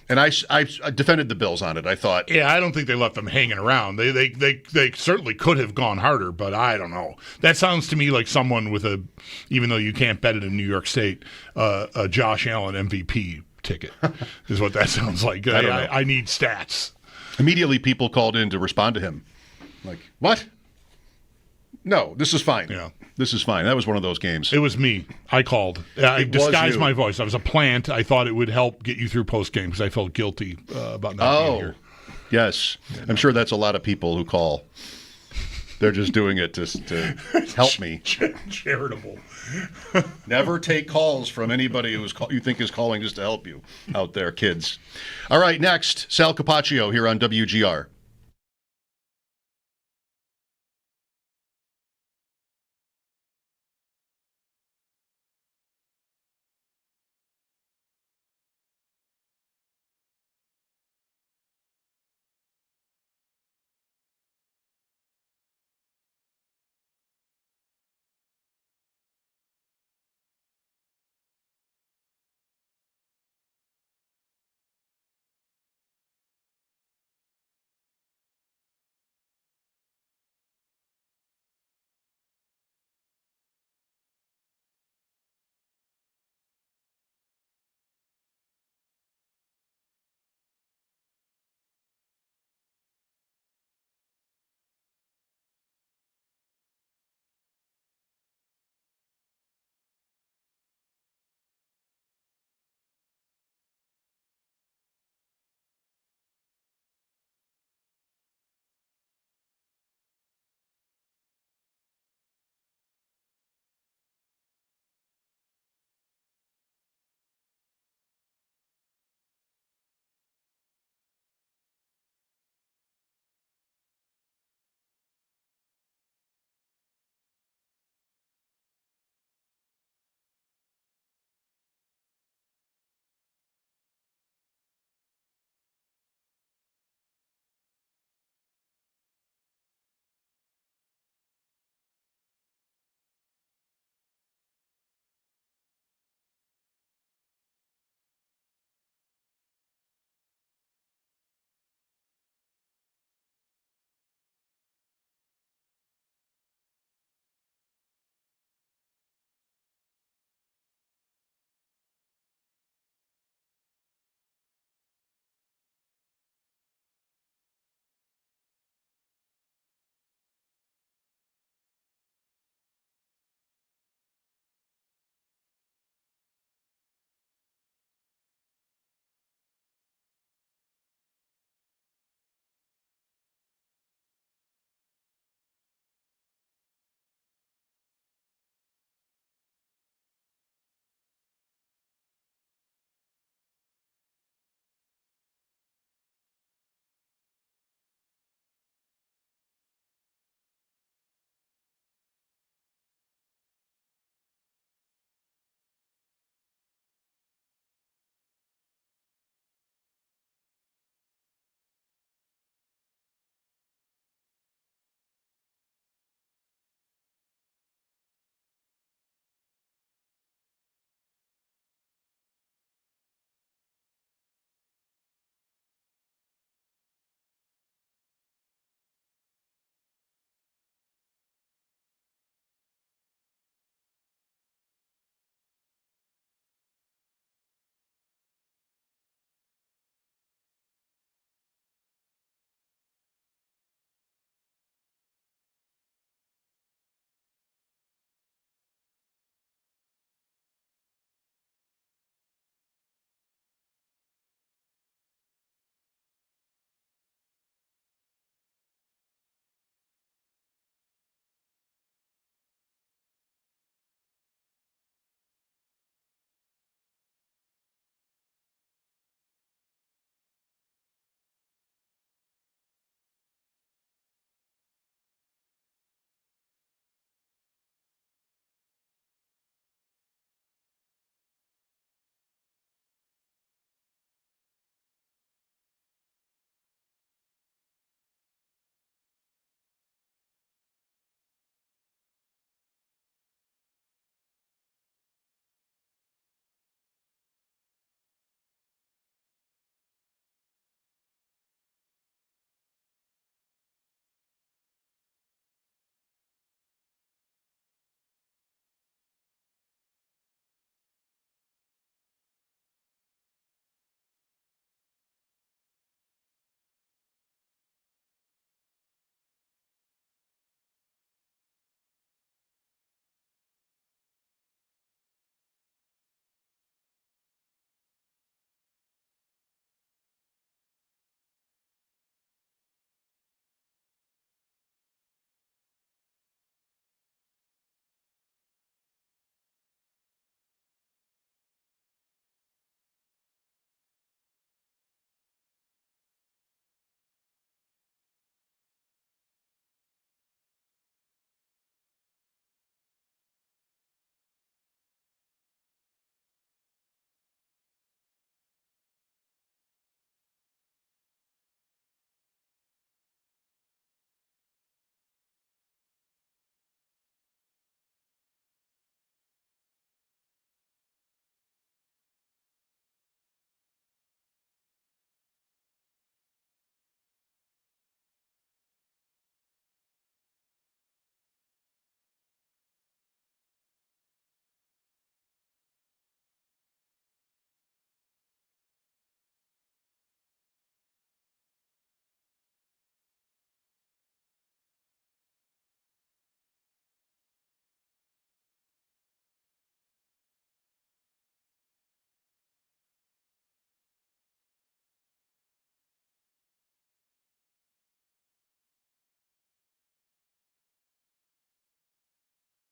And I defended the Bills on it. I thought, I don't think they left them hanging around. They certainly could have gone harder, but I don't know. That sounds to me like someone with even though you can't bet it in New York State, a Josh Allen MVP ticket is what that sounds like. I need stats. Immediately, people called in to respond to him, like, "What? No, this is fine. Yeah, this is fine." That was one of those games. It was me. I called. I disguised my voice. I was a plant. I thought it would help get you through post game because I felt guilty about not being here. Yes, I'm sure that's a lot of people who call. They're just doing it to help me. Charitable. Never take calls from anybody you think is calling just to help you out there, kids. All right, next, Sal Capaccio here on WGR.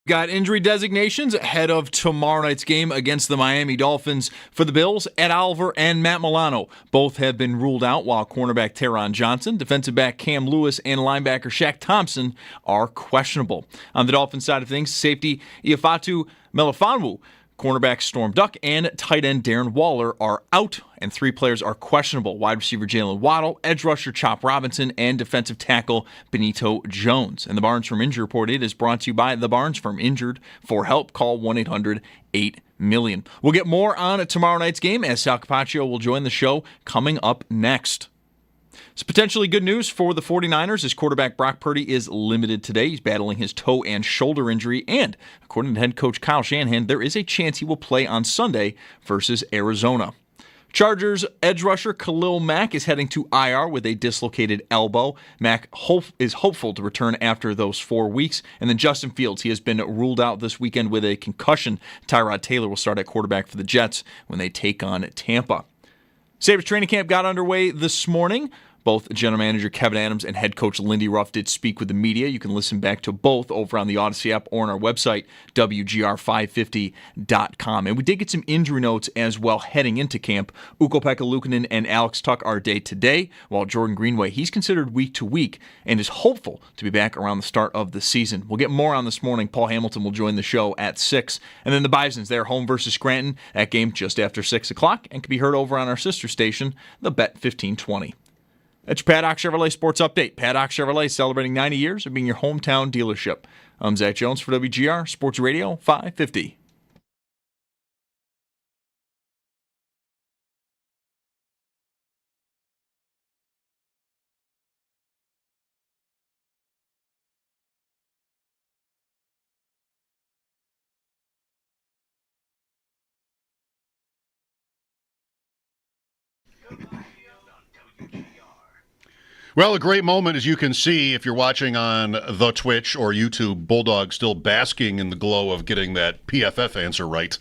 Got injury designations ahead of tomorrow night's game against the Miami Dolphins for the Bills. Ed Oliver and Matt Milano both have been ruled out, while cornerback Taron Johnson, defensive back Cam Lewis, and linebacker Shaq Thompson are questionable. On the Dolphins side of things, safety Iafatu Melifonwu, cornerback Storm Duck, and tight end Darren Waller are out, and 3 players are questionable: wide receiver Jalen Waddle, edge rusher Chop Robinson, and defensive tackle Benito Jones. And the Barnes Firm Injury Report, it is brought to you by the Barnes Firm. Injured? For help, call 1-800-8-MILLION. We'll get more on tomorrow night's game as Sal Capaccio will join the show coming up next. It's potentially good news for the 49ers as quarterback Brock Purdy is limited today. He's battling his toe and shoulder injury, and according to head coach Kyle Shanahan, there is a chance he will play on Sunday versus Arizona. Chargers edge rusher Khalil Mack is heading to IR with a dislocated elbow. Mack is hopeful to return after those 4 weeks. And then Justin Fields, he has been ruled out this weekend with a concussion. Tyrod Taylor will start at quarterback for the Jets when they take on Tampa. Sabres training camp got underway this morning. Both general manager Kevin Adams and head coach Lindy Ruff did speak with the media. You can listen back to both over on the Odyssey app or on our website, WGR550.com. And we did get some injury notes as well heading into camp. Ukko-Pekka Luukkonen and Alex Tuck are day to day, while Jordan Greenway, he's considered week to week and is hopeful to be back around the start of the season. We'll get more on this morning. Paul Hamilton will join the show at 6. And then the Bisons, they're home versus Scranton. That game just after 6 o'clock and can be heard over on our sister station, the Bet 1520. That's your Paddock Chevrolet Sports Update. Paddock Chevrolet celebrating 90 years of being your hometown dealership. I'm Zach Jones for WGR Sports Radio 550. Well, a great moment, as you can see, if you're watching on the Twitch or YouTube. Bulldog still basking in the glow of getting that PFF answer right.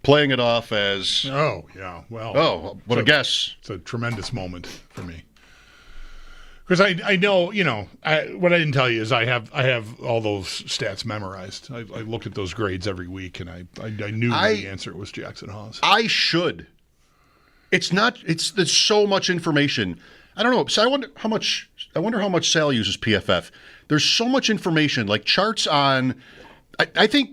Playing it off as... Oh, yeah. Well. Oh, what a guess. It's a tremendous moment for me. Because I know, what I didn't tell you is I have all those stats memorized. I look at those grades every week, and I knew the answer was Jackson Hawes. I should. There's so much information. I don't know. So I wonder how much Sal uses PFF. There's so much information, like charts on, I think,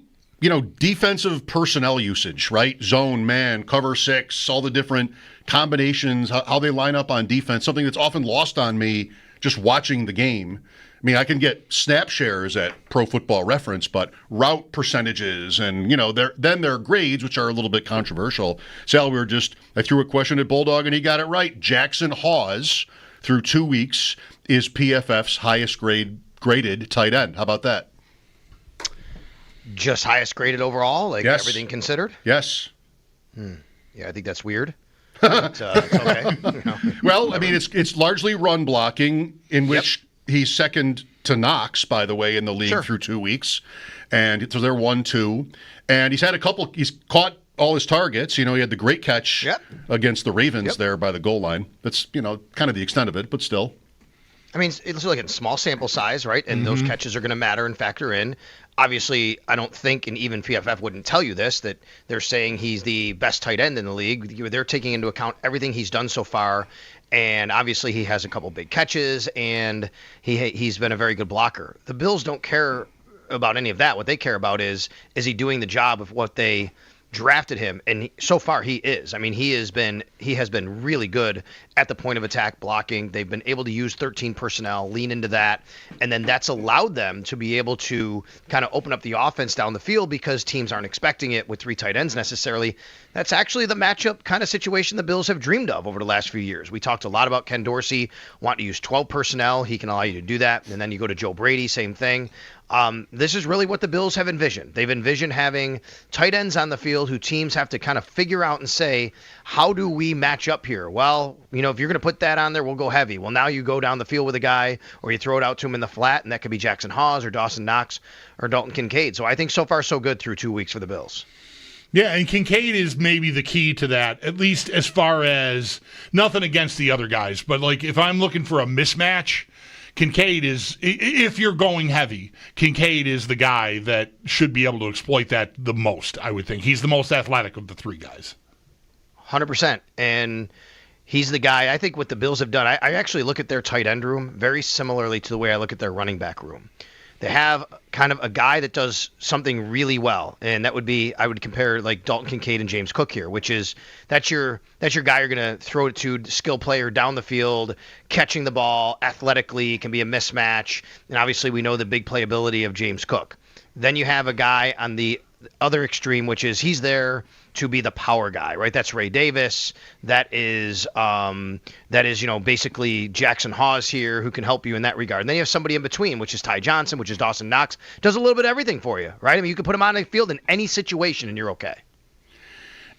defensive personnel usage, right? Zone, man, cover 6, all the different combinations, how they line up on defense, something that's often lost on me just watching the game. I mean, I can get snap shares at Pro Football Reference, but route percentages and, then their grades, which are a little bit controversial. Sal, I threw a question at Bulldog and he got it right. Jackson Hawes, through 2 weeks, is PFF's highest graded tight end. How about that? Just highest graded overall, yes. Everything considered? Yes. Yeah, I think that's weird. But, it's okay. Well, I mean, it's largely run blocking, in which he's second to Knox, by the way, in the league through 2 weeks. And so they're 1-2. And he's caught all his targets. He had the great catch against the Ravens there by the goal line. That's, kind of the extent of it, but still. I mean, it's like a small sample size, right? And those catches are going to matter and factor in. Obviously, I don't think, and even PFF wouldn't tell you this, that they're saying he's the best tight end in the league. They're taking into account everything he's done so far. And obviously, he has a couple big catches, and he's been a very good blocker. The Bills don't care about any of that. What they care about is he doing the job of what they drafted him, and so far he is. I mean, he has been really good at the point of attack blocking. They've been able to use 13 personnel, lean into that, and then that's allowed them to be able to kind of open up the offense down the field because teams aren't expecting it with 3 tight ends necessarily. That's actually the matchup kind of situation the Bills have dreamed of over the last few years. We talked a lot about Ken Dorsey wanting to use 12 personnel. He can allow you to do that, and then you go to Joe Brady, same thing. This is really what the Bills have envisioned. They've envisioned having tight ends on the field who teams have to kind of figure out and say, how do we match up here? Well, if you're going to put that on there, we'll go heavy. Well, now you go down the field with a guy or you throw it out to him in the flat, and that could be Jackson Hawes or Dawson Knox or Dalton Kincaid. So I think so far so good through 2 weeks for the Bills. Yeah, and Kincaid is maybe the key to that, at least as far as nothing against the other guys. But, if I'm looking for a mismatch, Kincaid is, if you're going heavy, Kincaid is the guy that should be able to exploit that the most, I would think. He's the most athletic of the three guys. 100%. And he's the guy, I think what the Bills have done, I actually look at their tight end room very similarly to the way I look at their running back room. They have kind of a guy that does something really well, and that would be, I would compare like Dalton Kincaid and James Cook here, which is that's your guy you're going to throw it to, skill player down the field, catching the ball athletically, can be a mismatch, and obviously we know the big playability of James Cook. Then you have a guy on the other extreme, which is he's there to be the power guy, right? That's Ray Davis. That is basically Jackson Hawes here, who can help you in that regard. And then you have somebody in between, which is Ty Johnson, which is Dawson Knox. Does a little bit of everything for you, right? I mean, you can put him on the field in any situation, and you're okay.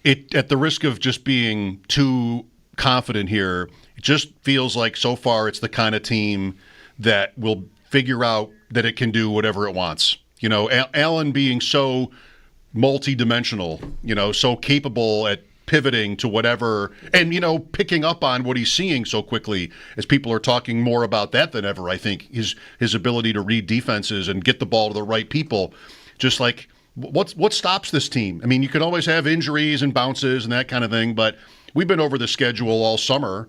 At the risk of just being too confident here, it just feels like so far it's the kind of team that will figure out that it can do whatever it wants. Allen being so multi-dimensional, so capable at pivoting to whatever, and, picking up on what he's seeing so quickly, as people are talking more about that than ever. I think his ability to read defenses and get the ball to the right people, just like what stops this team? I mean, you can always have injuries and bounces and that kind of thing, but we've been over the schedule all summer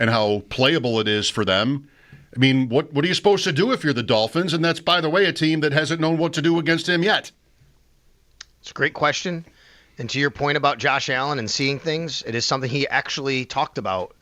and how playable it is for them. I mean, what are you supposed to do if you're the Dolphins? And that's, by the way, a team that hasn't known what to do against him yet. It's a great question. And to your point about Josh Allen and seeing things, it is something he actually talked about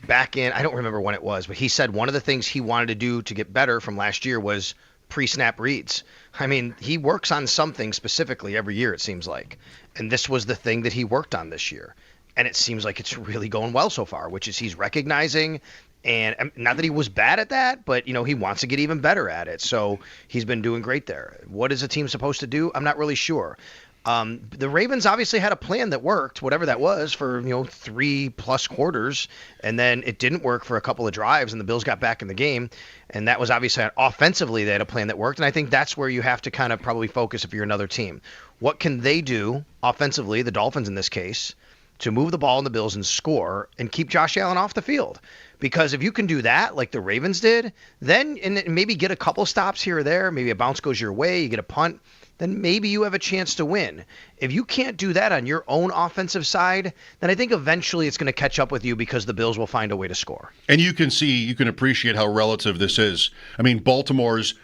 back in, I don't remember when it was, but he said one of the things he wanted to do to get better from last year was pre-snap reads. I mean, he works on something specifically every year, it seems like. And this was the thing that he worked on this year. And it seems like it's really going well so far, which is he's recognizing, and not that he was bad at that, but, he wants to get even better at it. So he's been doing great there. What is a team supposed to do? I'm not really sure. The Ravens obviously had a plan that worked, whatever that was, for 3+ quarters, and then it didn't work for a couple of drives, and the Bills got back in the game, and that was obviously offensively they had a plan that worked, and I think that's where you have to kind of probably focus if you're another team. What can they do offensively, the Dolphins in this case, to move the ball in the Bills and score and keep Josh Allen off the field? Because if you can do that, like the Ravens did, then and maybe get a couple stops here or there, maybe a bounce goes your way, you get a punt, then maybe you have a chance to win. If you can't do that on your own offensive side, then I think eventually it's going to catch up with you because the Bills will find a way to score. And you can appreciate how relative this is. I mean, Baltimore's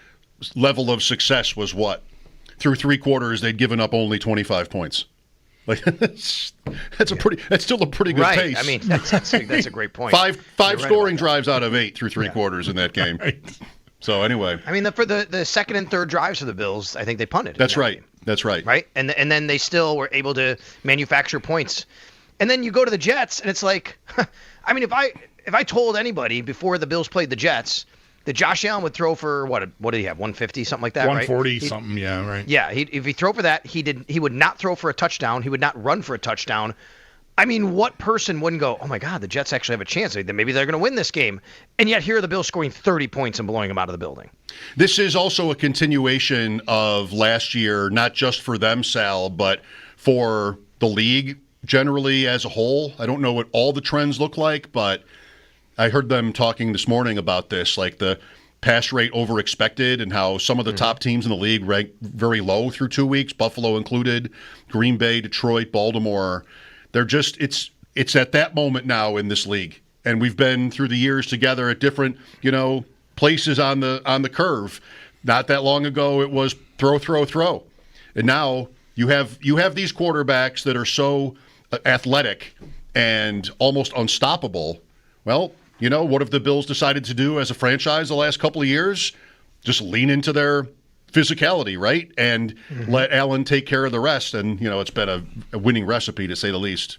level of success was what? Through 3 quarters, they'd given up only 25 points. Like that's still a pretty good pace. I mean, that's a great point. Five scoring drives out of 8 through 3 quarters in that game. Right. So anyway, I mean, for the second and third drives for the Bills, I think they punted. That's right. That's right. Right, and then they still were able to manufacture points. And then you go to the Jets, and it's like, I mean, if I told anybody before the Bills played the Jets that Josh Allen would throw for what did he have, 150, something like that, 140 right? something, yeah, right. Yeah, if he throw for that, he would not throw for a touchdown. He would not run for a touchdown. I mean, what person wouldn't go, oh my God, the Jets actually have a chance. Maybe they're going to win this game. And yet here are the Bills scoring 30 points and blowing them out of the building. This is also a continuation of last year, not just for them, Sal, but for the league generally as a whole. I don't know what all the trends look like, but I heard them talking this morning about this, like the pass rate over expected and how some of the top teams in the league rank very low through 2 weeks, Buffalo included, Green Bay, Detroit, Baltimore. They're just it's at that moment now in this league, and we've been through the years together at different places on the curve. Not that long ago, it was throw, and now you have these quarterbacks that are so athletic and almost unstoppable. Well, what have the Bills decided to do as a franchise the last couple of years? Just lean into their physicality, right? And let Allen take care of the rest. And, it's been a winning recipe, to say the least.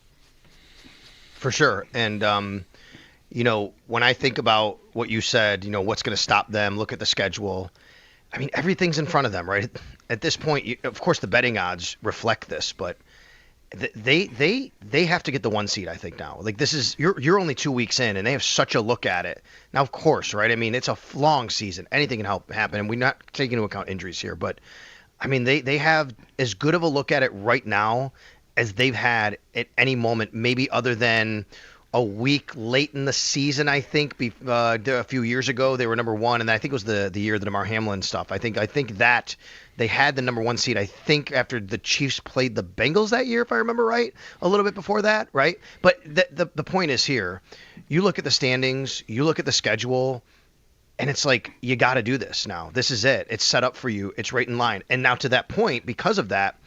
For sure. And, when I think about what you said, what's going to stop them, look at the schedule. I mean, everything's in front of them, right? At this point, of course, the betting odds reflect this, but they have to get the 1 seed, I think, now. Like, this is you're only 2 weeks in, and they have such a look at it. Now, of course, right? I mean, it's a long season. Anything can happen, and we're not taking into account injuries here. But, I mean, they have as good of a look at it right now as they've had at any moment, maybe other than a week late in the season, I think. A few years ago, they were number one, and I think it was the year of the Damar Hamlin stuff. I think that they had the number one seed, I think, after the Chiefs played the Bengals that year, if I remember right, a little bit before that, right? But the point is here, you look at the standings, you look at the schedule, and it's like, you got to do this now. This is it. It's set up for you. It's right in line. And now to that point, because of that,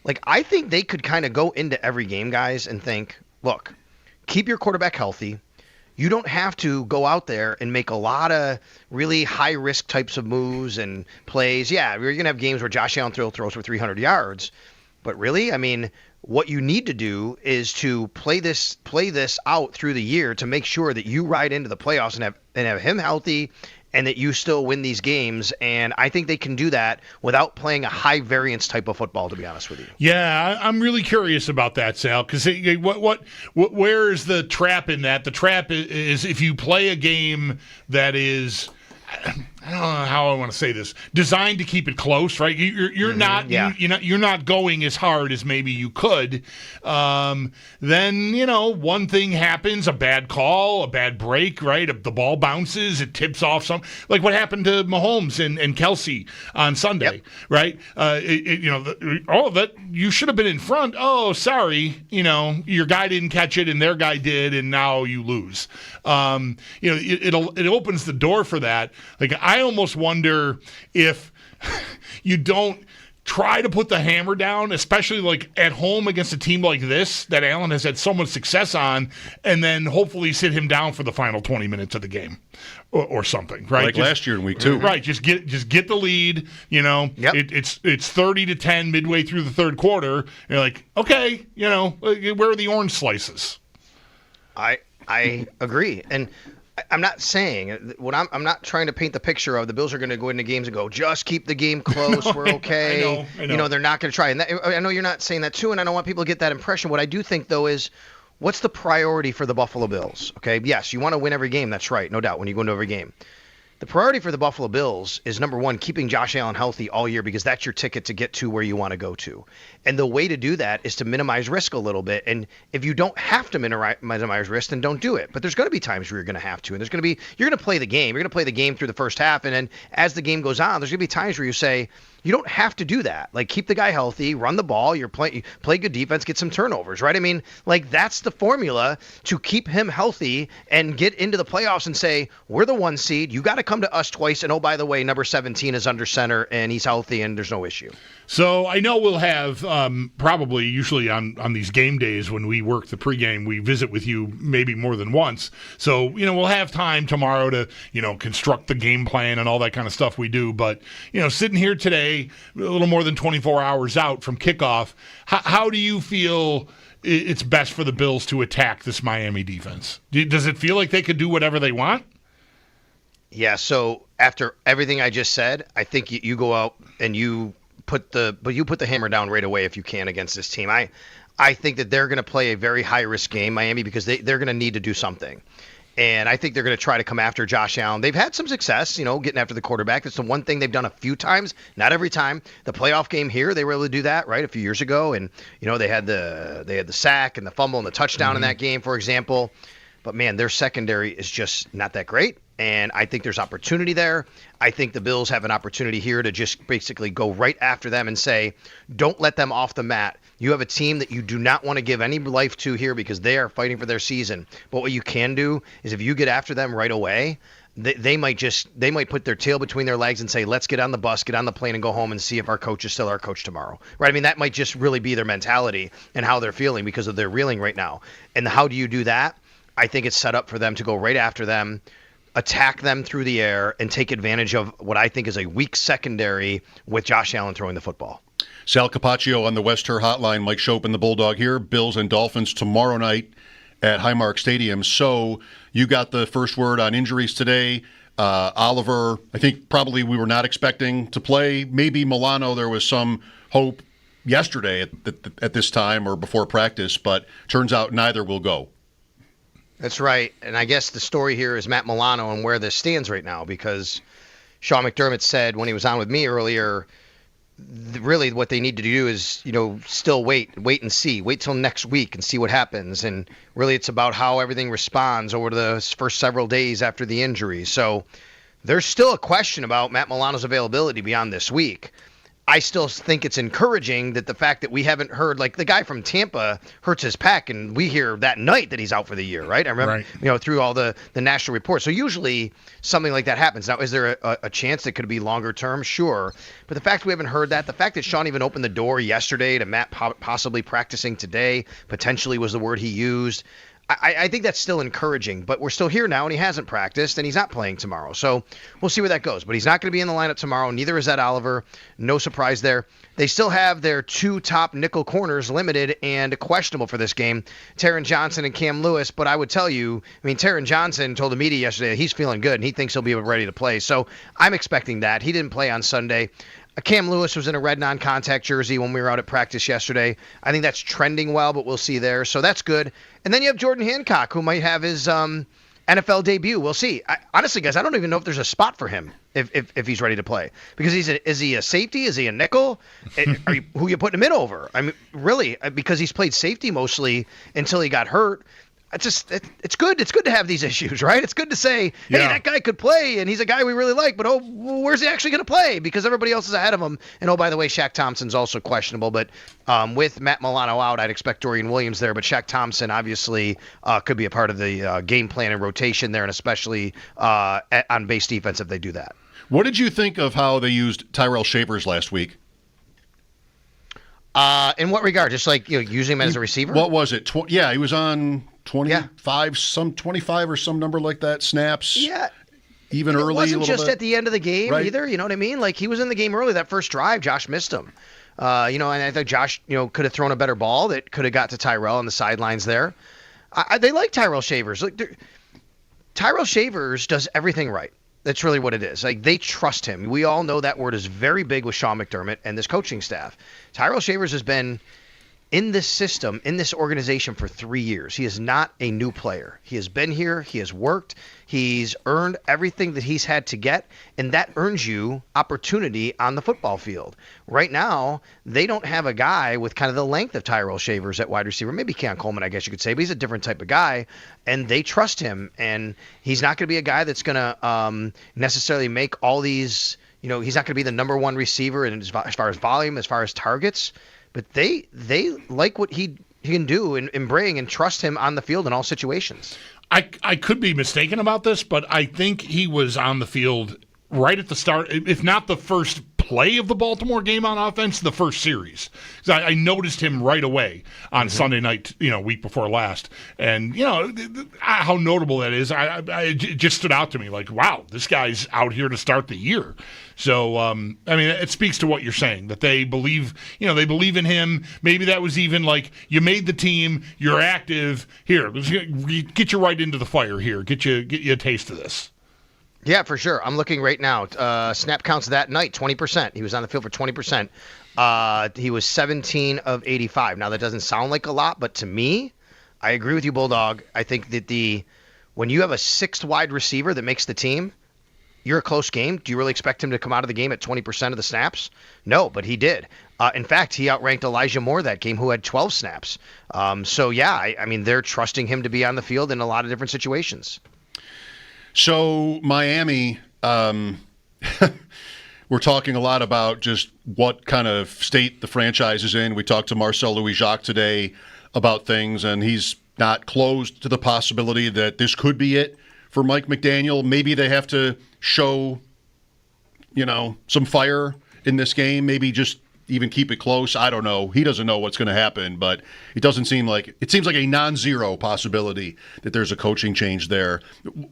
like, I think they could kind of go into every game, guys, and think, look, keep your quarterback healthy. You don't have to go out there and make a lot of really high-risk types of moves and plays. Yeah, you're going to have games where Josh Allen throws for 300 yards. But really, I mean, what you need to do is to play this out through the year to make sure that you ride into the playoffs and have him healthy and that you still win these games. And I think they can do that without playing a high variance type of football, to be honest with you. Yeah, I'm really curious about that, Sal, because where is the trap in that? The trap is if you play a game that is, I don't know how I want to say this, designed to keep it close, right? You're not going as hard as maybe you could. Then one thing happens, a bad call, a bad break, right? The ball bounces, it tips off some, like what happened to Mahomes and Kelsey on Sunday, right? That you should have been in front. Oh, sorry, your guy didn't catch it and their guy did, and now you lose. It opens the door for that. Like, I almost wonder if you don't try to put the hammer down, especially like at home against a team like this that Allen has had so much success on, and then hopefully sit him down for the final 20 minutes of the game or something, right? Like last year in week 2. Right, just get the lead, It's 30-10 midway through the third quarter. You're like, okay, where are the orange slices? I agree. And I'm not saying I'm not trying to paint the picture of the Bills are going to go into games and go, just keep the game close. We're okay. I know. They're not going to try. And I know you're not saying that too, and I don't want people to get that impression. What I do think, though, is what's the priority for the Buffalo Bills? Okay, yes, you want to win every game. That's right, no doubt, when you go into every game. The priority for the Buffalo Bills is, number one, keeping Josh Allen healthy all year, because that's your ticket to get to where you want to go to. And the way to do that is to minimize risk a little bit. And if you don't have to minimize risk, then don't do it. But there's going to be times where you're going to have to. And you're going to play the game. You're going to play the game through the first half. And then as the game goes on, there's going to be times where you say, you don't have to do that. Like, keep the guy healthy, run the ball, you play good defense, get some turnovers, right? I mean, like, that's the formula to keep him healthy and get into the playoffs and say, we're the 1 seed. You got to come to us twice. And, oh, by the way, number 17 is under center and he's healthy and there's no issue. So I know we'll have probably usually on these game days when we work the pregame, we visit with you maybe more than once. So, we'll have time tomorrow to, construct the game plan and all that kind of stuff we do. But, sitting here today, a little more than 24 hours out from kickoff, how do you feel it's best for the Bills to attack this Miami defense? Does it feel like they could do whatever they want? Yeah, so after everything I just said, I think you go out and you put the hammer down right away if you can against this team. I think that they're going to play a very high-risk game, Miami, because they're going to need to do something. And I think they're going to try to come after Josh Allen. They've had some success, getting after the quarterback. That's the one thing they've done a few times, not every time. The playoff game here, they were able to do that, right, a few years ago. And, they had the sack and the fumble and the touchdown in that game, for example. But, man, their secondary is just not that great. And I think there's opportunity there. I think the Bills have an opportunity here to just basically go right after them and say, don't let them off the mat. You have a team that you do not want to give any life to here because they are fighting for their season. But what you can do is if you get after them right away, they might put their tail between their legs and say, let's get on the bus, get on the plane and go home and see if our coach is still our coach tomorrow. Right? I mean, that might just really be their mentality and how they're feeling because of their reeling right now. And how do you do that? I think it's set up for them to go right after them, attack them through the air, and take advantage of what I think is a weak secondary with Josh Allen throwing the football. Sal Capaccio on the West Her Hotline. Mike Schopp and the Bulldog here. Bills and Dolphins tomorrow night at Highmark Stadium. So you got the first word on injuries today. Oliver, I think probably we were not expecting to play. Maybe Milano, there was some hope yesterday at this time or before practice, but turns out neither will go. That's right. And I guess the story here is Matt Milano and where this stands right now, because Sean McDermott said when he was on with me earlier really what they need to do is, still wait and see. Wait till next week and see what happens. And really it's about how everything responds over the first several days after the injury. So there's still a question about Matt Milano's availability beyond this week. I still think it's encouraging that the fact that we haven't heard, like the guy from Tampa hurts his pec, and we hear that night that he's out for the year, right? I remember, through all the national reports. So usually something like that happens. Now, is there a chance that could be longer term? Sure. But the fact we haven't heard that, the fact that Sean even opened the door yesterday to Matt possibly practicing today, potentially was the word he used. I think that's still encouraging, but we're still here now, and he hasn't practiced, and he's not playing tomorrow. So we'll see where that goes. But he's not going to be in the lineup tomorrow. Neither is Ed Oliver. No surprise there. They still have their two top nickel corners limited and questionable for this game, Taron Johnson and Cam Lewis. But I would tell you, Taron Johnson told the media yesterday that he's feeling good, and he thinks he'll be ready to play. So I'm expecting that. He didn't play on Sunday. Cam Lewis was in a red non-contact jersey when we were out at practice yesterday. I think that's trending well, but we'll see there. So that's good. And then you have Jordan Hancock, who might have his NFL debut. We'll see. Honestly, guys, I don't even know if there's a spot for him if he's ready to play. Because is he a safety? Is he a nickel? Who are you putting him in over? Really, because he's played safety mostly until he got hurt. It's good. It's good to have these issues, right? It's good to say, hey, that guy could play, and he's a guy we really like, but where's he actually going to play? Because everybody else is ahead of him. And by the way, Shaq Thompson's also questionable. But with Matt Milano out, I'd expect Dorian Williams there. But Shaq Thompson obviously could be a part of the game plan and rotation there, and especially on base defense if they do that. What did you think of how they used Tyrell Shavers last week? In what regard? Just like using him as a receiver? What was it? He was on 25, some 25 or some number like that snaps. Yeah. Even early. It wasn't just bit. At the end of the game either. You know what I mean? Like he was in the game early. That first drive, Josh missed him. And I think Josh, could have thrown a better ball that could have got to Tyrell on the sidelines there. They like Tyrell Shavers. Look, Tyrell Shavers does everything right. That's really what it is. Like they trust him. We all know that word is very big with Sean McDermott and this coaching staff. Tyrell Shavers has been in this system, in this organization for 3 years. He is not a new player. He has been here. He has worked. He's earned everything that he's had to get, and that earns you opportunity on the football field. Right now, they don't have a guy with kind of the length of Tyrell Shavers at wide receiver. Maybe Keon Coleman, I guess you could say, but he's a different type of guy, and they trust him. And he's not going to be a guy that's going to necessarily make all these, he's not going to be the number one receiver as far as volume, as far as targets. But they like what he can do and bring and trust him on the field in all situations. I could be mistaken about this, but I think he was on the field right at the start, if not the first play of the Baltimore game on offense, the first series. I noticed him right away on Sunday night, week before last. And, how notable that is, it just stood out to me like, wow, this guy's out here to start the year. So, it speaks to what you're saying, that they believe in him. Maybe that was even like, you made the team, you're active. Here, let's get you right into the fire here. Get you a taste of this. Yeah, for sure. I'm looking right now. Snap counts that night, 20%. He was on the field for 20%. He was 17 of 85. Now, that doesn't sound like a lot, but to me, I agree with you, Bulldog. I think that when you have a sixth wide receiver that makes the team, you're a close game. Do you really expect him to come out of the game at 20% of the snaps? No, but he did. In fact, he outranked Elijah Moore that game, who had 12 snaps. They're trusting him to be on the field in a lot of different situations. So Miami, we're talking a lot about just what kind of state the franchise is in. We talked to Marcel Louis-Jacques today about things, and he's not closed to the possibility that this could be it for Mike McDaniel. Maybe they have to show, some fire in this game. Maybe just even keep it close. I don't know. He doesn't know what's going to happen, but it seems like a non-zero possibility that there's a coaching change there.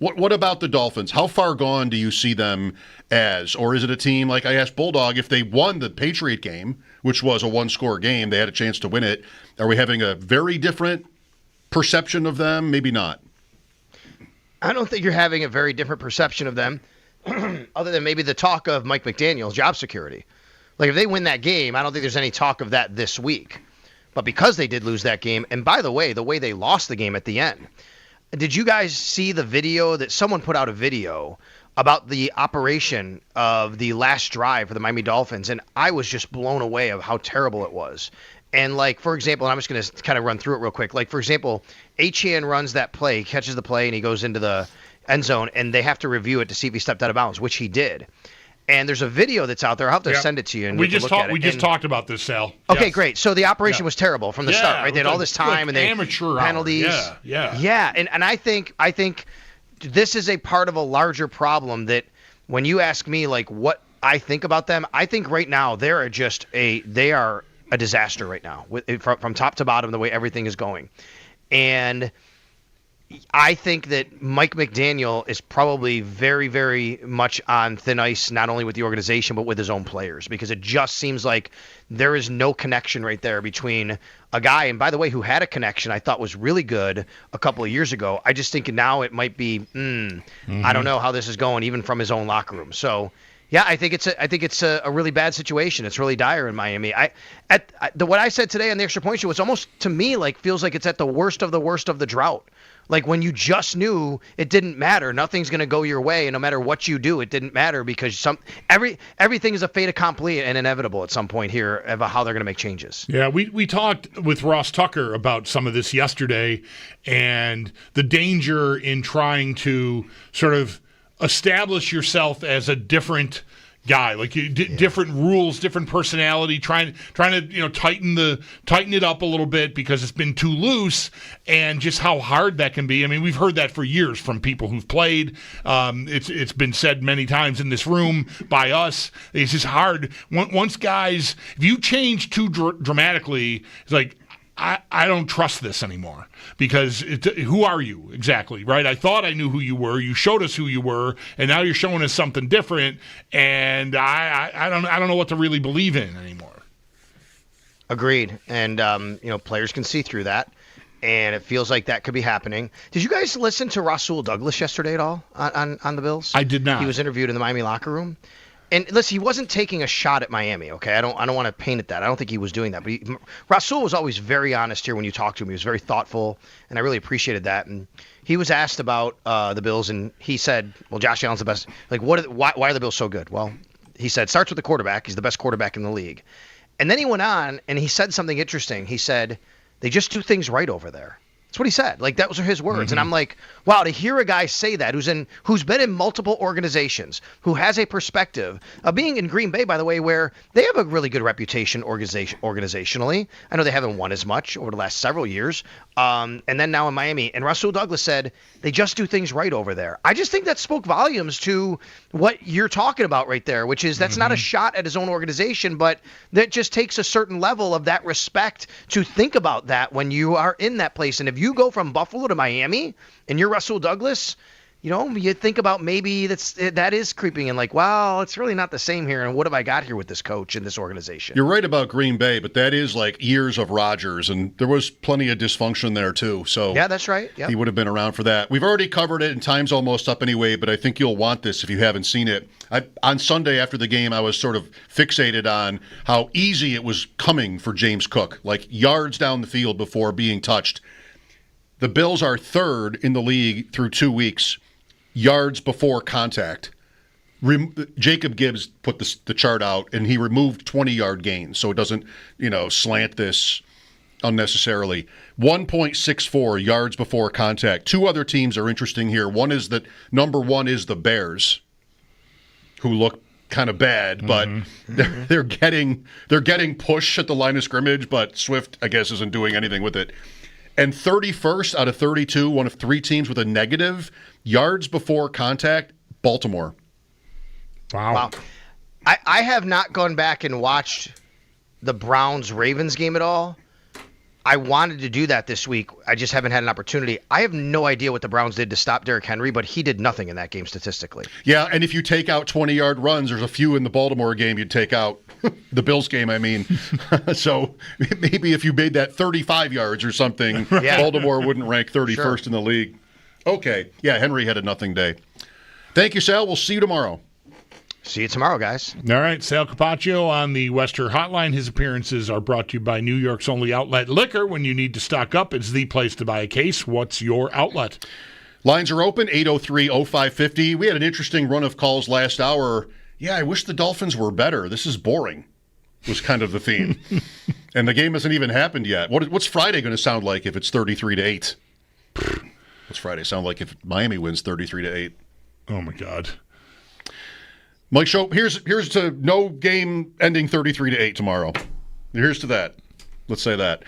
What about the Dolphins? How far gone do you see them as? Or is it a team, like I asked Bulldog, if they won the Patriot game, which was a one-score game, they had a chance to win it, are we having a very different perception of them? Maybe not. I don't think you're having a very different perception of them, other than maybe the talk of Mike McDaniel's job security. Like, if they win that game, I don't think there's any talk of that this week. But because they did lose that game, and by the way they lost the game at the end. Did you guys see the video that someone put out a video about the operation of the last drive for the Miami Dolphins, and I was just blown away of how terrible it was. And, like, for example, and I'm just going to kind of run through it real quick. Like, for example, Etienne runs that play, catches the play, and he goes into the end zone, and they have to review it to see if he stepped out of bounds, which he did. And there's a video that's out there. I'll have to send it to you. And we just talked about this, Sal. Okay, Yes. great. So the operation was terrible from the start, right? They had all this time and they amateur penalties. Hour. Yeah. And I think this is a part of a larger problem that when you ask me like what I think about them, I think right now they are a disaster right now from top to bottom the way everything is going. And I think that Mike McDaniel is probably very, very much on thin ice, not only with the organization, but with his own players, because it just seems like there is no connection right there between a guy, and by the way, who had a connection I thought was really good a couple of years ago. I just think now it might be, I don't know how this is going, even from his own locker room. So, yeah, I think it's a really bad situation. It's really dire in Miami. What I said today on the Extra Point Show was almost, to me, like feels like it's at the worst of the drought. Like when you just knew it didn't matter, nothing's going to go your way, and no matter what you do, it didn't matter because everything is a fait accompli and inevitable at some point here about how they're going to make changes. Yeah, we talked with Ross Tucker about some of this yesterday and the danger in trying to sort of establish yourself as a different guy, like different rules, different personality, trying to tighten it up a little bit because it's been too loose, and just how hard that can be. I mean, we've heard that for years from people who've played. It's been said many times in this room by us. It's just hard once guys. If you change too dramatically, it's like, I don't trust this anymore because who are you exactly, right? I thought I knew who you were. You showed us who you were, and now you're showing us something different, and I don't know what to really believe in anymore. Agreed, and players can see through that, and it feels like that could be happening. Did you guys listen to Rasul Douglas yesterday at all on the Bills? I did not. He was interviewed in the Miami locker room. And listen, he wasn't taking a shot at Miami, okay? I don't want to paint it that. I don't think he was doing that. But Rasul was always very honest here when you talked to him. He was very thoughtful, and I really appreciated that. And he was asked about the Bills, and he said, well, Josh Allen's the best. Like, why are the Bills so good? Well, he said, starts with the quarterback. He's the best quarterback in the league. And then he went on, and he said something interesting. He said, they just do things right over there. That's what he said. Like, that was his words. Mm-hmm. And I'm like, wow, to hear a guy say that who's been in multiple organizations, who has a perspective of being in Green Bay, by the way, where they have a really good reputation organizationally. I know they haven't won as much over the last several years. And then now in Miami. And Rasul Douglas said, they just do things right over there. I just think that spoke volumes to what you're talking about right there, which is that's not a shot at his own organization, but that just takes a certain level of that respect to think about that when you are in that place. And if you go from Buffalo to Miami and you're Rasul Douglas, you think about maybe that is creeping in, like, wow, it's really not the same here. And what have I got here with this coach and this organization? You're right about Green Bay, but that is like years of Rodgers, and there was plenty of dysfunction there too. So yeah, that's right. Yep. He would have been around for that. We've already covered it, and time's almost up anyway, but I think you'll want this if you haven't seen it. On Sunday after the game, I was sort of fixated on how easy it was coming for James Cook, like yards down the field before being touched. The Bills are third in the league through 2 weeks. Yards before contact. Jacob Gibbs put the chart out, and he removed 20-yard gains, so it doesn't, slant this unnecessarily. 1.64 yards before contact. Two other teams are interesting here. One is that number one is the Bears, who look kind of bad, but they're getting push at the line of scrimmage, but Swift, I guess, isn't doing anything with it. And 31st out of 32, one of three teams with a negative yards before contact, Baltimore. Wow. I have not gone back and watched the Browns-Ravens game at all. I wanted to do that this week. I just haven't had an opportunity. I have no idea what the Browns did to stop Derrick Henry, but he did nothing in that game statistically. Yeah, and if you take out 20-yard runs, there's a few in the Baltimore game you'd take out. The Bills game, I mean. So maybe if you made that 35 yards or something, Baltimore wouldn't rank 31st in the league. Okay. Yeah, Henry had a nothing day. Thank you, Sal. We'll see you tomorrow. See you tomorrow, guys. All right, Sal Capaccio on the Western Hotline. His appearances are brought to you by New York's only outlet liquor. When you need to stock up, it's the place to buy a case. What's your outlet? Lines are open, 803-0550. We had an interesting run of calls last hour. Yeah, I wish the Dolphins were better. This is boring, was kind of the theme. And the game hasn't even happened yet. What's Friday going to sound like if it's 33-8? What's Friday sound like if Miami wins 33-8? Oh, my God. Mike Schopp, here's to no game ending 33-8 tomorrow. Here's to that. Let's say that.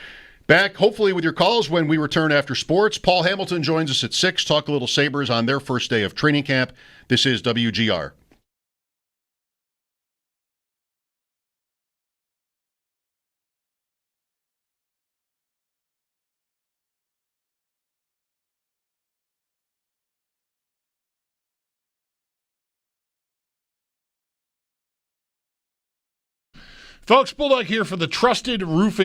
Back, hopefully, with your calls when we return after sports. Paul Hamilton joins us at 6, talk a little Sabres on their first day of training camp. This is WGR. Folks, Bulldog here for the trusted roofing.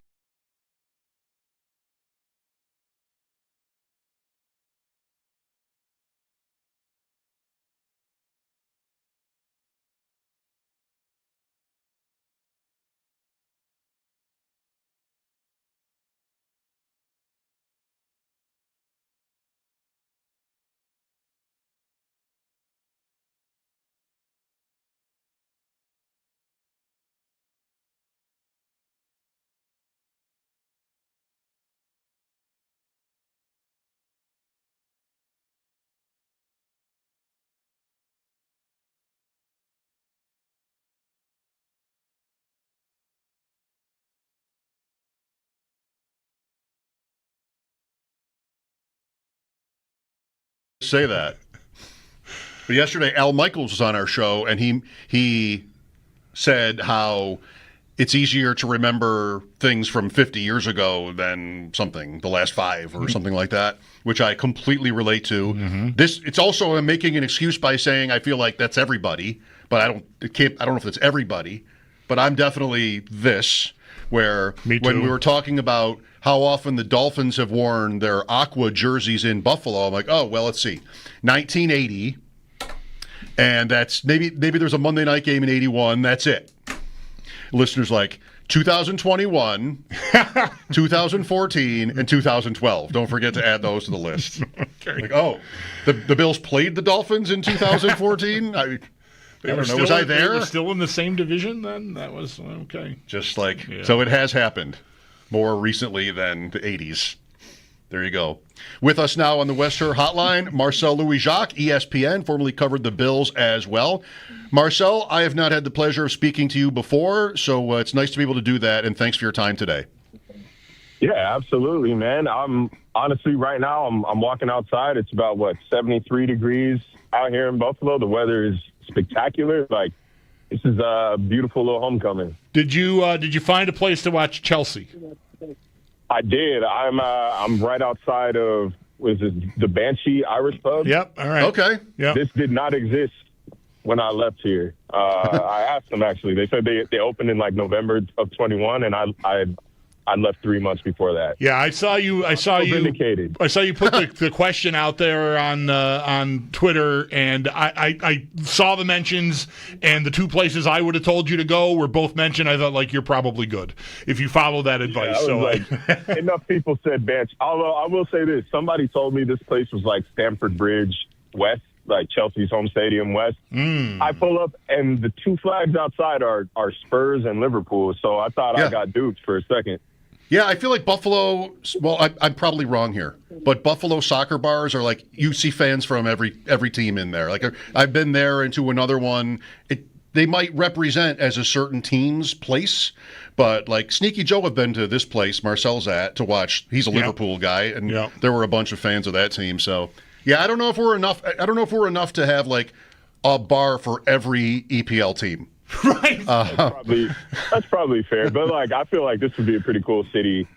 Say that. But yesterday, Al Michaels was on our show, and he said how it's easier to remember things from 50 years ago than the last 5 or something like that, which I completely relate to. Mm-hmm. It's also making an excuse by saying I feel like that's everybody, but I don't know if that's everybody, but I'm definitely this, where when we were talking about how often the Dolphins have worn their aqua jerseys in Buffalo, I'm like, oh, well, let's see. 1980, and that's maybe there's a Monday night game in 81, that's it. Listeners like 2021, 2014, and 2012. Don't forget to add those to the list. Okay. Like, oh, the Bills played the Dolphins in 2014? I don't know. Was I there? They were still in the same division then? That was okay. Just like, so it has happened more recently than the 80s. There you go. With us now on the West Her Hotline, Marcel Louis-Jacques, ESPN, formerly covered the Bills as well. Marcel, I have not had the pleasure of speaking to you before, so it's nice to be able to do that, and thanks for your time today. Yeah, absolutely, man. I'm honestly right now, I'm walking outside. It's about, 73 degrees out here in Buffalo. The weather is spectacular. Like, this is a beautiful little homecoming. Did you find a place to watch Chelsea? I did. I'm right outside of the Banshee Irish Pub. Yep. All right. Okay. Yep. This did not exist when I left here. I asked them actually. They said they opened in November of 21, and I left 3 months before that. Yeah, I saw you. Vindicated. I saw you put the question out there on Twitter, and I saw the mentions, and the 2 places I would have told you to go were both mentioned. I thought you're probably good if you follow that advice. Enough people said bench. Although I will say this, somebody told me this place was like Stamford Bridge West, like Chelsea's home stadium West. I pull up, and the 2 flags outside are Spurs and Liverpool. So I thought I got duped for a second. Yeah, I feel like Buffalo, well, I'm probably wrong here, but Buffalo soccer bars are like, you see fans from every team in there. Like, I've been there into another one. They might represent as a certain team's place, but like Sneaky Joe have been to this place Marcel's at to watch. He's a Liverpool guy, and there were a bunch of fans of that team. So, yeah, I don't know if we're enough to have like a bar for every EPL team. Right. That's probably fair. But I feel like this would be a pretty cool city,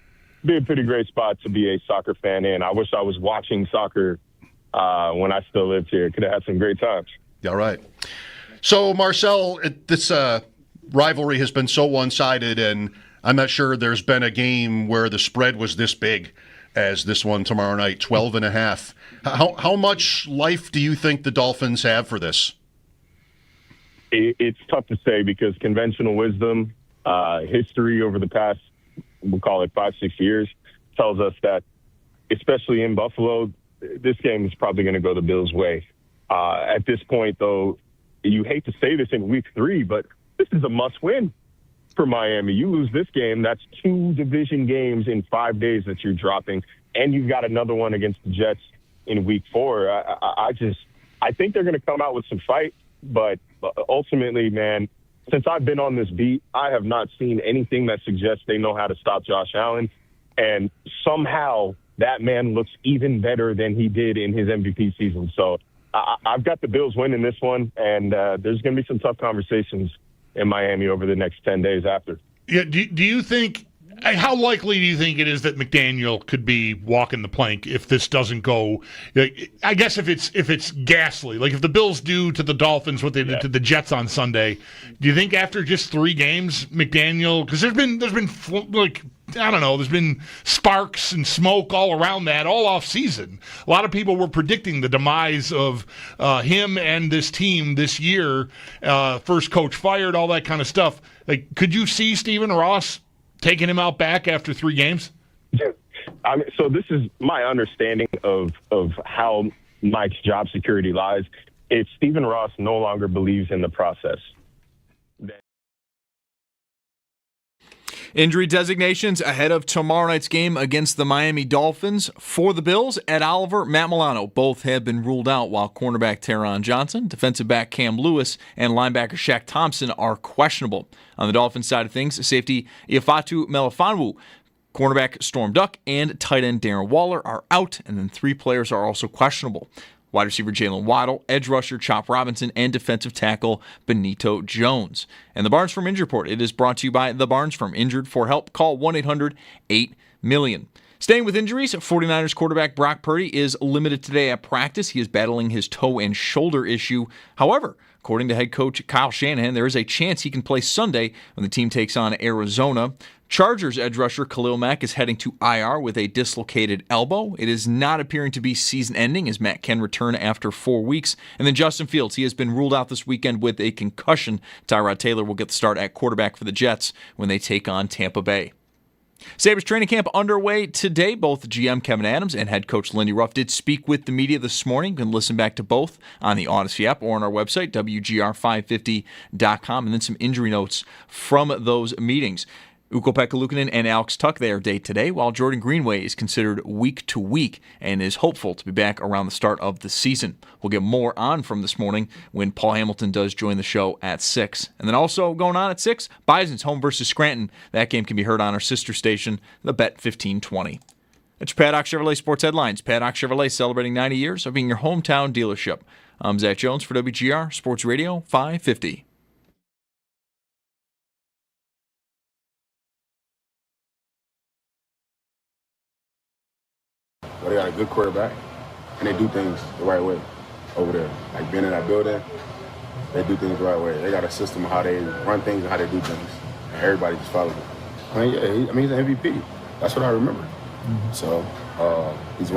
be a pretty great spot to be a soccer fan in. I wish I was watching soccer when I still lived here. Could have had some great times. All right. So Marcel, this rivalry has been so one-sided, and I'm not sure there's been a game where the spread was this big as this one tomorrow night, 12.5. How much life do you think the Dolphins have for this? It's tough to say because conventional wisdom, history over the past, we'll call it 5-6 years, tells us that, especially in Buffalo, this game is probably going to go the Bills' way. At this point, though, you hate to say this in week 3, but this is a must-win for Miami. You lose this game, that's 2 division games in 5 days that you're dropping, and you've got another one against the Jets in week 4. I think they're going to come out with some fight, but ultimately, man, since I've been on this beat, I have not seen anything that suggests they know how to stop Josh Allen, and somehow that man looks even better than he did in his MVP season. So I've got the Bills winning this one, and there's going to be some tough conversations in Miami over the next 10 days after. Yeah. Do you think, how likely do you think it is that McDaniel could be walking the plank if this doesn't go? I guess if it's ghastly, like if the Bills do to the Dolphins what they did to the Jets on Sunday, do you think after just 3 games, McDaniel? Because there's been like, I don't know, there's been sparks and smoke all around that all off season. A lot of people were predicting the demise of him and this team this year. First coach fired, all that kind of stuff. Like, could you see Stephen Ross taking him out back after 3 games? I mean, so this is my understanding of how Mike's job security lies. If Stephen Ross no longer believes in the process. Injury designations ahead of tomorrow night's game against the Miami Dolphins. For the Bills, Ed Oliver, Matt Milano, both have been ruled out, while cornerback Taron Johnson, defensive back Cam Lewis, and linebacker Shaq Thompson are questionable. On the Dolphins side of things, safety Ifeatu Melifonwu, cornerback Storm Duck, and tight end Darren Waller are out, and then 3 players are also questionable. Wide receiver Jalen Waddle, edge rusher Chop Robinson, and defensive tackle Benito Jones. And the Barnes Firm Injury Report, it is brought to you by the Barnes Firm. Injured for help, call 1-800-8-MILLION. Staying with injuries, 49ers quarterback Brock Purdy is limited today at practice. He is battling his toe and shoulder issue. However, according to head coach Kyle Shanahan, there is a chance he can play Sunday when the team takes on Arizona. Chargers edge rusher Khalil Mack is heading to IR with a dislocated elbow. It is not appearing to be season-ending as Mack can return after 4 weeks. And then Justin Fields, he has been ruled out this weekend with a concussion. Tyrod Taylor will get the start at quarterback for the Jets when they take on Tampa Bay. Sabres training camp underway today. Both GM Kevin Adams and head coach Lindy Ruff did speak with the media this morning. You can listen back to both on the Odyssey app or on our website, WGR550.com, and then some injury notes from those meetings. Ukko-Pekka Luukkonen and Alex Tuck, they are day today, while Jordan Greenway is considered week to week and is hopeful to be back around the start of the season. We'll get more on from this morning when Paul Hamilton does join the show at 6. And then also going on at 6, Bison's home versus Scranton. That game can be heard on our sister station, the Bet 1520. That's your Paddock Chevrolet Sports Headlines. Paddock Chevrolet celebrating 90 years of being your hometown dealership. I'm Zach Jones for WGR Sports Radio 550. They got a good quarterback, and they do things the right way over there. Like being in that building, they do things the right way. They got a system of how they run things and how they do things, and everybody just follows it. I mean, yeah, he's an MVP. That's what I remember. Mm-hmm. So he's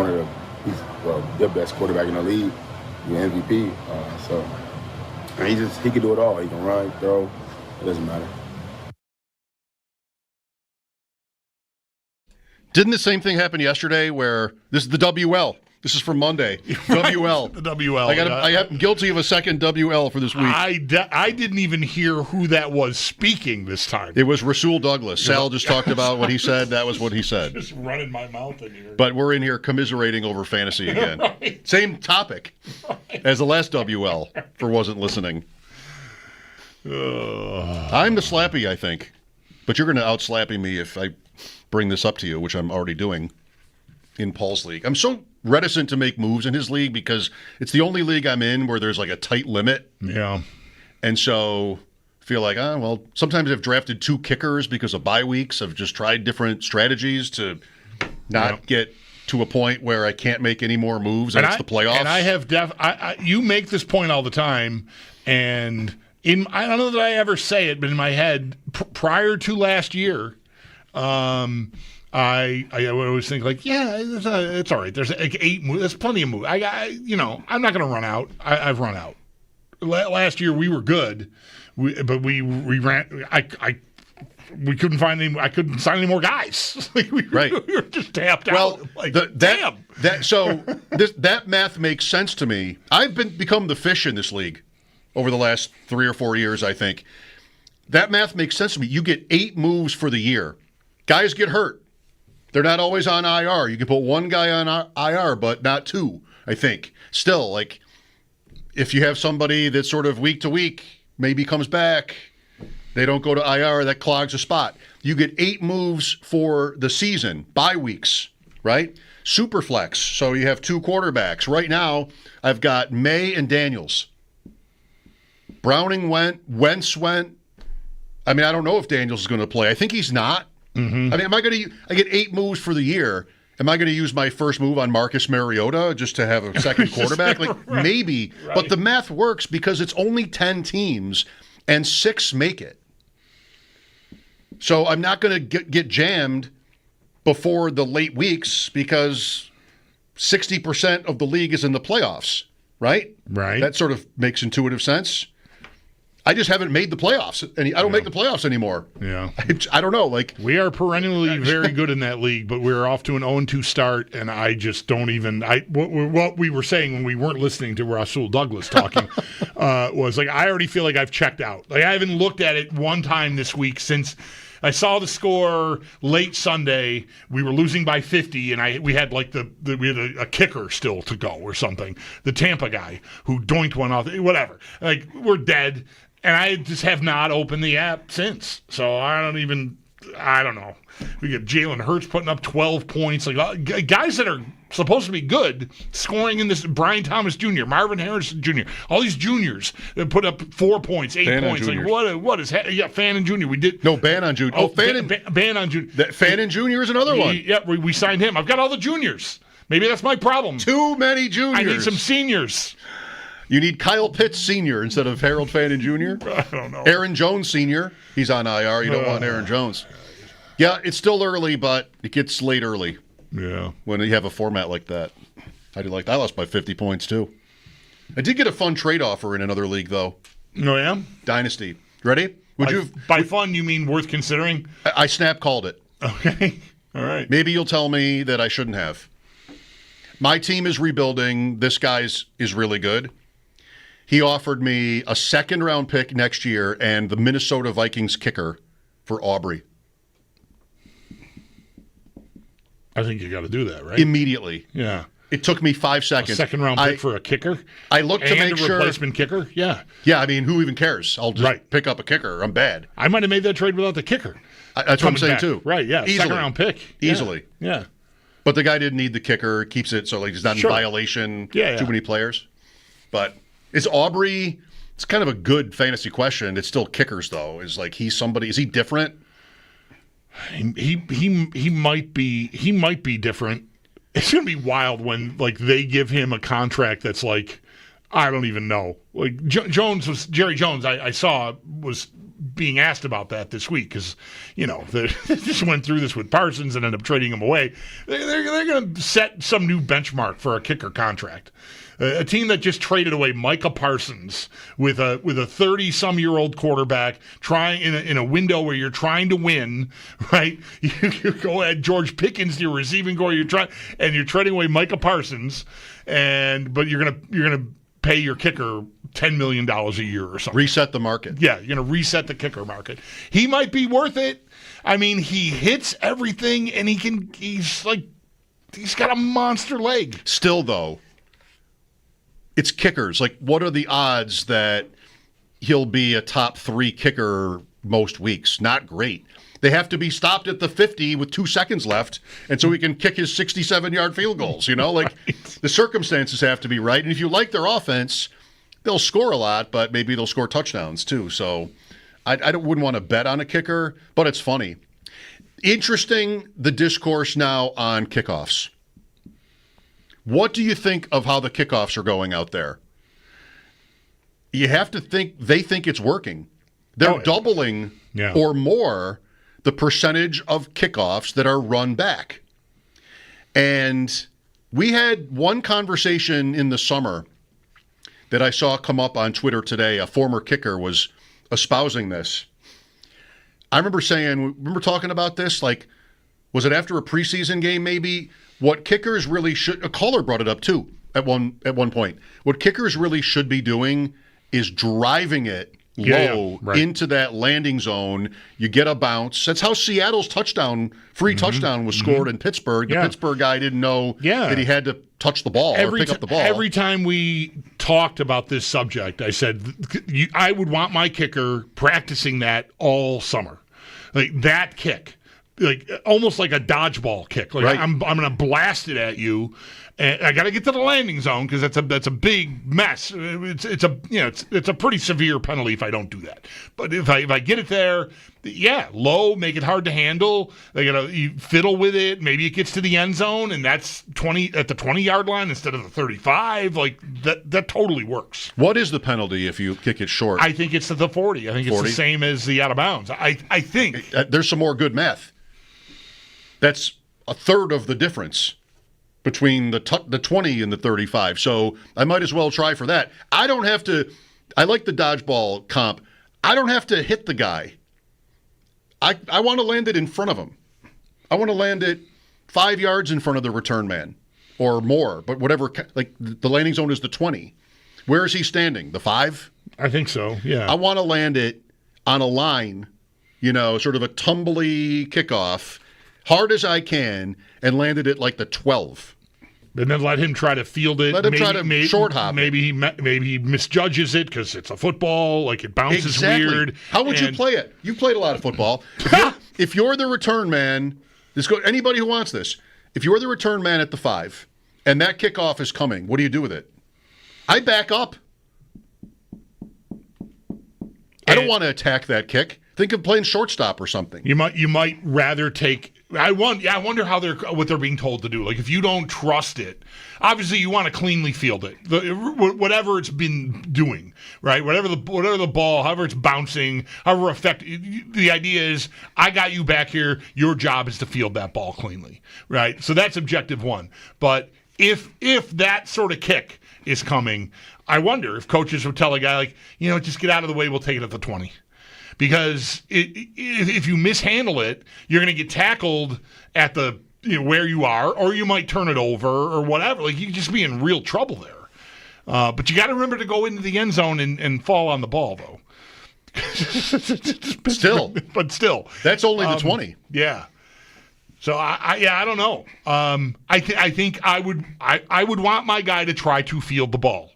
the best quarterback in the league. He's an MVP. And he can do it all. He can run, throw. It doesn't matter. Didn't the same thing happen yesterday where this is the WL? This is from Monday. WL. The WL. I am guilty of a second WL for this week. I didn't even hear who that was speaking this time. It was Rasul Douglas. Sal just talked about what he said. That was what he said. Just running my mouth in here. But we're in here commiserating over fantasy again. Right. Same topic as the last WL for wasn't listening. I'm the slappy, I think. But you're going to out-slappy me if I bring this up to you, which I'm already doing in Paul's league. I'm so reticent to make moves in his league because it's the only league I'm in where there's like a tight limit. Yeah. And so I feel like, sometimes I've drafted 2 kickers because of bye weeks. I've just tried different strategies to not get to a point where I can't make any more moves and it's the playoffs. And I have you make this point all the time, and I don't know that I ever say it, but in my head, prior to last year, I always think like, it's all right. There's like 8 moves. There's plenty of moves. I'm not going to run out. I've run out. Last year we were good, but we ran. I we couldn't find any. I couldn't sign any more guys. we were just tapped out. Like, damn. That math makes sense to me. I've become the fish in this league over the last 3 or 4 years, I think. That math makes sense to me. You get 8 moves for the year. Guys get hurt. They're not always on IR. You can put one guy on IR, but not 2, I think. Still, like, if you have somebody that's sort of week to week, maybe comes back, they don't go to IR, that clogs a spot. You get 8 moves for the season, bye weeks, right? Superflex, so you have 2 quarterbacks. Right now, I've got May and Daniels. Browning went, Wentz went. I mean, I don't know if Daniels is going to play. I think he's not. Mm-hmm. I mean, I get 8 moves for the year. Am I going to use my first move on Marcus Mariota just to have a second quarterback? Like, right. Maybe. Right. But the math works because it's only 10 teams, and 6 make it. So I'm not going to get jammed before the late weeks because 60% of the league is in the playoffs, right? Right. That sort of makes intuitive sense. I just haven't made the playoffs. I don't make the playoffs anymore. Yeah. I don't know. Like, we are perennially very good in that league, but we're off to an 0-2 start, and I just don't even. What we were saying when we weren't listening to Rasul Douglas talking was like, I already feel like I've checked out. Like, I haven't looked at it one time this week since I saw the score late Sunday. We were losing by 50, and we had like we had a kicker still to go or something. The Tampa guy who doinked one off. Whatever. Like, we're dead. And I just have not opened the app since. So I don't know. We get Jalen Hurts putting up 12 points. Like, guys that are supposed to be good scoring in this. Brian Thomas Jr., Marvin Harrison Jr., all these juniors that put up 4 points, 8 points. Like, what is that? Yeah, Fannin Jr. We did. No, Bannon Jr. Oh, Fannin. Bannon Jr. Fannin Jr. is another one. Yeah, we signed him. I've got all the juniors. Maybe that's my problem. Too many juniors. I need some seniors. You need Kyle Pitts Sr. instead of Harold Fannin Jr.? I don't know. Aaron Jones Sr. He's on IR. You don't want Aaron Jones. Yeah, it's still early, but it gets late early. Yeah. When you have a format like that. I lost by 50 points, too. I did get a fun trade offer in another league, though. Oh, yeah? Dynasty. Ready? By fun, you mean worth considering? I snap called it. Okay. All right. Maybe you'll tell me that I shouldn't have. My team is rebuilding. This guy's is really good. He offered me a second-round pick next year and the Minnesota Vikings kicker for Aubrey. I think you got to do that, right? Immediately. Yeah. It took me 5 seconds. A second-round pick for a kicker? I looked to make sure. And a replacement kicker? Yeah. Yeah, I mean, who even cares? I'll just pick up a kicker. I'm bad. I might have made that trade without the kicker. That's what I'm saying, too. Right, yeah. Second-round pick. Easily. Yeah. But the guy didn't need the kicker. Keeps it so like he's not in violation. Yeah. Too many players. But is Aubrey? It's kind of a good fantasy question. It's still kickers though. Is he different? He might be different. It's gonna be wild when like they give him a contract that's like I don't even know. Like Jerry Jones. I saw was being asked about that this week because they just went through this with Parsons and ended up trading him away. They're going to set some new benchmark for a kicker contract. A team that just traded away Micah Parsons with a 30-some-year-old quarterback trying in a window where you're trying to win, right? You go ahead, George Pickens, your receiving core, you're trading away Micah Parsons, but you're gonna pay your kicker $10 million a year or something. Reset the market. Yeah, you're going to reset the kicker market. He might be worth it. I mean, he hits everything, and he's got a monster leg. Still, though, it's kickers. Like, what are the odds that he'll be a top 3 kicker most weeks? Not great. They have to be stopped at the 50 with 2 seconds left, and so he can kick his 67-yard field goals. Right. The circumstances have to be right. And if you like their offense, they'll score a lot, but maybe they'll score touchdowns too. So I wouldn't want to bet on a kicker, but it's funny. Interesting, the discourse now on kickoffs. What do you think of how the kickoffs are going out there? You have to think they think it's working. They're doubling or more the percentage of kickoffs that are run back. And we had one conversation in the summer that I saw come up on Twitter today. A former kicker was espousing this. I remember talking about this, like, was it after a preseason game maybe? What kickers really should, a caller brought it up too at one point. What kickers really should be doing is driving it low into that landing zone. You get a bounce. That's how Seattle's touchdown was scored in Pittsburgh. The Pittsburgh guy didn't know that he had to touch the ball or pick up the ball. Every time we talked about this subject, I said I would want my kicker practicing that all summer. Like that kick. Like almost like a dodgeball kick. Like I'm going to blast it at you, and I got to get to the landing zone because that's a big mess. It's a pretty severe penalty if I don't do that. But if I get it there, low, make it hard to handle. You fiddle with it. Maybe it gets to the end zone, and that's 20 at the 20-yard line instead of the 35. Like that totally works. What is the penalty if you kick it short? I think it's the 40. I think 40? It's the same as the out of bounds. I think there's some more good math. That's a third of the difference between the 20 and the 35. So I might as well try for that. I don't have to. I like the dodgeball comp. I don't have to hit the guy. I want to land it in front of him. I want to land it 5 yards in front of the return man or more. But whatever, like the landing zone is the 20. Where is he standing? The 5? I think so, yeah. I want to land it on a line, sort of a tumbly kickoff, hard as I can, and landed it like the 12. And then let him try to field it. Let him try to short hop. Maybe he misjudges it because it's a football. Like it bounces weird. How would you play it? You played a lot of football. If you're the return man, anybody who wants this. If you're the return man at the 5, and that kickoff is coming, what do you do with it? I back up. I don't want to attack that kick. Think of playing shortstop or something. You might rather take. I wonder what they're being told to do. Like if you don't trust it, obviously you want to cleanly field it. Whatever it's been doing, right? Whatever the ball, however it's bouncing, however effective. The idea is, I got you back here. Your job is to field that ball cleanly, right? So that's objective one. But if that sort of kick is coming, I wonder if coaches would tell a guy like, just get out of the way. We'll take it at the 20. Because if you mishandle it, you're going to get tackled at the where you are, or you might turn it over or whatever. Like you could just be in real trouble there. But you got to remember to go into the end zone and fall on the ball, though. Still, that's only the 20. Yeah. So I don't know. I think I would want my guy to try to field the ball.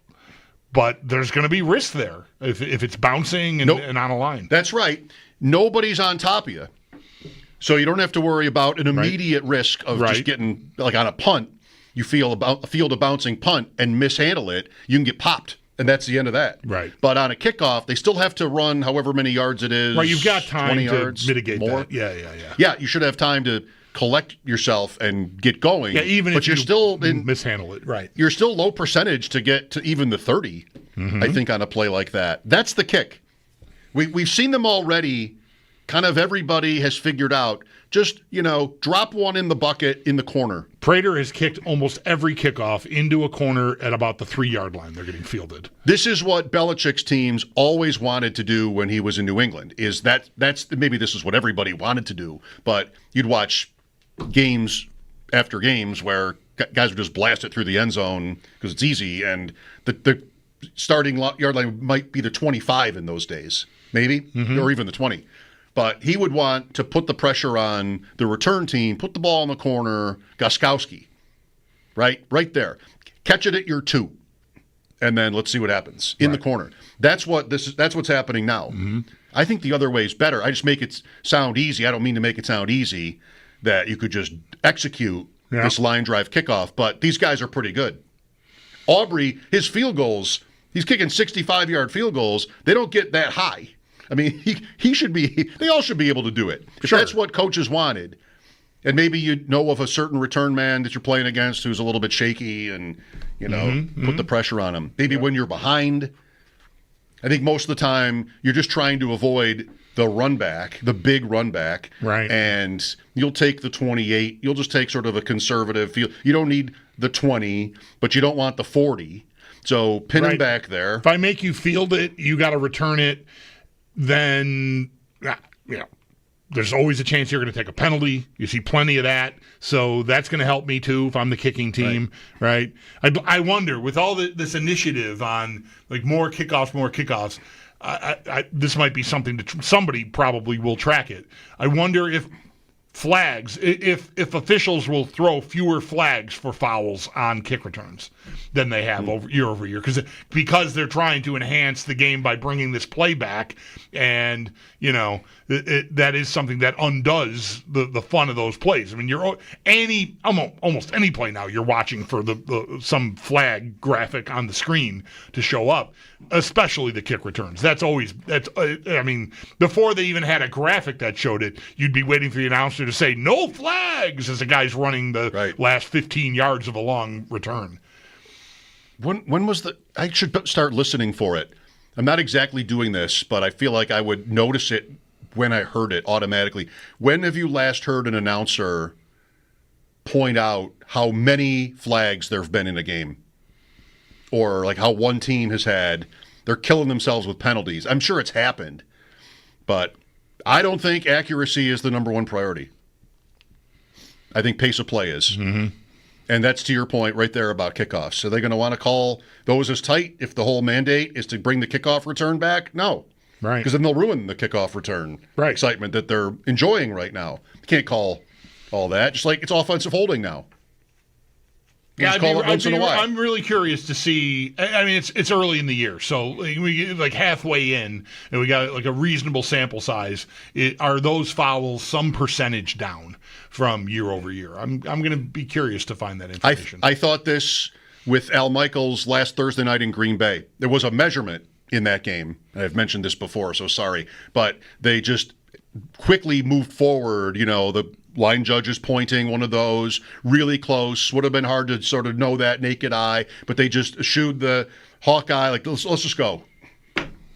But there's going to be risk there if it's bouncing and on a line. That's right. Nobody's on top of you. So you don't have to worry about an immediate risk of just getting, like on a punt, you field a bouncing punt and mishandle it, you can get popped. And that's the end of that. Right. But on a kickoff, they still have to run however many yards it is. Right, you've got time 20 to yards, mitigate more. that. Yeah. Yeah, you should have time to collect yourself and get going. Yeah, even but if you're you still mishandle it, right? You're still low percentage to get to even the 30. I think on a play like that. That's the kick. We've seen them already. Kind of everybody has figured out. Just drop one in the bucket in the corner. Prater has kicked almost every kickoff into a corner at about the 3-yard line. They're getting fielded. This is what Belichick's teams always wanted to do when he was in New England. That's maybe this is what everybody wanted to do, but you'd watch games after games where guys would just blast it through the end zone because it's easy, and the starting yard line might be the 25 in those days, maybe, or even the 20. But he would want to put the pressure on the return team, put the ball in the corner, Gostkowski, right there. Catch it at your 2, and then let's see what happens in the corner. That's what's happening now. I think the other way is better. I just make it sound easy. I don't mean to make it sound easy that you could just execute this line drive kickoff, but these guys are pretty good. Aubrey, his field goals, he's kicking 65-yard field goals. They don't get that high. I mean, he should be. They all should be able to do it. If that's what coaches wanted, and maybe you know of a certain return man that you're playing against who's a little bit shaky, and put the pressure on him. Maybe when you're behind. I think most of the time you're just trying to avoid the run back, the big run back, right? And you'll take the 28. You'll just take sort of a conservative field. You don't need the 20, but you don't want the 40. So pin him back there. If I make you field it, you got to return it. Then there's always a chance you're going to take a penalty. You see plenty of that. So that's going to help me, too, if I'm the kicking team, right? I wonder, with all this initiative on, like, more kickoffs, this might be something that somebody probably will track it. I wonder if flags, if officials will throw fewer flags for fouls on kick returns than they have year over year, because they're trying to enhance the game by bringing this play back, and that is something that undoes the fun of those plays. I mean, almost any play now you're watching for some flag graphic on the screen to show up, especially the kick returns. I mean, before they even had a graphic that showed it, you'd be waiting for the announcer to say no flags as the guy's running the last 15 yards of a long return. When was I should start listening for it. I'm not exactly doing this, but I feel like I would notice it when I heard it automatically. When have you last heard an announcer point out how many flags there have been in a game? Or like how one team they're killing themselves with penalties. I'm sure it's happened, but I don't think accuracy is the number one priority. I think pace of play is. Mm-hmm. And that's to your point right there about kickoffs. So they're going to want to call those as tight if the whole mandate is to bring the kickoff return back? No. Right. Because then they'll ruin the kickoff return excitement that they're enjoying right now. You can't call all that. Just like it's offensive holding now. I'm really curious to see. I mean, it's early in the year, so we get like halfway in, and we got like a reasonable sample size. Are those fouls some percentage down from year over year? I'm going to be curious to find that information. I thought this with Al Michaels last Thursday night in Green Bay. There was a measurement in that game. I've mentioned this before, so sorry, but they just quickly moved forward. The line judges pointing one of those really close. Would have been hard to sort of know that naked eye, but they just shooed the Hawkeye like, let's just go.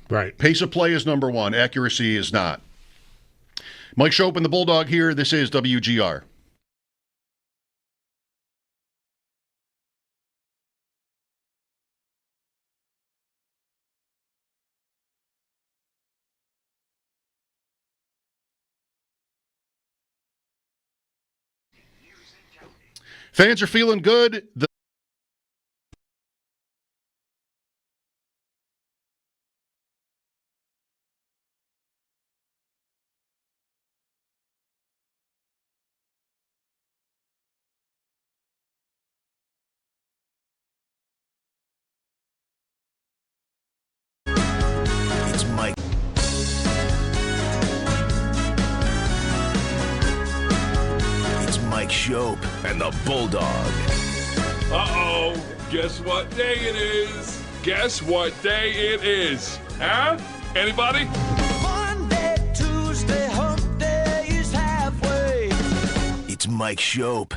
Right. Pace of play is number one. Accuracy is not. Mike Schopp and the Bulldog here. This is WGR. Fans are feeling good. It's Mike. It's Mike Schopp and the Bulldog. Uh-oh. Guess what day it is? Guess what day it is? Huh? Anybody? Monday, Tuesday, hump day is halfway. It's Mike Schopp.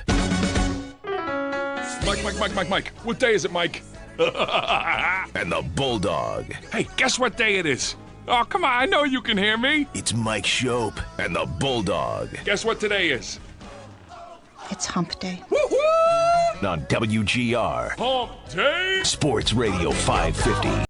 Mike. What day is it, Mike? And the Bulldog. Hey, guess what day it is? Oh, come on, I know you can hear me. It's Mike Schopp. And the Bulldog. Guess what today is? It's Hump Day. Woo-hoo! On WGR. Hump Day! Sports Radio 550.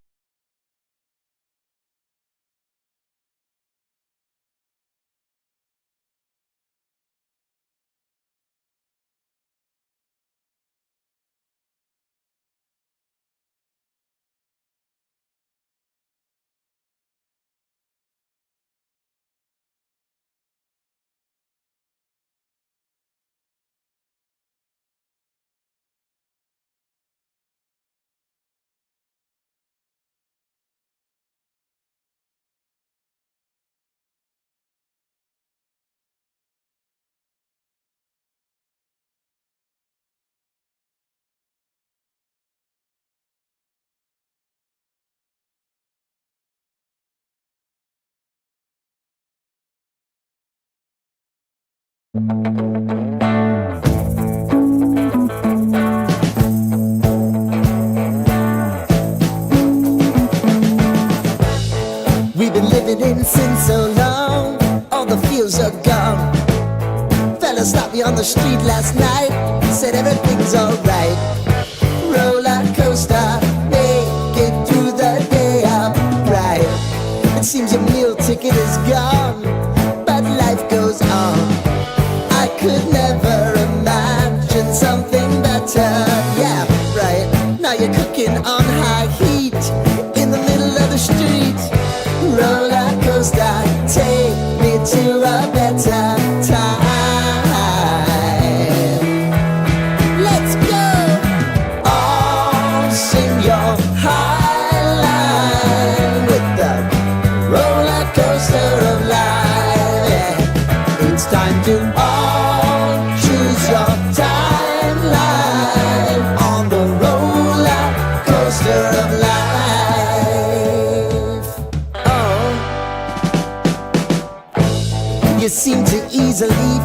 We've been living in sin so long, all the feels are gone. Fella stopped me on the street last night, said everything's alright. Roller coaster, make it through the day alright. It seems your meal ticket is gone, but life goes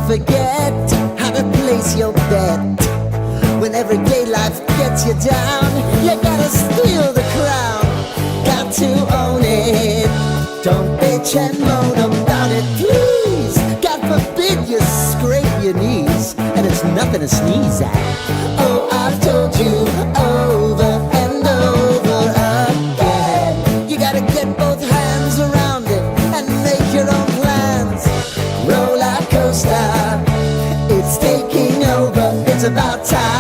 forget how to place your bet. When everyday life gets you down, you gotta steal the crown. Got to own it. Don't bitch and moan about it, please. God forbid you scrape your knees, and it's nothing to sneeze at. Oh, I've told you over and over again. You gotta get both hands around it and make your own plans. Roller coaster, it's taking over. It's about time.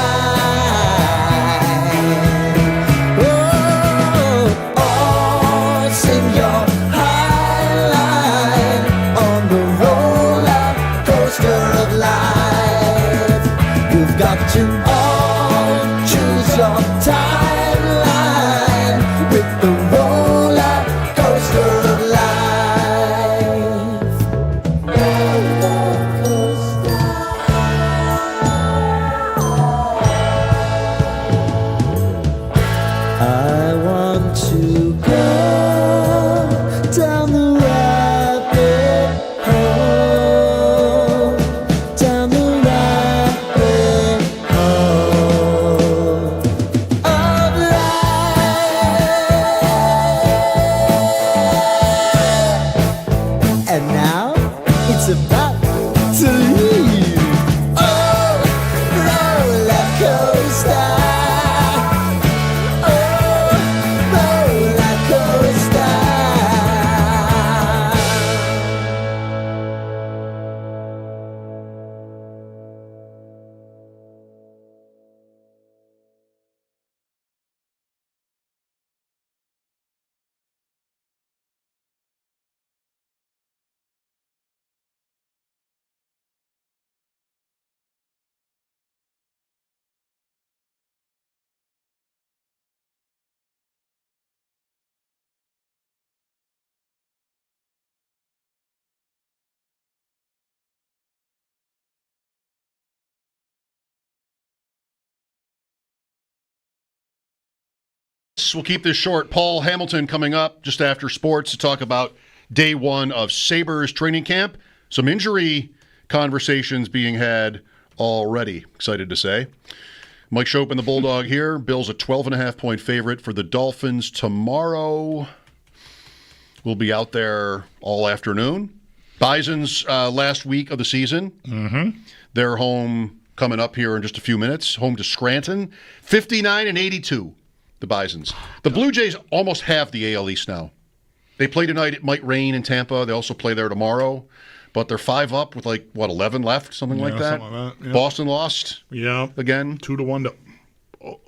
To all choose your timeline with the roller coaster of life. Roller coaster. I want to go down the rabbit hole, down the rabbit of life. And now it's about to leave. Oh, roller coaster. Oh, roller coaster. We'll keep this short. Paul Hamilton coming up just after sports to talk about day one of Sabres training camp. Some injury conversations being had already, excited to say. Mike Schopp and the Bulldog here. Bill's a 12.5-point favorite for the Dolphins tomorrow. We'll be out there all afternoon. Bison's last week of the season. Mm-hmm. They're home coming up here in just a few minutes. Home to Scranton. 59-82. The Bisons. The Blue Jays almost have the AL East now. They play tonight. It might rain in Tampa. They also play there tomorrow. But they're 5 up with 11 left, something like that. Something like that, yeah. Boston lost. Yeah. Again. 2-1 to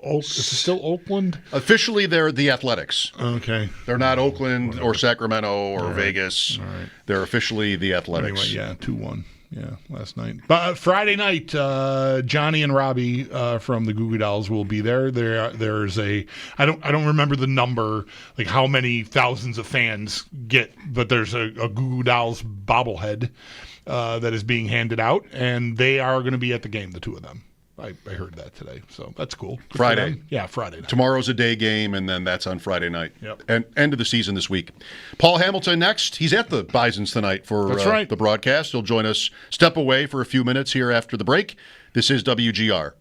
is it still Oakland? Officially, they're the Athletics. Okay. They're not Oakland or Sacramento or Vegas. All right. They're officially the Athletics. Anyway, yeah, 2-1. Yeah, last night. But Friday night, Johnny and Robbie from the Goo Goo Dolls will be there. There's a I don't remember the number, like how many thousands of fans get, but there's a Goo Goo Dolls bobblehead that is being handed out, and they are going to be at the game, the two of them. I heard that today, so that's cool. Good Friday. Yeah, Friday night. Tomorrow's a day game, and then that's on Friday night. Yep. And end of the season this week. Paul Hamilton next. He's at the Bisons tonight for That's right. the broadcast. He'll join us, step away for a few minutes here after the break. This is WGR.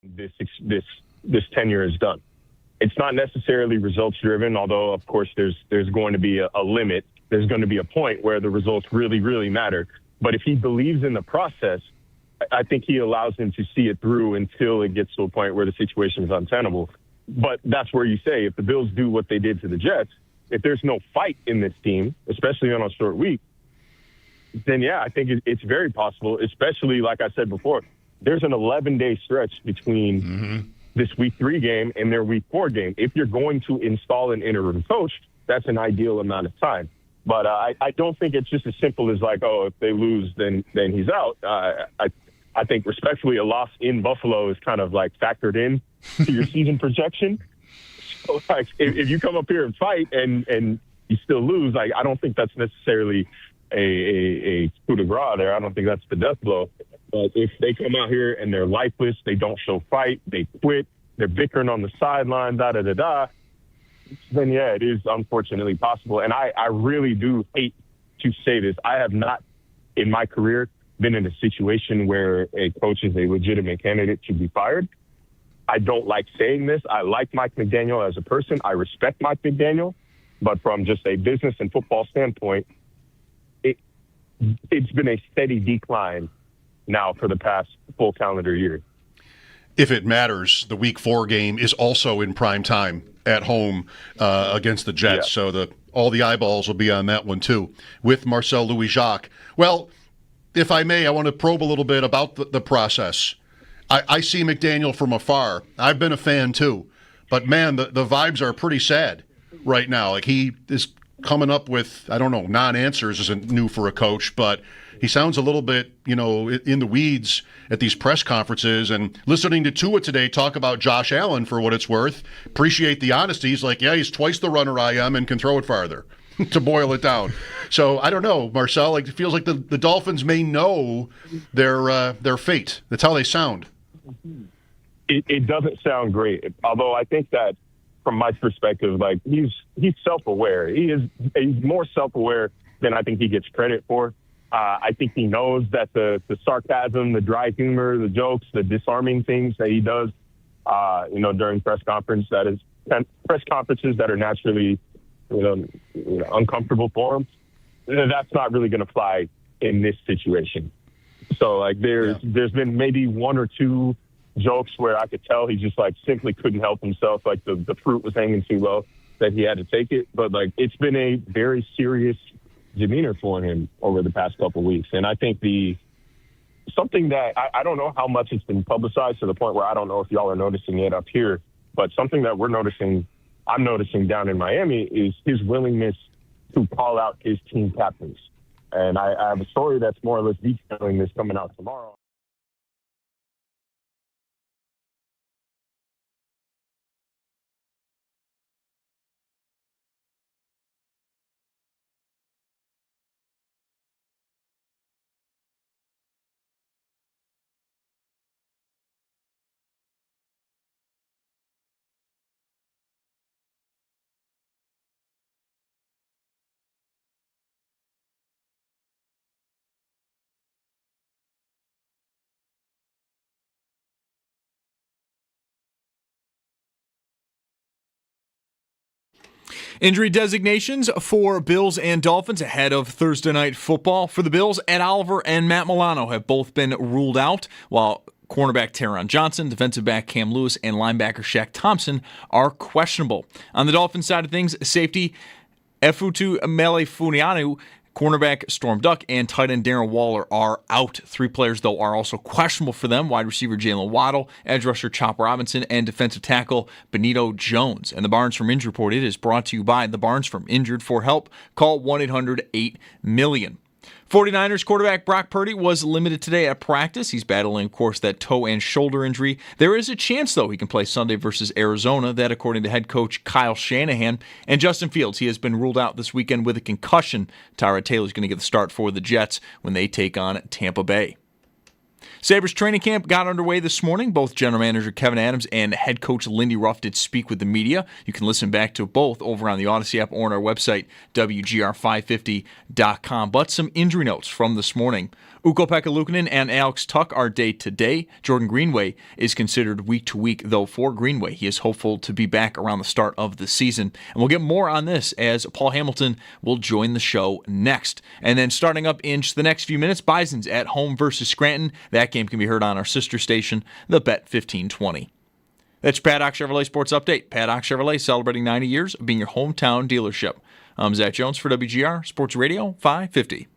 this tenure is done. It's not necessarily results driven, although of course there's going to be a limit. There's going to be a point where the results really, really matter. But if he believes in the process, I think he allows him to see it through until it gets to a point where the situation is untenable. But that's where you say, if the Bills do what they did to the Jets, if there's no fight in this team, especially on a short week, then yeah, I think it's very possible, especially like I said before, there's an 11-day stretch between this week 3 game and their week 4 game. If you're going to install an interim coach, that's an ideal amount of time. But I don't think it's just as simple as like, oh, if they lose, then he's out. I think respectfully, a loss in Buffalo is kind of like factored in to your season projection. So like, if you come up here and fight and you still lose, like I don't think that's necessarily a coup de grace there. I don't think that's the death blow. But if they come out here and they're lifeless, they don't show fight, they quit, they're bickering on the sideline, then yeah, it is unfortunately possible. And I really do hate to say this. I have not in my career been in a situation where a coach is a legitimate candidate to be fired. I don't like saying this. I like Mike McDaniel as a person. I respect Mike McDaniel. But from just a business and football standpoint, it's been a steady decline now for the past full calendar year. If it matters, the Week 4 game is also in prime time at home against the Jets. Yeah. So all the eyeballs will be on that one too with Marcel Louis-Jacques. Well, if I may, I want to probe a little bit about the process. I see McDaniel from afar. I've been a fan too. But, man, the vibes are pretty sad right now. Like he is coming up with, I don't know, non-answers isn't new for a coach, but he sounds a little bit, in the weeds at these press conferences. And listening to Tua today talk about Josh Allen for what it's worth, appreciate the honesty. He's like, yeah, he's twice the runner I am and can throw it farther, to boil it down. So I don't know, Marcel. Like, it feels like the Dolphins may know their fate. That's how they sound. It doesn't sound great, although I think that from my perspective, like he's self-aware. He's more self-aware than I think he gets credit for. I think he knows that the sarcasm, the dry humor, the jokes, the disarming things that he does, during press conferences that are naturally, uncomfortable for him. That's not really going to fly in this situation. So like there's been maybe 1 or 2 jokes where I could tell he just like simply couldn't help himself. Like the fruit was hanging too low that he had to take it. But like it's been a very serious demeanor for him over the past couple of weeks. And I think something that I don't know how much it's been publicized to the point where I don't know if y'all are noticing it up here, but something that I'm noticing down in Miami is his willingness to call out his team captains. And I have a story that's more or less detailing this coming out tomorrow. Injury designations for Bills and Dolphins ahead of Thursday Night Football. For the Bills, Ed Oliver and Matt Milano have both been ruled out, while cornerback Taron Johnson, defensive back Cam Lewis, and linebacker Shaq Thompson are questionable. On the Dolphins side of things, safety Efutu Mele-Funianu, cornerback Storm Duck, and tight end Darren Waller are out. 3 players, though, are also questionable for them. Wide receiver Jalen Waddle, edge rusher Chop Robinson, and defensive tackle Benito Jones. And the Barnes from Injury Report, it is brought to you by the Barnes from Injured. For help, call 1-800-8-MILLION. 49ers quarterback Brock Purdy was limited today at practice. He's battling, of course, that toe and shoulder injury. There is a chance, though, he can play Sunday versus Arizona. That, according to head coach Kyle Shanahan. And Justin Fields, he has been ruled out this weekend with a concussion. Tyrod Taylor's going to get the start for the Jets when they take on Tampa Bay. Sabres training camp got underway this morning. Both general manager Kevin Adams and head coach Lindy Ruff did speak with the media. You can listen back to both over on the Odyssey app or on our website, WGR550.com. But some injury notes from this morning. Ukko-Pekka Luukkonen and Alex Tuch are day-to-day. Jordan Greenway is considered week-to-week, though for Greenway, he is hopeful to be back around the start of the season. And we'll get more on this as Paul Hamilton will join the show next. And then starting up in just the next few minutes, Bisons at home versus Scranton. That game can be heard on our sister station, the Bet 1520. That's your Paddock Chevrolet Sports Update. Paddock Chevrolet celebrating 90 years of being your hometown dealership. I'm Zach Jones for WGR Sports Radio 550.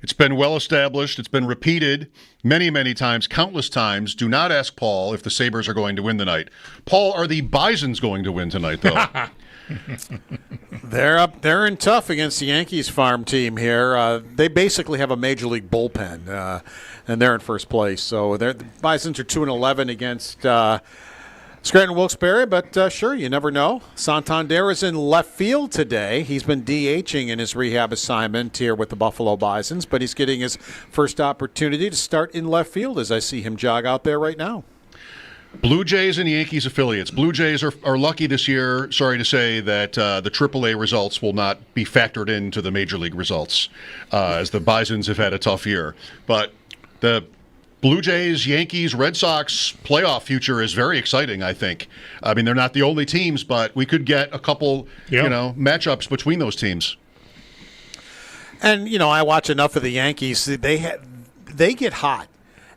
It's been well established. It's been repeated many, many times, countless times. Do not ask Paul if the Sabres are going to win tonight. Paul, are the Bisons going to win tonight, though? They're in tough against the Yankees farm team here. They basically have a major league bullpen, and they're in first place. So the Bisons are 2-11 against Scranton Wilkes-Barre, but sure, you never know. Santander is in left field today. He's been DHing in his rehab assignment here with the Buffalo Bisons, but he's getting his first opportunity to start in left field as I see him jog out there right now. Blue Jays and Yankees affiliates. Blue Jays are lucky this year, sorry to say, that the AAA results will not be factored into the Major League results, as the Bisons have had a tough year. But the Blue Jays, Yankees, Red Sox playoff future is very exciting, I think. I mean, they're not the only teams, but we could get a couple, matchups between those teams. And, I watch enough of the Yankees. They get hot.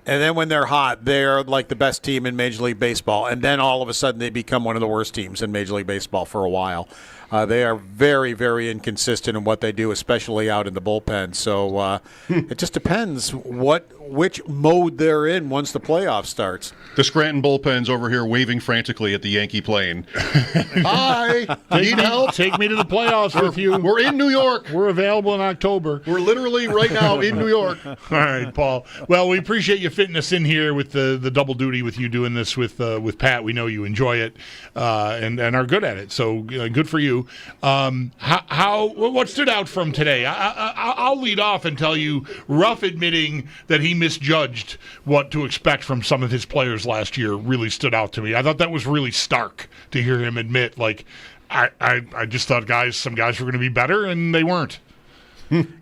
And then when they're hot, they're like the best team in Major League Baseball. And then all of a sudden they become one of the worst teams in Major League Baseball for a while. They are very, very inconsistent in what they do, especially out in the bullpen. So it just depends which mode they're in once the playoff starts. The Scranton bullpen's over here waving frantically at the Yankee plane. Hi, need help? Take me to the playoffs with you. We're in New York. We're available in October. We're literally right now in New York. All right, Paul. Well, we appreciate you fitting us in here with the double duty with you doing this with Pat. We know you enjoy it and are good at it. So good for you. What stood out from today? I'll lead off and tell you, Ruff admitting that he misjudged what to expect from some of his players last year really stood out to me. I thought that was really stark to hear him admit, like, I just thought some guys were going to be better, and they weren't.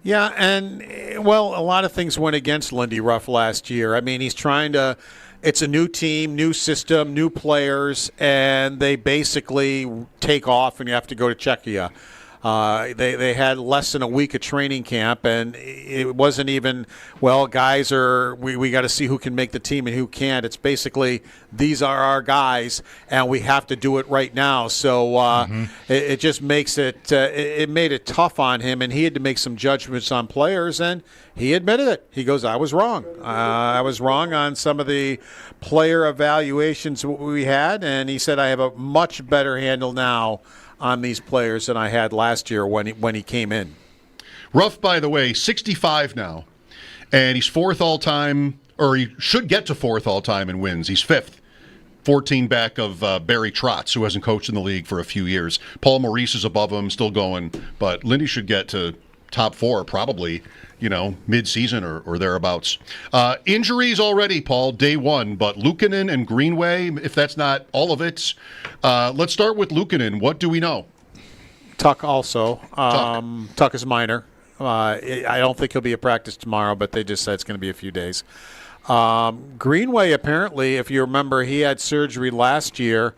Yeah, and, well, a lot of things went against Lindy Ruff last year. I mean, he's trying to – it's a new team, new system, new players, and they basically take off and you have to go to Czechia. They had less than a week of training camp, and it wasn't even, well, guys we got to see who can make the team and who can't. It's basically, these are our guys, and we have to do it right now. So it just makes it made it tough on him, and he had to make some judgments on players, and he admitted it. He goes, I was wrong. I was wrong on some of the player evaluations we had, and he said, I have a much better handle now on these players than I had last year when he came in. Ruff, by the way, 65 now, and he's fourth all-time, or he should get to fourth all-time in wins. He's fifth, 14 back of Barry Trotz, who hasn't coached in the league for a few years. Paul Maurice is above him, still going, but Lindy should get to top four probably, mid-season or thereabouts. Injuries already, Paul, day one, but Luukkonen and Greenway, if that's not all of it. Let's start with Luukkonen. What do we know? Tuch also. Tuch is minor. I don't think he'll be at practice tomorrow, but they just said it's going to be a few days. Greenway, apparently, if you remember, he had surgery last year,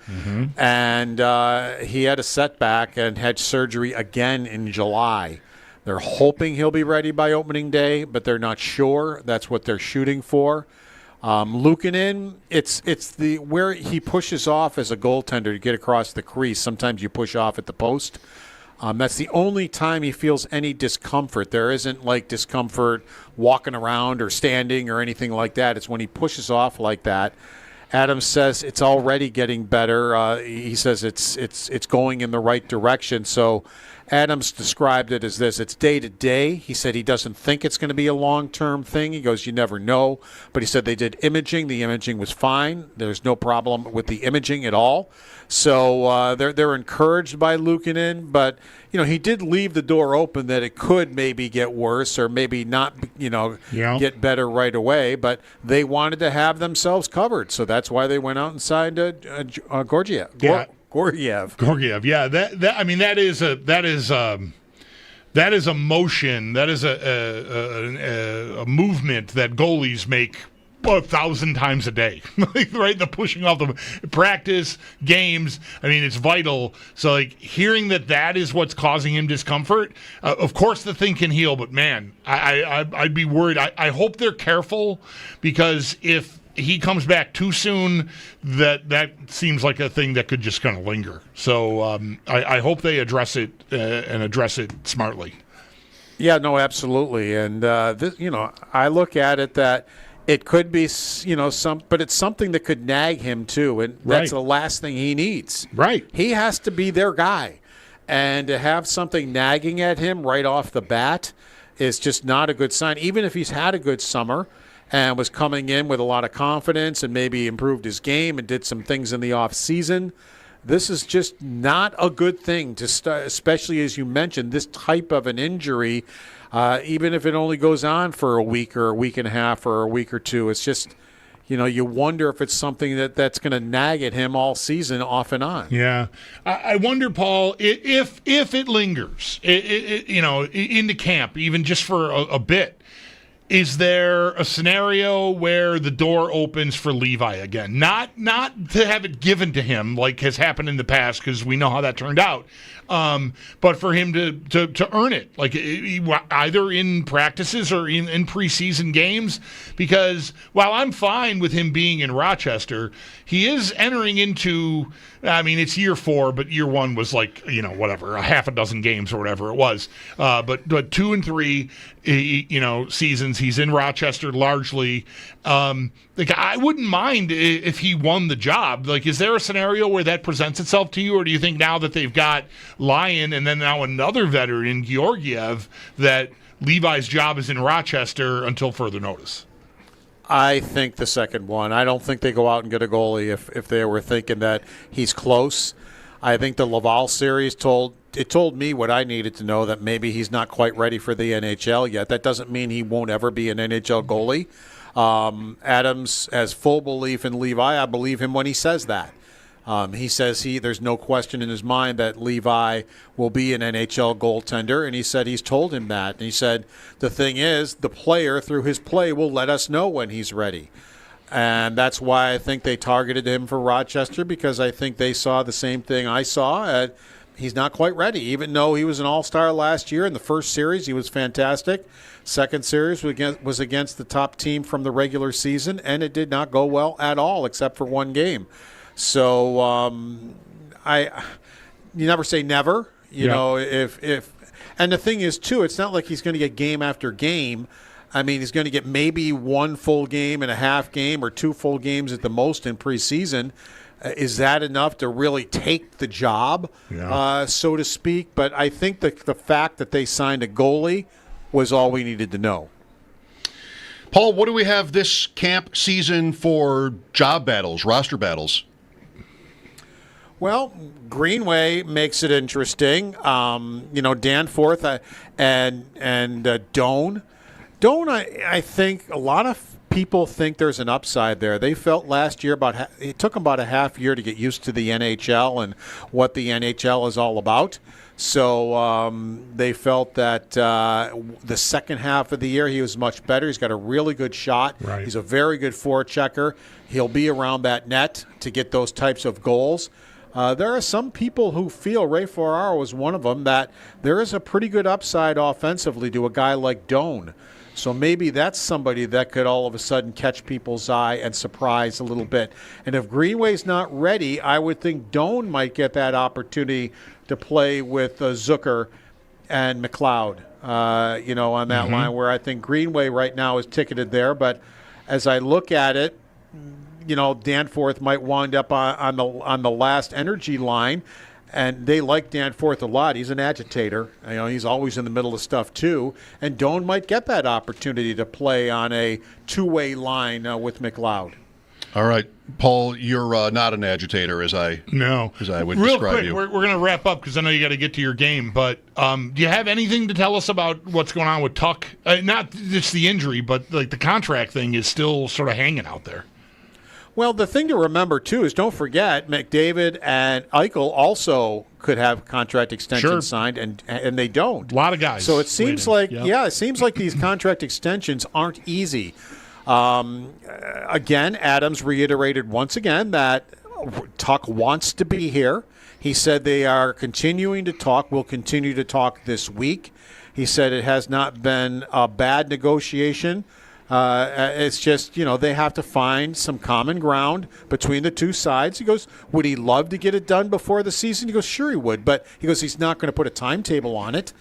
and he had a setback and had surgery again in July. They're hoping he'll be ready by opening day, but they're not sure. That's what they're shooting for. Luukkonen, it's where he pushes off as a goaltender to get across the crease. Sometimes you push off at the post. That's the only time he feels any discomfort. There isn't like discomfort walking around or standing or anything like that. It's when he pushes off like that. Adams says it's already getting better. He says it's going in the right direction. So Adams described it as this. It's day to day. He said he doesn't think it's going to be a long-term thing. He goes, you never know. But he said they did imaging. The imaging was fine. There's no problem with the imaging at all. So they're encouraged by Luukkonen. But, he did leave the door open that it could maybe get worse or maybe not, get better right away. But they wanted to have themselves covered. So that's why they went out and signed Gorgiev. Gorgiev, yeah. That is a motion. That is a movement that goalies make 1,000 times a day, right? The pushing off the practice games. It's vital. So, hearing that is what's causing him discomfort. Of course, the thing can heal, but man, I'd be worried. I hope they're careful because if he comes back too soon, that seems like a thing that could just kind of linger. So I hope they address it and address it smartly. Yeah, no, absolutely. And I look at it that it could be but it's something that could nag him too, and that's the last thing he needs. Right. He has to be their guy, and to have something nagging at him right off the bat is just not a good sign. Even if he's had a good summer and was coming in with a lot of confidence and maybe improved his game and did some things in the off season, this is just not a good thing to start, especially as you mentioned, this type of an injury, even if it only goes on for a week or a week and a half or a week or two. It's just, you wonder if it's something that's going to nag at him all season off and on. Yeah. I wonder, Paul, if it lingers, into camp, even just for a bit, is there a scenario where the door opens for Levi again? Not to have it given to him like has happened in the past, because we know how that turned out, but for him to earn it, either in practices or in preseason games. Because while I'm fine with him being in Rochester, he is entering into, it's year 4, but year 1 was whatever, a half a dozen games or whatever it was. But 2 and 3, seasons, he's in Rochester largely. I wouldn't mind if he won the job. Is there a scenario where that presents itself to you, or do you think now that they've got Lyon and then now another veteran in Georgiev, that Levi's job is in Rochester until further notice? I think the second one. I don't think they go out and get a goalie if they were thinking that he's close. I think the Laval series told me what I needed to know, that maybe he's not quite ready for the NHL yet. That doesn't mean he won't ever be an NHL goalie. Adams has full belief in Levi. I believe him when he says that. He says there's no question in his mind that Levi will be an NHL goaltender, and he said he's told him that. And he said the thing is, the player through his play will let us know when he's ready. And that's why I think they targeted him for Rochester, because I think they saw the same thing I saw. He's not quite ready, even though he was an all-star last year. In the first series, he was fantastic. Second series was against the top team from the regular season, and it did not go well at all, except for one game. So you never say never. If and the thing is too, it's not like he's going to get game after game. He's going to get maybe one full game and a half game, or 2 full games at the most in preseason. Is that enough to really take the job, so to speak? But I think the fact that they signed a goalie was all we needed to know. Paul, what do we have this camp season for job battles, roster battles? Well, Greenway makes it interesting. Danforth and Doan. Doan, I think a lot of people think there's an upside there. They felt last year it took them about a half year to get used to the NHL and what the NHL is all about. So they felt that the second half of the year he was much better. He's got a really good shot. Right. He's a very good forechecker. He'll be around that net to get those types of goals. There are some people who feel, Ray Ferraro was one of them, that there is a pretty good upside offensively to a guy like Doan. So maybe that's somebody that could all of a sudden catch people's eye and surprise a little bit. And if Greenway's not ready, I would think Doan might get that opportunity to play with Zucker and McLeod, on that line, where I think Greenway right now is ticketed there. But as I look at it, Danforth might wind up on the last energy line. And they like Danforth a lot. He's an agitator. He's always in the middle of stuff, too. And Doan might get that opportunity to play on a two-way line with McLeod. All right, Paul, you're not an agitator, as I would Real describe quick, you. we're going to wrap up because I know you got to get to your game. But do you have anything to tell us about what's going on with Tuck? Not just the injury, but like the contract thing is still sort of hanging out there. Well, the thing to remember, too, is don't forget McDavid and Eichel also could have contract extensions signed, and they don't. A lot of guys. So it seems it seems like these contract extensions aren't easy. Again, Adams reiterated once again that Tuck wants to be here. He said they are continuing to talk. We'll continue to talk this week. He said it has not been a bad negotiation. It's just, they have to find some common ground between the two sides. He goes, would he love to get it done before the season? He goes, sure he would. But he goes, he's not going to put a timetable on it.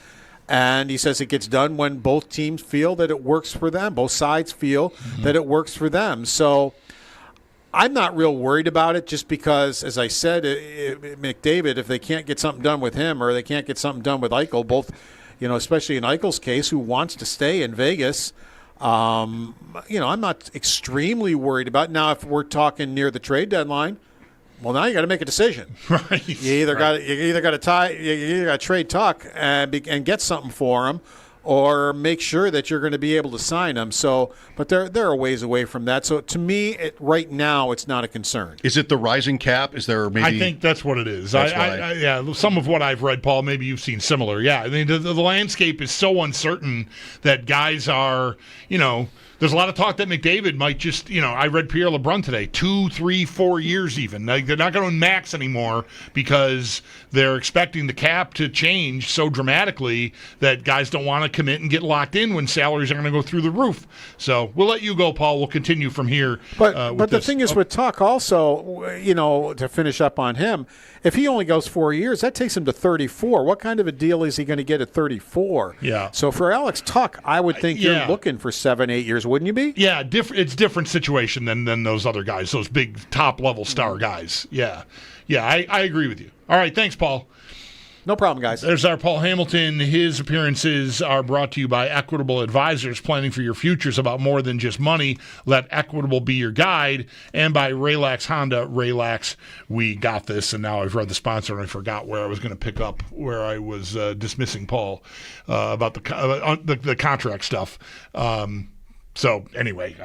And he says it gets done when both teams feel that it works for them. Both sides feel that it works for them. So I'm not real worried about it just because, as I said, McDavid, if they can't get something done with him or they can't get something done with Eichel, both, especially in Eichel's case, who wants to stay in Vegas, I'm not extremely worried about it. Now, if we're talking near the trade deadline, well, now you got to make a decision. Right. You either got to trade Tuck and get something for him, or make sure that you're going to be able to sign him. So, but they're a ways away from that. So, to me, right now, it's not a concern. Is it the rising cap? Is there maybe? I think that's what it is. Some of what I've read, Paul, maybe you've seen similar. Yeah, I mean, the landscape is so uncertain that guys are, there's a lot of talk that McDavid might just, I read Pierre LeBrun today, 2, 3, 4 years even. They're not going to max anymore because they're expecting the cap to change so dramatically that guys don't want to commit and get locked in when salaries are going to go through the roof. So we'll let you go, Paul. We'll continue from here. But the thing is with Tuck also, to finish up on him, if he only goes 4 years, that takes him to 34. What kind of a deal is he going to get at 34? Yeah. So for Alex Tuck, I would think you're looking for 7, 8 years, wouldn't you be? Yeah, it's different situation than those other guys, those big top-level star guys. Yeah, I agree with you. All right, thanks, Paul. No problem, guys. There's our Paul Hamilton. His appearances are brought to you by Equitable Advisors, planning for your futures about more than just money. Let Equitable be your guide. And by Raylax Honda. Raylax, we got this. And now I've read the sponsor and I forgot where I was going to pick up, where I was dismissing Paul about the contract stuff. So anyway,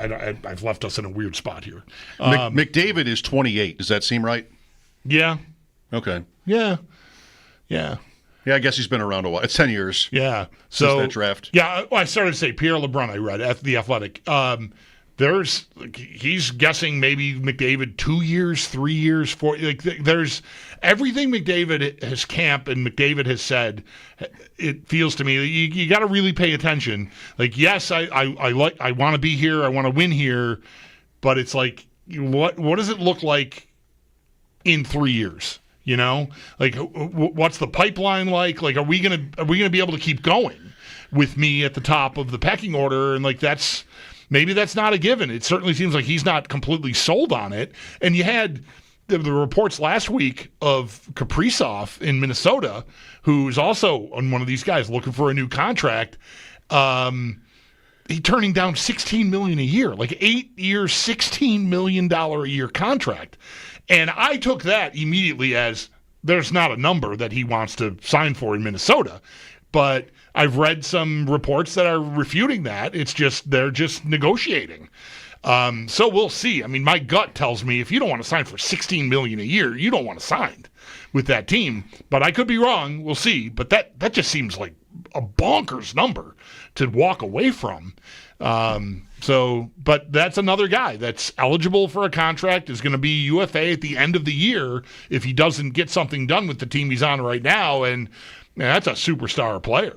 I've left us in a weird spot here. McDavid is 28. Does that seem right? Yeah. Okay. Yeah. I guess he's been around a while. It's 10 years. Yeah. Since that draft. Yeah, I started to say Pierre LeBrun, I read, at The Athletic. He's guessing maybe McDavid 2 years, 3 years, 4. There's everything McDavid has camped and McDavid has said. It feels to me you got to really pay attention. Yes, I want to be here, I want to win here, but it's like what does it look like in 3 years? What's the pipeline like? Are we gonna be able to keep going with me at the top of the pecking order? And maybe that's not a given. It certainly seems like he's not completely sold on it. And you had the reports last week of Kaprizov in Minnesota, who's also on one of these guys looking for a new contract. He's turning down $16 million a year, 8 years, $16 million a year contract. And I took that immediately as there's not a number that he wants to sign for in Minnesota. But I've read some reports that are refuting that. It's just they're just negotiating. So we'll see. I mean, my gut tells me if you don't want to sign for $16 million a year, you don't want to sign with that team. But I could be wrong. We'll see. But that just seems like a bonkers number to walk away from. But that's another guy that's eligible for a contract, is going to be UFA at the end of the year if he doesn't get something done with the team he's on right now. And that's a superstar player.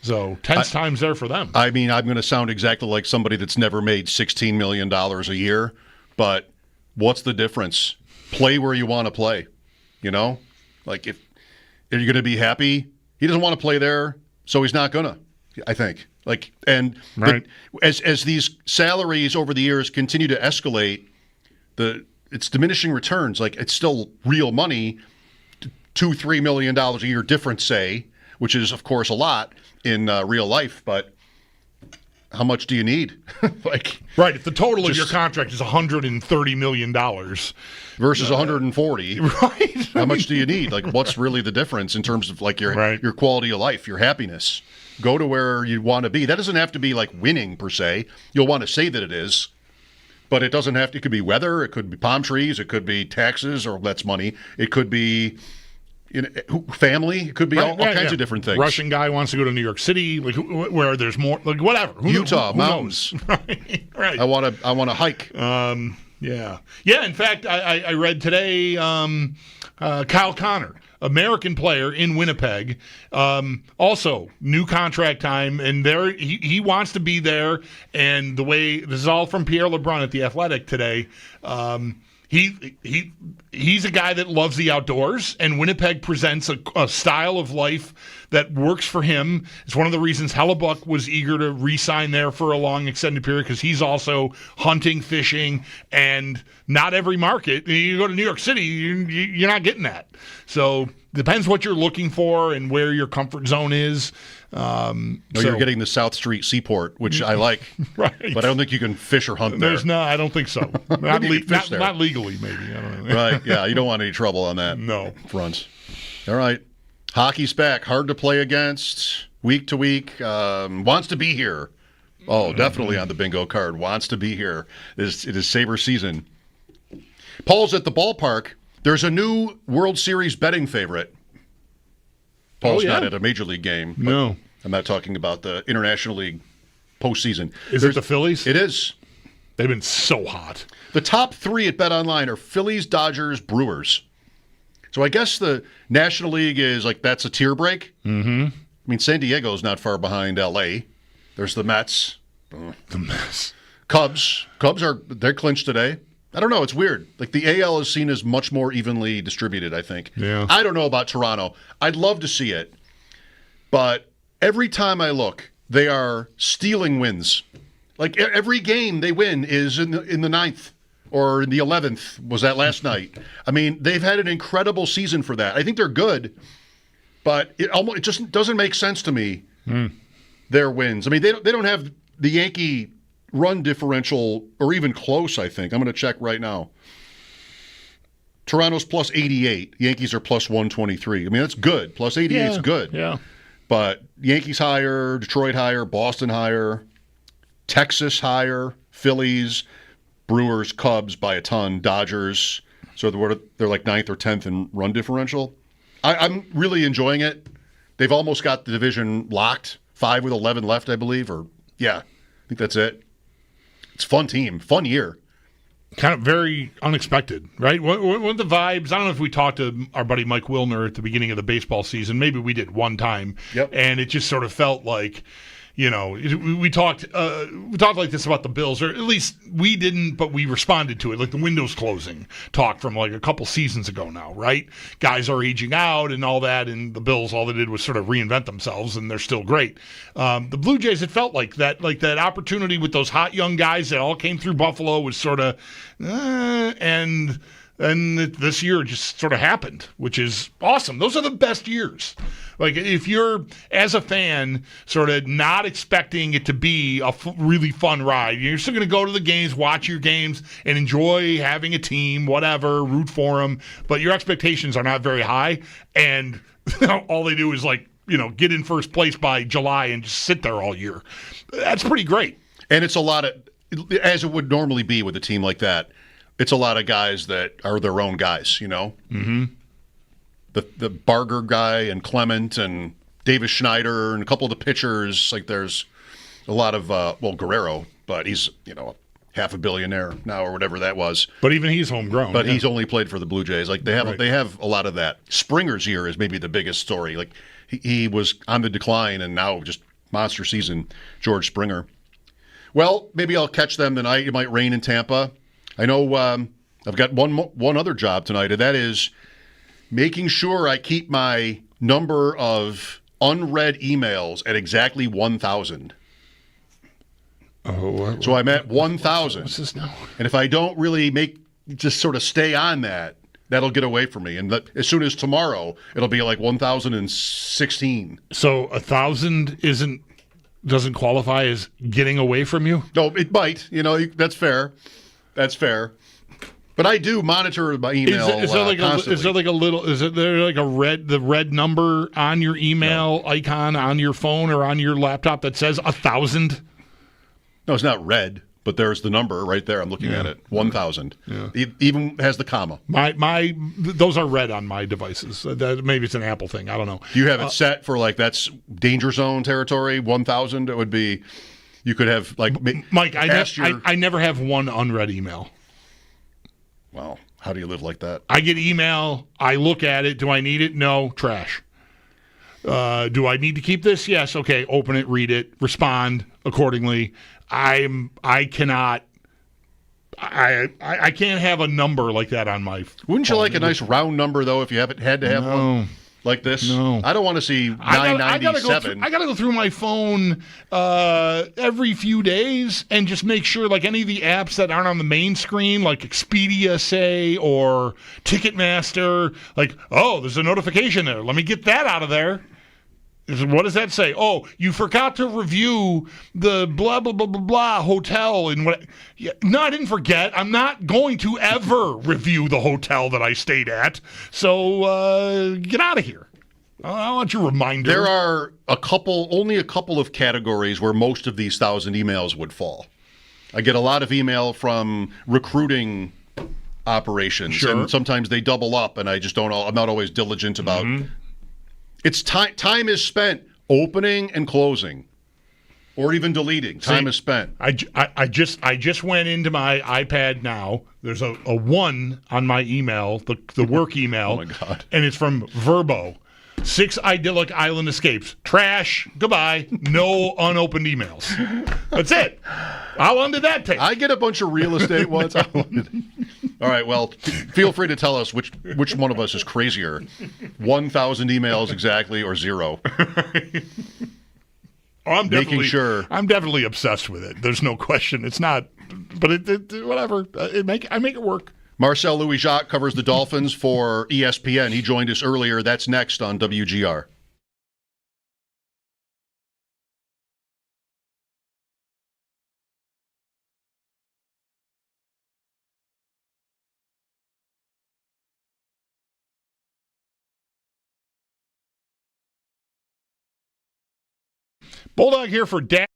So tense times there for them. I mean, I'm going to sound exactly like somebody that's never made $16 million a year, but what's the difference? Play where you want to play. If you're going to be happy, he doesn't want to play there, so he's not going to, I think. Right. As these salaries over the years continue to escalate, it's diminishing returns. It's still real money. $2-3 million a year difference, say, which is, of course, a lot in real life, but how much do you need? Right, if the total of your contract is $130 million versus 140, right? How much do you need? Like, what's really the difference in terms of like your quality of life, your happiness? Go to where you want to be. That doesn't have to be like winning per se. You'll want to say that it is, but it doesn't have to. It could be weather. It could be palm trees. It could be taxes, or that's money. It could be family. It could be all kinds of different things. Russian guy wants to go to New York City, like where there's more, like whatever. Utah who mountains. Right. I want to hike. Yeah. In fact, I read today Kyle Connor, American player in Winnipeg, also new contract time, and there he wants to be there. And the way this is all from Pierre LeBrun at The Athletic today. He's a guy that loves the outdoors, and Winnipeg presents a style of life that works for him. It's one of the reasons Hellebuck was eager to re-sign there for a long extended period, because he's also hunting, fishing, and not every market. You go to New York City, you're not getting that. So depends what you're looking for and where your comfort zone is. You're getting the South Street Seaport, which I like, right? But I don't think you can fish or hunt there. I don't think so. Not legally, maybe. I don't know. Right? Yeah, you don't want any trouble on that. No front. All right, hockey's back. Hard to play against week to week. Wants to be here. Oh, definitely on the bingo card. Wants to be here. It is Sabre season. Paul's at the ballpark. There's a new World Series betting favorite. Paul's not at a major league game. No. I'm not talking about the International League postseason. Is it the Phillies? It is. They've been so hot. The top three at BetOnline are Phillies, Dodgers, Brewers. So I guess the National League is that's a tier break. Mm-hmm. I mean, San Diego's not far behind L.A. There's the Mets. The Mets. Cubs. They're clinched today. I don't know. It's weird. Like, the AL is seen as much more evenly distributed, I think. Yeah. I don't know about Toronto. I'd love to see it. But every time I look, they are stealing wins. Like, every game they win is in the 9th or in the 11th. Was that last night? I mean, they've had an incredible season for that. I think they're good, but it just doesn't make sense to me, their wins. I mean, they don't have the Yankee run differential, or even close, I think. I'm going to check right now. Toronto's plus 88. Yankees are plus 123. I mean, that's good. Plus 88 is good. Yeah. But Yankees higher, Detroit higher, Boston higher, Texas higher, Phillies, Brewers, Cubs by a ton, Dodgers. So they're like 9th or 10th in run differential. I'm really enjoying it. They've almost got the division locked. 5 with 11 left, I believe. I think that's it. It's a fun team, fun year. Kind of very unexpected, right? What the vibes? I don't know if we talked to our buddy Mike Wilner at the beginning of the baseball season. Maybe we did one time. Yep. And it just sort of felt like, we talked like this about the Bills, or at least we didn't, but we responded to it, like the window's closing talk from like a couple seasons ago now, right? Guys are aging out and all that, and the Bills, all they did was sort of reinvent themselves, and they're still great. The Blue Jays, it felt like that opportunity with those hot young guys that all came through Buffalo was sort of, and this year just sort of happened, which is awesome. Those are the best years. Like, if you're, as a fan, sort of not expecting it to be a really fun ride, you're still going to go to the games, watch your games, and enjoy having a team, whatever, root for them, but your expectations are not very high, and all they do is, get in first place by July and just sit there all year. That's pretty great. And it's a lot of, as it would normally be with a team like that, it's a lot of guys that are their own guys, Mm-hmm. The Barger guy and Clement and Davis Schneider and a couple of the pitchers. Like, there's a lot of, Guerrero, but he's, $500 million now or whatever that was. But even he's homegrown. But he's only played for the Blue Jays. Like, they have a lot of that. Springer's year is maybe the biggest story. Like, he was on the decline, and now just monster season, George Springer. Well, maybe I'll catch them tonight. It might rain in Tampa. I know I've got one other job tonight, and that is making sure I keep my number of unread emails at exactly 1,000. Oh, so I'm at 1,000. What's this now? And if I don't really just sort of stay on that, That'll get away from me. And as soon as tomorrow, it'll be like 1,016. So 1,000 doesn't qualify as getting away from you? No, it might. That's fair. That's fair. But I do monitor my email constantly. Is there like the red number on your email icon on your phone or on your laptop that says 1,000? No, it's not red, but there's the number right there. I'm looking at it. 1,000. Yeah. It even has the comma. Those are red on my devices. Maybe it's an Apple thing. I don't know. Do you have it set for that's danger zone territory? 1,000. It would be. You could have Mike. I never have one unread email. Well, how do you live like that? I get email. I look at it. Do I need it? No. Trash. Do I need to keep this? Yes. Okay. Open it. Read it. Respond accordingly. I cannot. I can't have a number like that on my phone. Wouldn't you like a nice round number though? If you had to have one like this, no. I don't want to see 997. I got to go through my phone every few days and just make sure, like any of the apps that aren't on the main screen, like Expedia, say, or Ticketmaster, like, oh, there's a notification there. Let me get that out of there. What does that say? Oh, you forgot to review the blah, blah, blah, blah, blah hotel. And what? Yeah, no, I didn't forget. I'm not going to ever review the hotel that I stayed at. So get out of here. I want your reminder. There are only a couple of categories where most of these 1,000 emails would fall. I get a lot of email from recruiting operations. Sure. And sometimes they double up, and I'm not always diligent about It's time is spent opening and closing, or even deleting. Time is spent. I just went into my iPad now. There's a 1 on my email, the work email. Oh my God! And it's from Verbo. 6 idyllic island escapes. Trash. Goodbye. No unopened emails. That's it. How long did that take? I get a bunch of real estate ones. All right. Well, feel free to tell us which one of us is crazier. 1,000 emails exactly, or 0. I'm sure. I'm definitely obsessed with it. There's no question. It's not, but whatever. I make it work. Marcel Louis-Jacques covers the Dolphins for ESPN. He joined us earlier. That's next on WGR. Bulldog here for Dan.